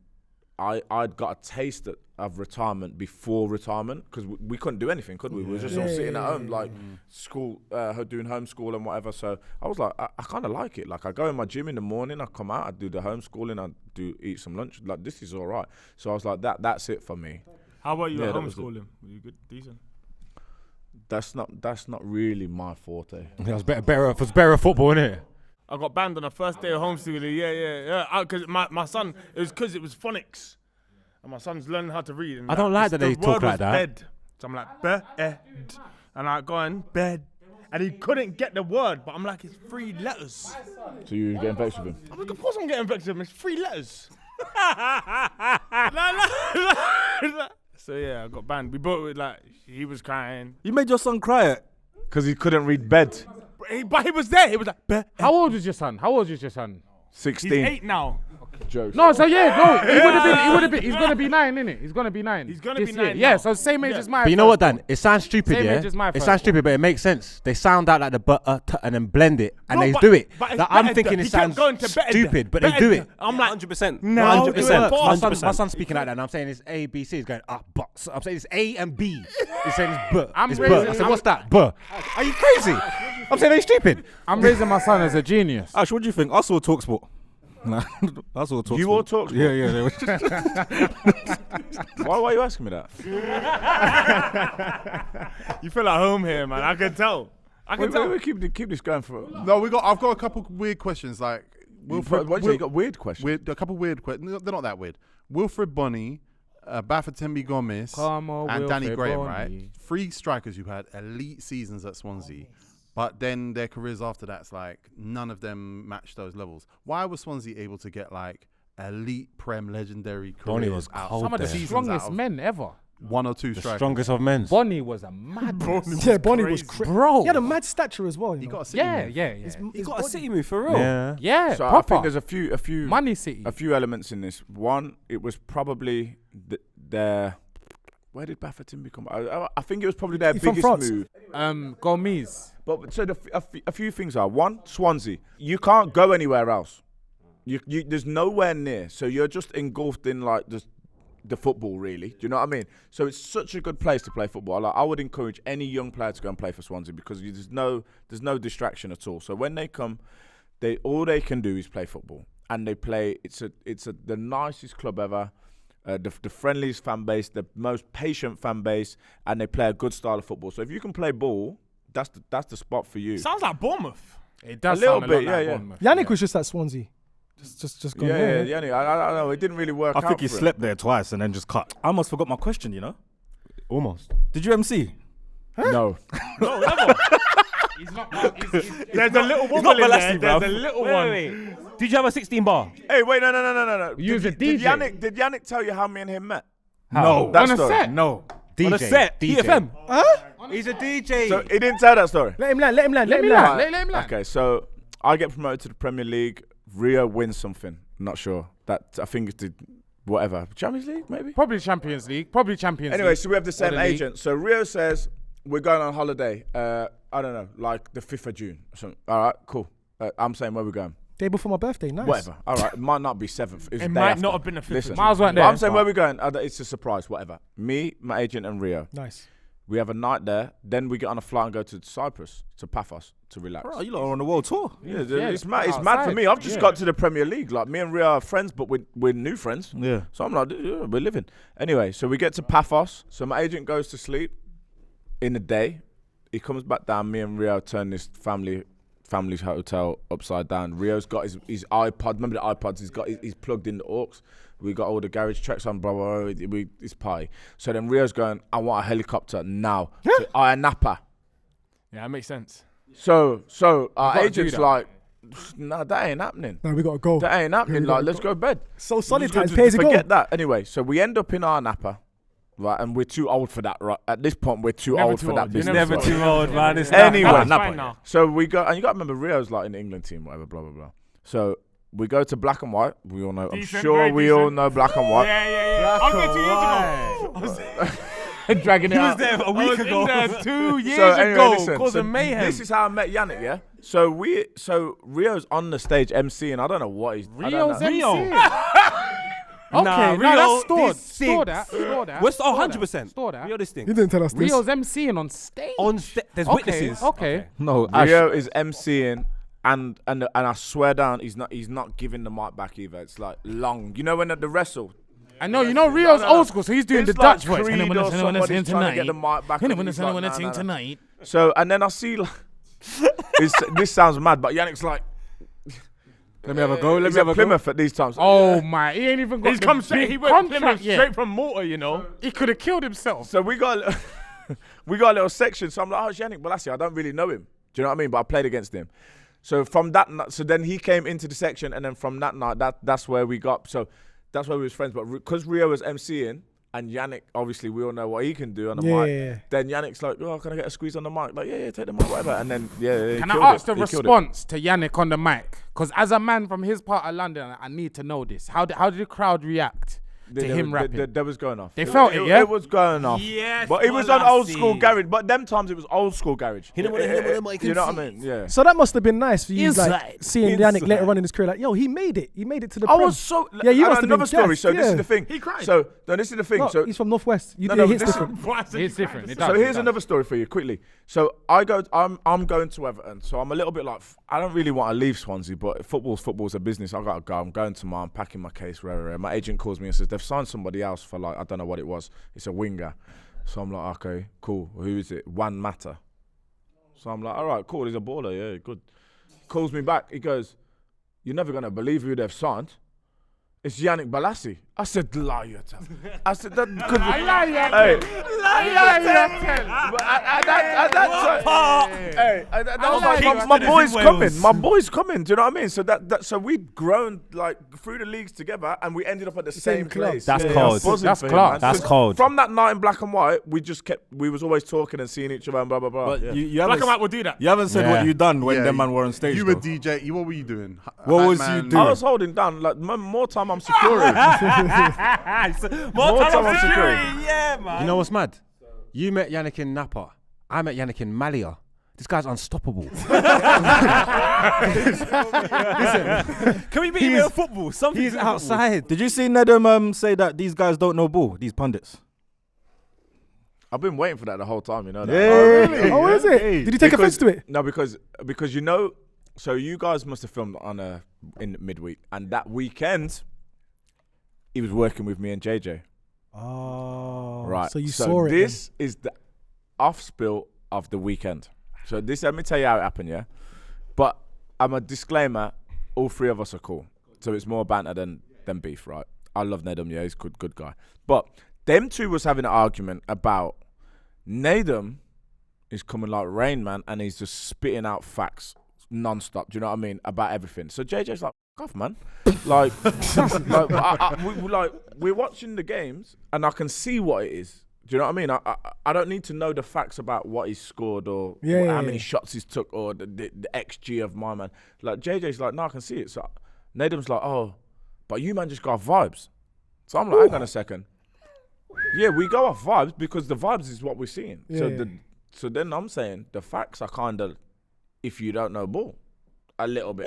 I'd got a taste of retirement before retirement, because we couldn't do anything, could we? We were just all sitting at home, like school, doing homeschool and whatever. So I was like, I kind of like it. Like, I go in my gym in the morning, I come out, I do the homeschooling, I eat some lunch. Like, this is all right. So I was like, that's it for me. How about you Yeah, at that was homeschooling? Were you good, decent? That's not really my forte. It was better football, innit? I got banned on the first day of homeschooling. Yeah. Because my son, it was because it was phonics, and my son's learning how to read. And I don't like that the they talk word like was that. Bed. So I'm like bed, and I go on bed, and he couldn't get the word. But I'm like, it's 3 letters. So you were getting vexed with him? I'm like, of course I'm getting vexed with him. It's 3 letters. So yeah, I got banned. We bought it, like, he was crying. You made your son cry. Because he couldn't read bed. But he was there. He was like, bed. How old was your son? 16. He's 8 now. Jokes. No, so yeah, no, he would have been. He's gonna be 9, innit? He's gonna be 9. He's gonna this be year. 9 Yeah, now. so same age as my. But you know what, Dan? It sounds stupid, Same yeah? age as my It first sounds one. stupid, but it makes sense. They sound out like the and then blend it, and No, they but- do it. but it's Like, I'm better. thinking He it kept sounds going to better. stupid, but they do it. I'm like, 100%. now 100%. My son's speaking like that, and I'm saying it's A, B, C. He's going, but. So I'm saying it's A and B. He's saying it's but. I'm It's raising- but. I said, I'm- what's that? But. Are you crazy? I'm saying they stupid. I'm raising my son as a genius. Ash, what do you think? I saw TalkSport. Nah, I saw TalkSport. You all talk? Yeah, yeah. They were Why are you asking me that? You feel at home here, man. I can tell. We keep this going for. No, I've got a couple weird questions. Like, Wilfred, What you got weird questions? a couple weird questions. They're not that weird. Wilfred Bonny, Bafétimbi Gomez, Come on, and Danny Wilfred Graham, Bonny. right? 3 strikers who had elite seasons at Swansea, but then their careers after that's like none of them matched those levels. Why was Swansea able to get like elite Prem legendary Bonny careers was out? cold Some of the there. seasons strongest out of men ever. 1 or 2 The strikers. strongest of men. Bonnie was a madness. Yeah, Bonnie was crazy. Bro. He had a mad stature as well. You He know? got a city Yeah, move. yeah. He got a city move for real. Yeah. Yeah, So I proper. think there's a few Money City. a few elements in this. One, it was probably their. Where did Bafétimbi come? I think it was probably their He's from biggest France. move. Gomez. But so a few things are. One, Swansea. You can't go anywhere else. You there's nowhere near. So you're just engulfed in like the football, really. Do you know what I mean? So it's such a good place to play football. Like, I would encourage any young player to go and play for Swansea because there's no distraction at all. So when they come, all they can do is play football, and they play. It's the nicest club ever. The friendliest fan base, the most patient fan base, and they play a good style of football. So if you can play ball, that's the spot for you. Sounds like Bournemouth. It does A little sound a bit, lot like yeah. Bournemouth. Yannick was just at Swansea. Just going there. Yeah. I don't know. It didn't really work I out. think he for him. slept there twice and then just cut. I almost forgot my question, you know? Almost. Did you MC? No. No, never. He's not. There's a little wobble in there. Velasquez, There's bruv. a little Wait, one. wait. Did you have a 16 bar? Hey, wait, no. You was a Did DJ. Yannick tell you how me and him met? No. That On a story. set. No. DJ. On a set, DJ. DFM. He's a DJ. So he didn't tell that story. Let him land. Let him land. Let Let him me land. land. Let him land. Okay, so I get promoted to the Premier League. Rio wins something. Not sure. That I think it's the whatever Champions League maybe. Probably Champions League. Probably Champions Anyway, League. so we have the same the league. agent. So Rio says we're going on holiday. I don't know, like the 5th of June. So all right, cool. I'm saying where we're going. Day before my birthday. Nice. Whatever. All right, it might not be 7th. It's It the day might after. not have been the 5th of Listen, June. Miles weren't but there. I'm saying where we're going. It's a surprise. Whatever. Me, my agent, and Rio. Nice. We have a night there. Then we get on a flight and go to Cyprus, to Paphos, to relax. Bro, you lot are on the world tour. Yeah, Yeah, it's mad. It's mad for outside. me. I've just Yeah. got to the Premier League. Like me and Rio are friends, but we're new friends. Yeah. So I'm like, yeah, we're living. Anyway, so we get to Paphos. So my agent goes to sleep in the day. He comes back down. Me and Rio turn this family's hotel upside down. Rio's got his iPod. Remember the iPods? He's plugged in the aux. We got all the garage tracks on, blah, blah, blah. It's party. So then Rio's going, I want a helicopter now to Ayia Napa. Yeah, that makes sense. So our gotta do agent's that. like, no, that ain't happening. No, we gotta go. That ain't happening. we Like, gotta let's go to bed. So solid Just times. Pay as you go. forget that. Anyway, so we end up in Ayia Napa, right? And we're too old for that, right? At this point, we're too Never old too for that old. You're business. never right? too old, man. It's Anyway, It's fine now. So we go, and you got to remember, Rio's like in the England team, whatever, blah, blah, blah. So we go to black and white. We all know, Decent, I'm sure very we all decent. know black and white. Yeah. I was there 2 years ago. Dragging it out. there a I was in there 2 years So anyway, ago, listen, causing so mayhem. this is how I met Yannick, yeah? So Rio's on the stage MCing. I don't know what he's Rio's I don't know. MC. Okay, Nah, no, Rio, that's stored. this Store stinks. that. Store that. What's store 100%? Store that. Rio, this thing. You didn't tell us this. Rio's MCing on stage. There's Okay, witnesses. Okay. No, Ash. Rio is MCing. And I swear down, he's not giving the mic back either. It's like long. You know when at the wrestle, I know, you know Rio's old school, so he's doing it's the like Dutch voice. Creed or somebody's trying to get the mic back. and he's like, nah, nah. tonight. So and then I see like, this sounds mad, but Yannick's like, Let me have a go. Let he's me at have a go. Plymouth at these times. Oh my, he ain't even got He's the come straight. big He went contract Plymouth yet. straight from Malta, you know. He could have killed himself. So we got a little section. So I'm like, oh, it's Yannick Bolasie. I don't really know him. Do you know what I mean? But I played against him. So from that, so then he came into the section, and then from that night, that's where we got. So that's where we was friends. But because Rio was MCing, and Yannick, obviously, we all know what he can do on the mic. Yeah. Then Yannick's like, oh, can I get a squeeze on the mic? Like, yeah, take the mic, whatever. And then, yeah, Can he I ask killed the it. He killed it. response to Yannick on the mic? Because as a man from his part of London, I need to know this. How did the crowd react to him rapping. That was going off. They felt it, yeah? It was going off. Yes, But it was on old school garage. But them times it was old school garage. You know what I You know what I mean? Yeah. So that must have been nice for you, like Inside. seeing Yannick later on in his career. Like, yo, he made it. He made it to the. I Prem. was so. Yeah, you and must have been another story. gassed, So this yeah. is the thing. He cried. So no, this is the thing. No, So he's from Northwest. You No, do no, hits this- different. It's different. It So does, here's it does. another story for you quickly. So I'm going to Everton. So I'm a little bit like I don't really want to leave Swansea, but football's a business. I gotta go. I'm going tomorrow. I'm packing my case. Rare. My agent calls me and says they've signed somebody else for like I don't know what it was. It's a winger. So I'm like, okay, cool. Who is it? One Matter. So I'm like, all right, cool. He's a baller. Yeah, good. Calls me back. He goes, you're never gonna believe who they've signed. It's Yannick Balassi. I said, liar. I said, that could be. Hey. My boy's coming. My boy's coming. Do you know what I mean? So so we'd grown like through the leagues together, and we ended up at the same club. place. That's cold. That's class. That's cold. From that night in black and white, we was always talking and seeing each other and blah blah blah. But Yeah. you Black haven't, and white will do that. you haven't said Yeah. what you done when Yeah, them man were on stage. You were though. DJ. What were you doing? What was Hype you man? doing? I was holding down like more time I'm securing. More time I'm securing. Yeah, man. You know what's mad? You met Yannick in Napa. I met Yannick in Malia. This guy's unstoppable. Can we be a bit of football? Something. He's outside. Did you see Nedum say that these guys don't know ball? These pundits. I've been waiting for that the whole time. You know that. Really? Oh, is it? Did you take offense to it? No, because you know, so you guys must have filmed on in midweek, and that weekend he was working with me and JJ. Oh, Right. So you saw it. This is the off spill of the weekend. So let me tell you how it happened, yeah. But I'm a disclaimer. All three of us are cool, so it's more banter than beef, right? I love Nedum, yeah, he's good guy. But them two was having an argument about Nedum is coming like Rain Man, and he's just spitting out facts non-stop. Do you know what I mean about everything? So JJ's like, "F off, man." like we're watching the games, and I can see what it is. Do you know what I mean? I don't need to know the facts about what he's scored or how many shots he's took or the XG of my man. Like JJ's like, no, I can see it. So Nedum's like, oh, but you man just got vibes. So I'm like, hang on a second. Yeah, we go off vibes because the vibes is what we're seeing. So then I'm saying the facts are kind of, if you don't know ball, a little bit.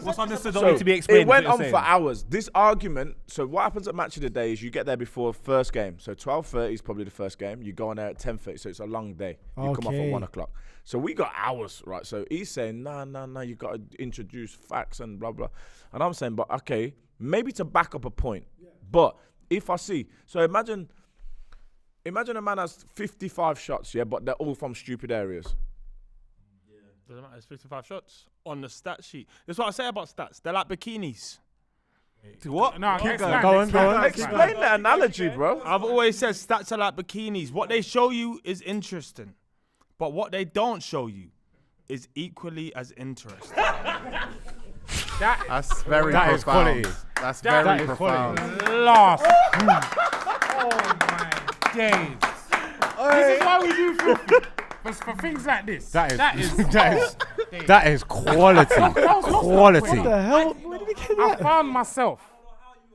What's understood don't need to be explained. It went on for hours. This argument, so what happens at Match of the Day is you get there before first game. So 12:30 is probably the first game. You go on there at 10:30, so it's a long day. You come off at 1 o'clock. So we got hours, right? So he's saying, no, you got to introduce facts and blah, blah. And I'm saying, but okay, maybe to back up a point. Yeah. But if I see, so imagine a man has 55 shots, yeah, but they're all from stupid areas. Doesn't matter. It's 55 shots on the stat sheet. That's what I say about stats. They're like bikinis. What? No, Go on. Explain the analogy, bro. I've always said stats are like bikinis. What they show you is interesting, but what they don't show you is equally as interesting. That's very That is profound. quality. That's very is profound. Last. Oh my days. This is why we do filthy. For things like this. That is quality. quality. What the hell? Where did he get I that? found myself.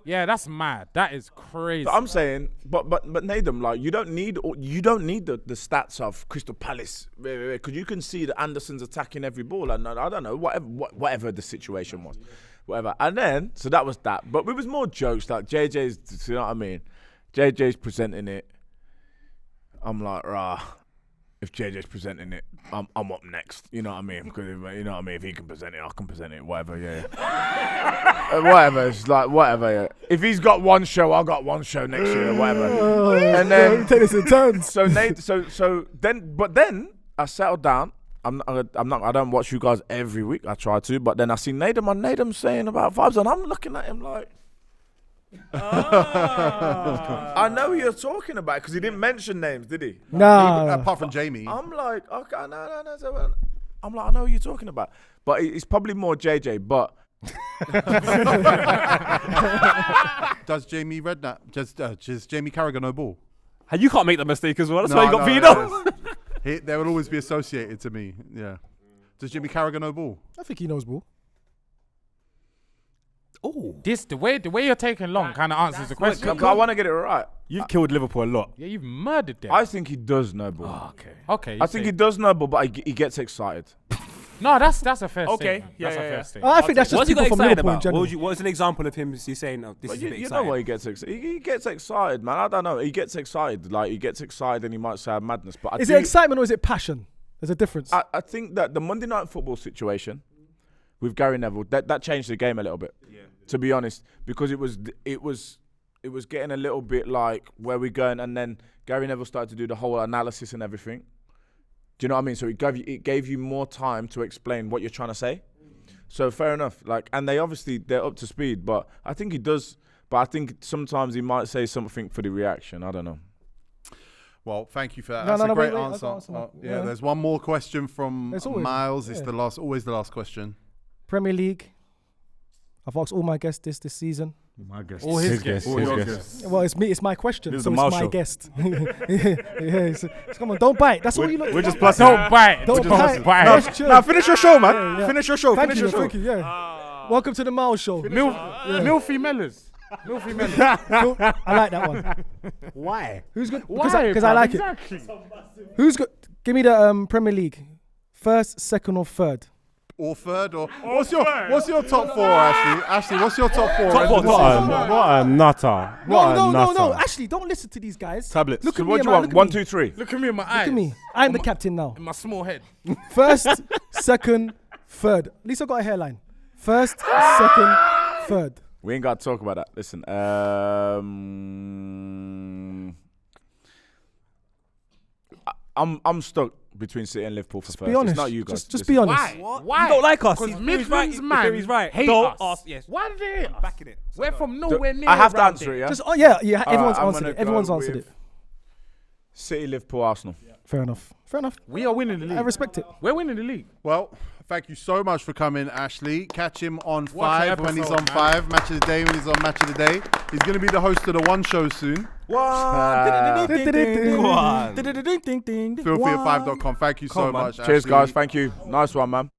Yeah, that's mad. That is crazy. So I'm saying, but Nedum, like you don't need the stats of Crystal Palace because you can see that Anderson's attacking every ball, and I don't know whatever the situation was, whatever. And then so that was that, but it was more jokes like JJ's. You know what I mean? JJ's presenting it. I'm like, rah. If JJ's presenting it, I'm up next. You know what I mean? Because you know what I mean. If he can present it, I can present it. Whatever, yeah. Whatever. It's like whatever. Yeah. If he's got one show, I got one show next year. Whatever. And then take this in turns. so then I settled down. I don't watch you guys every week. I try to, but then I see Nedum saying about vibes, and I'm looking at him like. I know who you're talking about because he didn't mention names, did he? Nah. Apart from Jamie. I'm like, okay, no. So, I'm like, I know who you're talking about, but it's probably more JJ. But Does Jamie Redknapp, does Jamie Carragher know ball? You can't make that mistake as well. That's No, why you got no, Vino. They will always be associated to me. Yeah. Does Jamie Carragher know ball? I think he knows ball. The way you're taking long kind of answers the question. But I want to get it right. You've killed Liverpool a lot. Yeah, you've murdered them. I think he does know ball. Okay. I think he does know ball, but he gets excited. No, that's a fair Okay, statement. yeah, That's a yeah, fair yeah. statement. I think that's just What's he people got from excited Liverpool in about? general. What's an example of him saying, "Oh, this is a bit You exciting"? know what he gets excited. He gets excited, man. I don't know. He gets excited. Like he gets excited, and he might say madness. But Is it excitement or is it passion? There's a difference. I think that the Monday Night Football situation with Gary Neville that changed the game a little bit. Yeah. To be honest, because it was getting a little bit like where we going, and then Gary Neville started to do the whole analysis and everything. Do you know what I mean? So it gave you more time to explain what you're trying to say. So fair enough. Like, and they're up to speed, but I think he does. But I think sometimes he might say something for the reaction. I don't know. Well, thank you for that. No, That's a great wait, answer. I've got answer. Yeah, there's one more question from There's always- Miles. It's yeah. always the last question. Premier League. I've asked all my guests this season. My guess. All his guests. All his guess. Well, it's me. It's my question. This is So the it's Miles my show. guest. Come on, don't bite. That's all you look. We're just plus. Don't bite. Don't bite. bite. Just chill. Now finish your show, man. Yeah, yeah. Finish your show. Thank Finish you. your show. Thank you. Yeah. Welcome to the Miles Show. Milfy Mellors. Milfy Mellors. I like that one. Why? Who's good? Why? Because I like exactly. it. Who's good? Give me the Premier League. First, second, or third? Or third, or what's your top four, Ashley? Ashley, what's your top four? Top four. What a nutter. No. Ashley, don't listen to these guys. Tablets. Look So at what me. do you want? Look at 1, me. 2, 3. Look at me in my eyes. Look at me. I'm the captain now. In my small head. First, second, third. At least I got a hairline. First, second, third. We ain't got to talk about that. Listen. I'm stuck between City and Liverpool for first. Be honest. It's not you guys. Just be honest. Why? You don't like us. Because If Midlands he's man he's right. hate Don't us. ask. Yes. Why do they hate us? Backing it. We're from nowhere near I have to around answer there. it, yeah? Just yeah. Everyone's I'm answered gonna it. Everyone's go answered with it. City, Liverpool, Arsenal. Fair enough. We are winning the league. I respect it. We're winning the league. Well, thank you so much for coming, Ashley. Catch him on Watch 5 the when he's episode, on man. 5. Match of the day when he's on Match of the Day. He's going to be the host of the One Show soon. Filthy at 5.com. Thank you so much, Cheers, Ashley. guys. Thank you. Nice one, man.